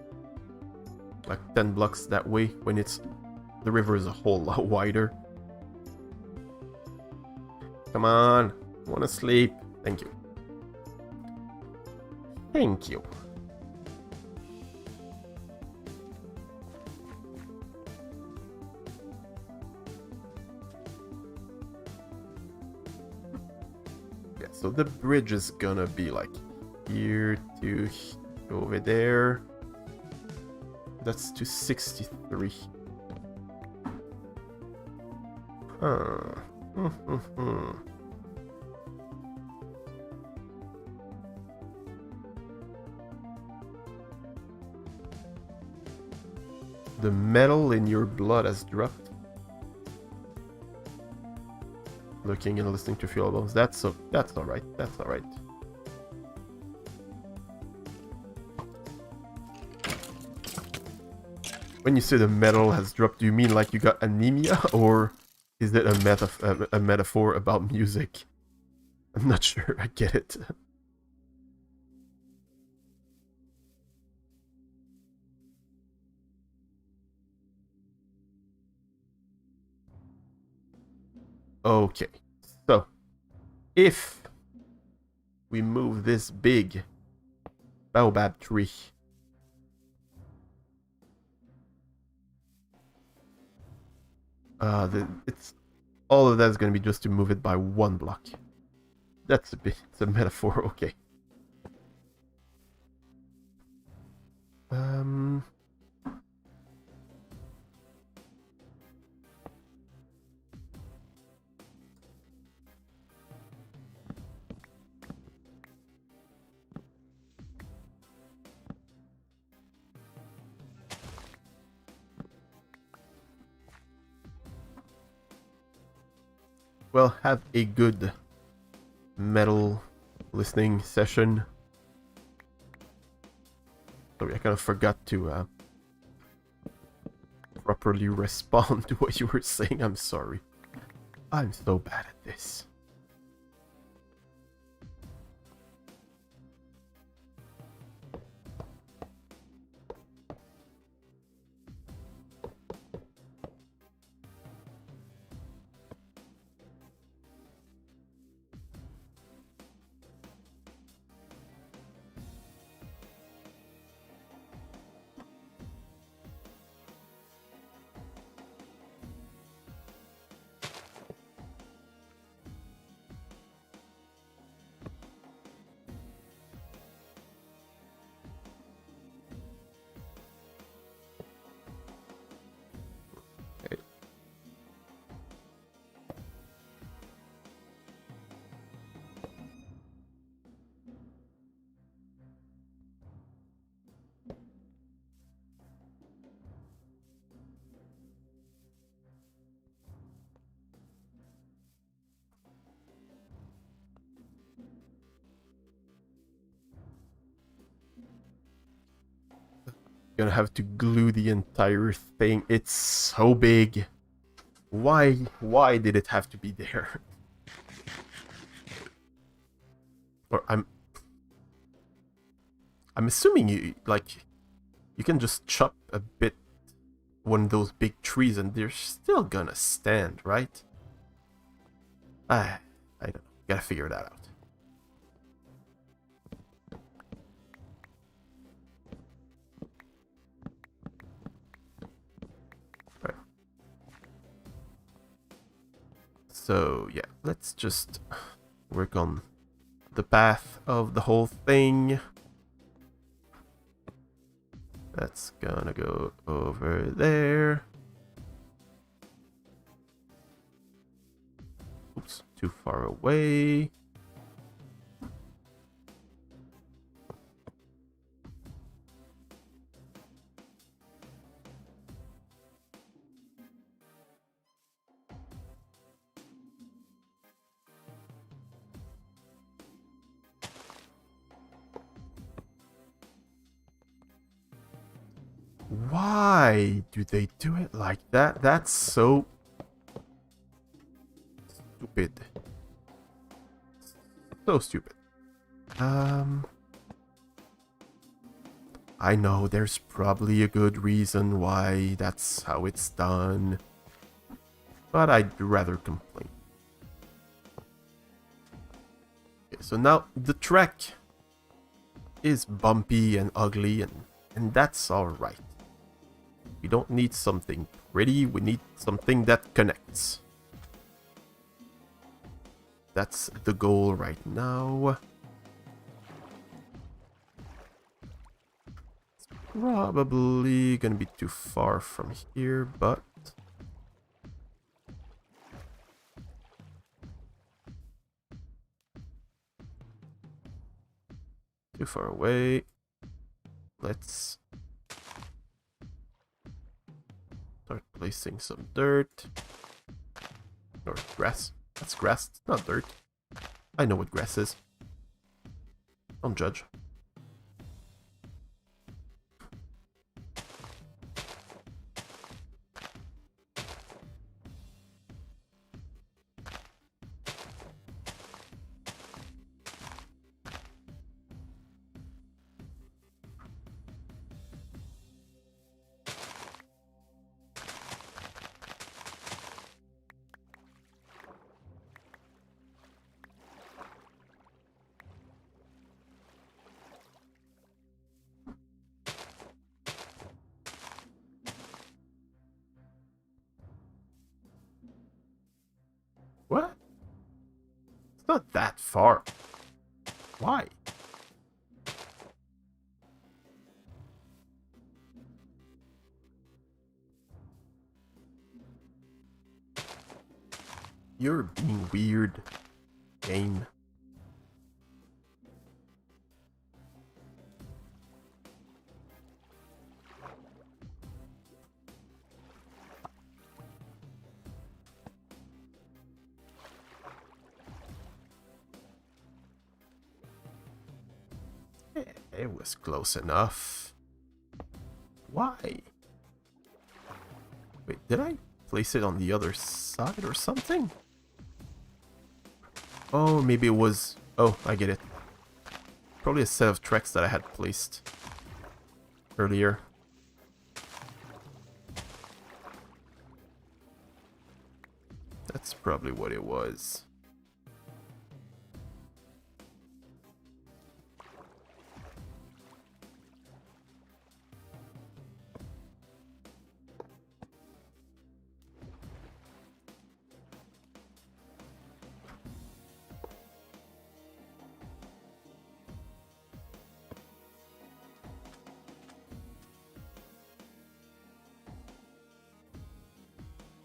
Like 10 blocks that way when the river is a whole lot wider. Come on, I wanna sleep. Thank you. Thank you. So the bridge is gonna be like here to over there. That's to 63. Huh. The metal in your blood has dropped. Looking and listening to few albums. That's alright. That's alright. When you say the metal has dropped, do you mean like you got anemia, or is it a metaphor about music? I'm not sure I get it. Okay, so if we move this big baobab tree it's all of that is going to be just to move it by 1 block. That's it's a metaphor, okay. Well, have a good metal listening session. Sorry, I kind of forgot to properly respond to what you were saying. I'm sorry. I'm so bad at this. Gonna have to glue the entire thing. It's so big. Why did it have to be there? Or I'm assuming you can just chop a bit one of those big trees and they're still gonna stand, right? I don't know. Gotta figure that out. So yeah, let's just work on the path of the whole thing. That's gonna go over there. Oops, too far away. Why do they do it like that? That's so stupid. So stupid. I know there's probably a good reason why that's how it's done, but I'd rather complain. Okay, so now the track is bumpy and ugly, and that's alright. We don't need something pretty, we need something that connects. That's the goal right now. It's probably gonna be too far from here, but... too far away. Let's... Placing some dirt. Or grass. That's grass, it's not dirt. I know what grass is. Don't judge. What? It's not that far. Why? You're being weird, game. It was close enough. Why? Wait, did I place it on the other side or something? Oh, maybe it was... Oh, I get it. Probably a set of tracks that I had placed earlier. That's probably what it was.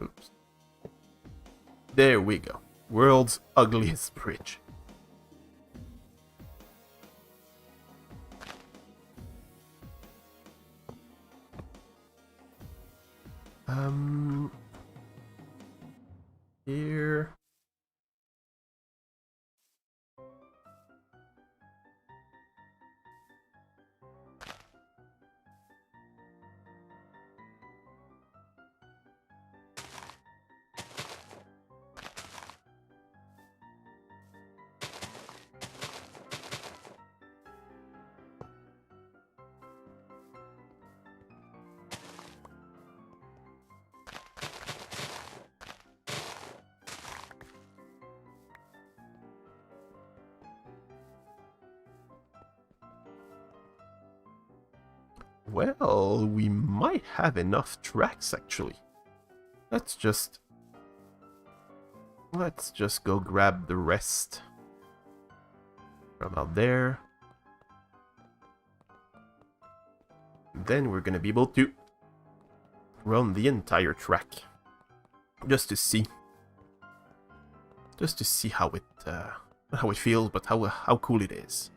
Oops. There we go. World's ugliest bridge. Here. Well, we might have enough tracks actually. Let's just go grab the rest from out there. Then we're gonna be able to run the entire track. Just to see how it feels, but how cool it is.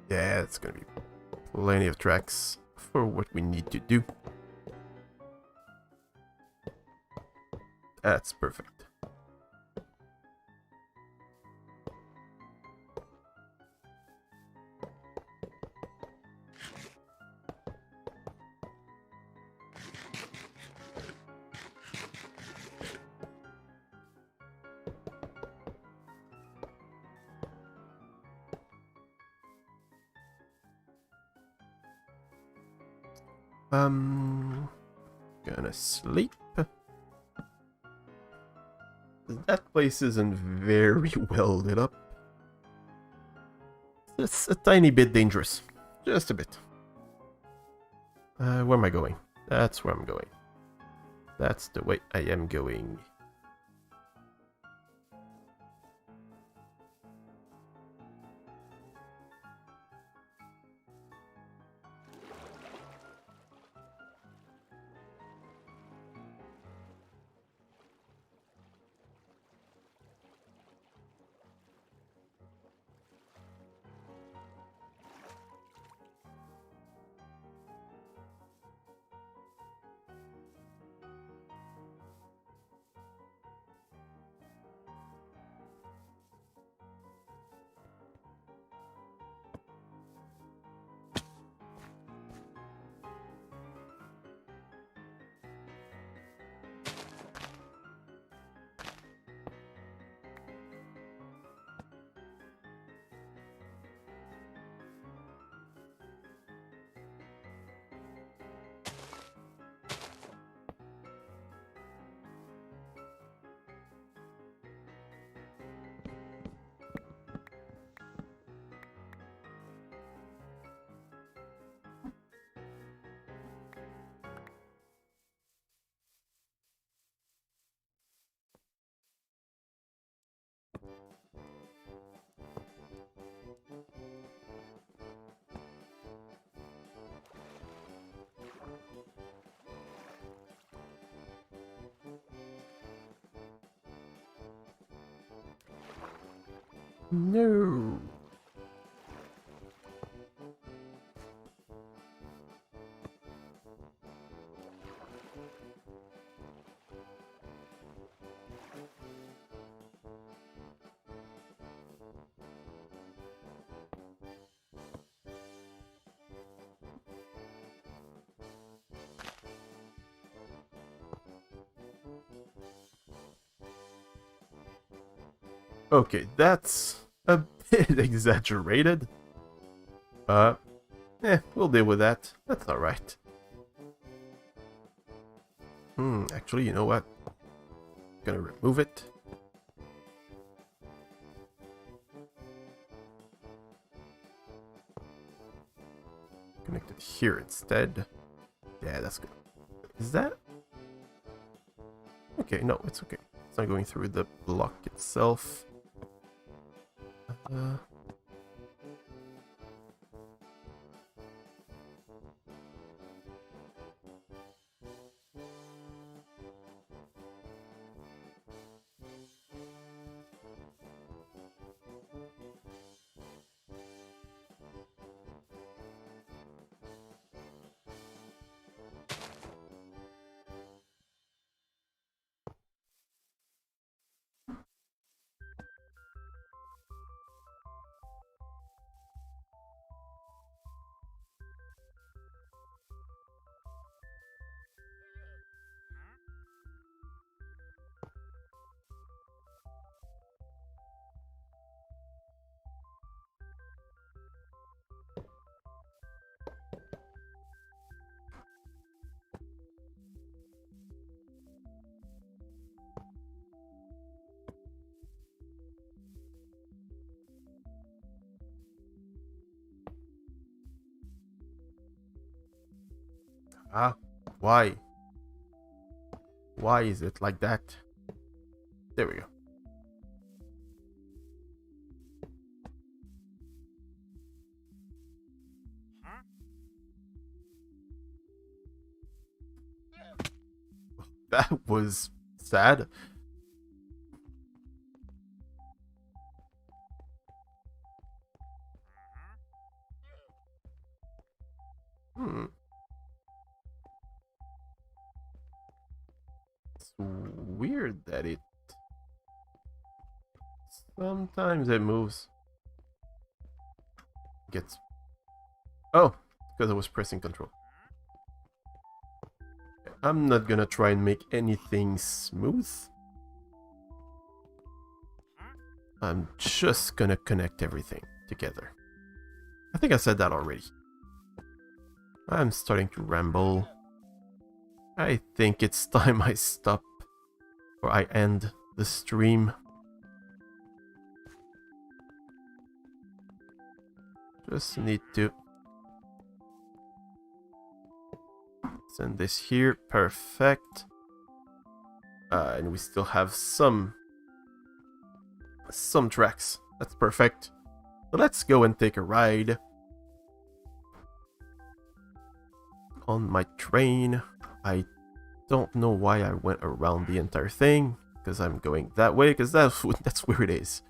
Yeah, it's gonna be plenty of tracks for what we need to do. That's perfect. Gonna sleep. That place isn't very well lit up. It's a tiny bit dangerous. Just a bit. Where am I going? That's where I'm going. That's the way I am going. No. Okay, that's a bit exaggerated. We'll deal with that. That's alright. Actually, you know what? Gonna remove it. Connect it here instead. Yeah, that's good. Is that? Okay, no, it's okay. It's not going through the block itself. Why? Why is it like that? There we go. That was sad. It's weird that it... Sometimes it moves. Gets... Oh, because I was pressing control. I'm not gonna try and make anything smooth. I'm just gonna connect everything together. I think I said that already. I'm starting to ramble. I think it's time I stop or I end the stream. Just need to send this here. Perfect. And we still have some tracks. That's perfect. So let's go and take a ride on my train. I don't know why I went around the entire thing, because I'm going that way, because that's where it is.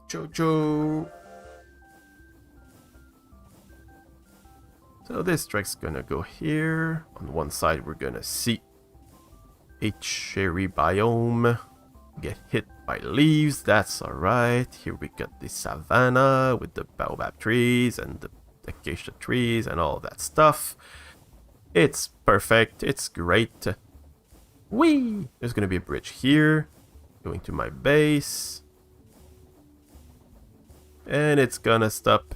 Jojo. So this track's gonna go here. On one side we're gonna see a cherry biome get hit by leaves. That's alright. Here we got the savanna with the baobab trees and the acacia trees and all that stuff. It's perfect. It's great. Whee! There's gonna be a bridge here going to my base. And it's gonna stop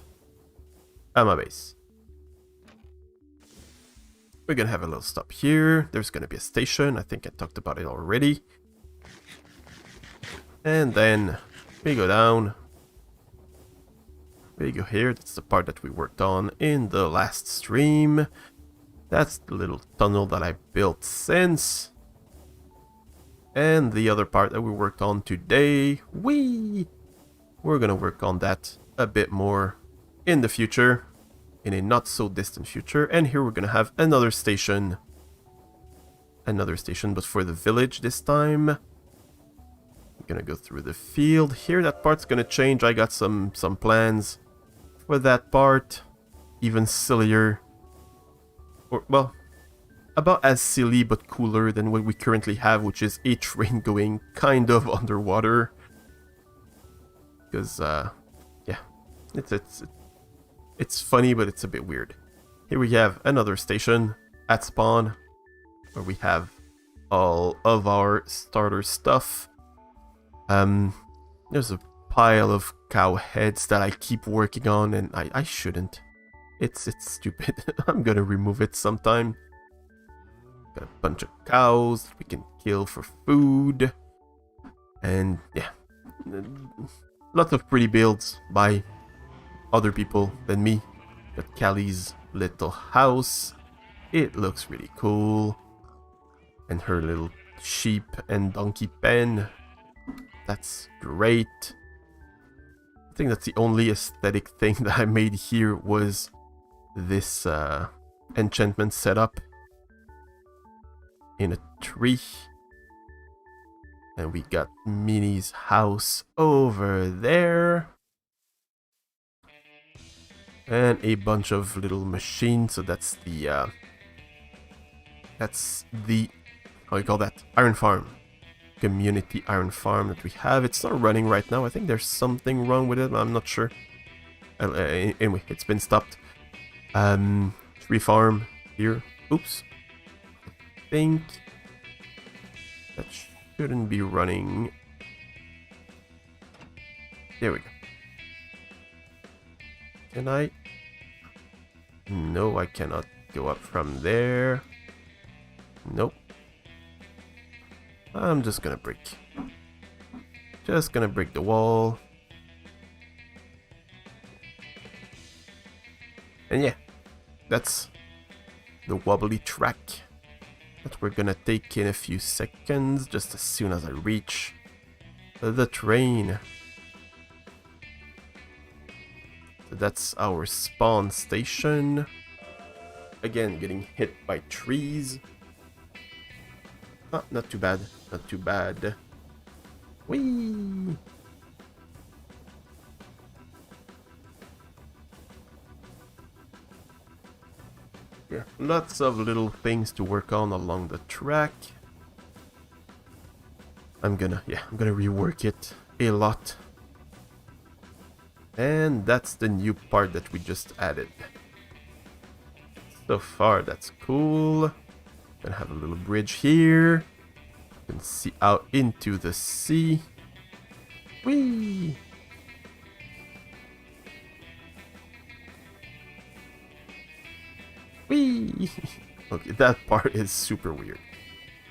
at my base. We're gonna have a little stop here. There's gonna be a station. I think I talked about it already. And then we go down. We go here. That's the part that we worked on in the last stream. That's the little tunnel that I built since. And the other part that we worked on today. Whee! We're gonna work on that a bit more in the future, in a not so distant future. And here we're gonna have another station, but for the village this time. I'm gonna go through the field here. That part's gonna change. I got some plans for that part, even sillier, or well, about as silly but cooler than what we currently have, which is a train going kind of underwater. Because, yeah, it's funny, but it's a bit weird. Here we have another station at spawn, where we have all of our starter stuff. There's a pile of cow heads that I keep working on, and I shouldn't. It's stupid. I'm gonna remove it sometime. Got a bunch of cows that we can kill for food. And, yeah. Lots of pretty builds by other people than me. Got Callie's little house. It looks really cool. And her little sheep and donkey pen. That's great. I think that's the only aesthetic thing that I made here was this enchantment setup in a tree. And we got Minnie's house over there. And a bunch of little machines. So that's the how do you call that? Iron farm. Community iron farm that we have. It's not running right now. I think there's something wrong with it. I'm not sure. Anyway, it's been stopped. Tree farm here. Oops. I think that shouldn't be running. There we go. Can I? No, I cannot go up from there. Nope. I'm just gonna break. Just gonna break the wall. And yeah, that's the wobbly track that we're gonna take in a few seconds, just as soon as I reach the train. So that's our spawn station. Again, getting hit by trees. Oh, not too bad, not too bad. Whee! Yeah, lots of little things to work on along the track. I'm gonna rework it a lot. And that's the new part that we just added. So far, that's cool. Gonna have a little bridge here. You can see out into the sea. Whee! Whee! Okay, that part is super weird.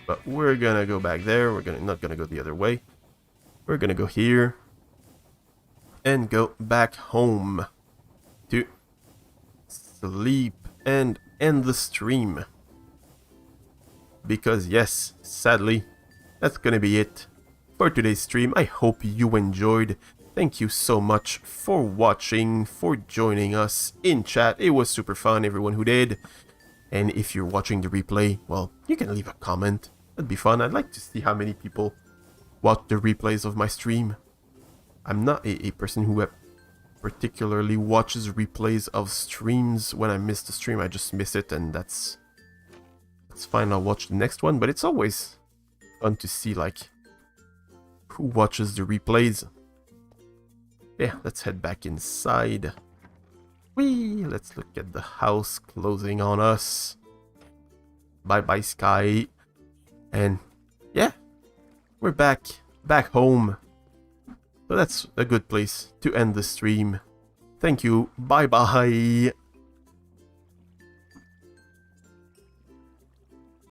But we're gonna go back there. We're not gonna go the other way. We're gonna go here. And go back home. To sleep and end the stream. Because yes, sadly, that's gonna be it for today's stream. I hope you enjoyed. Thank you so much for watching, for joining us in chat. It was super fun, everyone who did. And if you're watching the replay, well, you can leave a comment. That'd be fun. I'd like to see how many people watch the replays of my stream. I'm not a person who particularly watches replays of streams. When I miss the stream, I just miss it, and that's fine. I'll watch the next one, but it's always fun to see, like, who watches the replays. Yeah, let's head back inside. Whee! Let's look at the house closing on us. Bye-bye, sky. And, yeah, we're back home. So that's a good place to end the stream. Thank you. Bye-bye.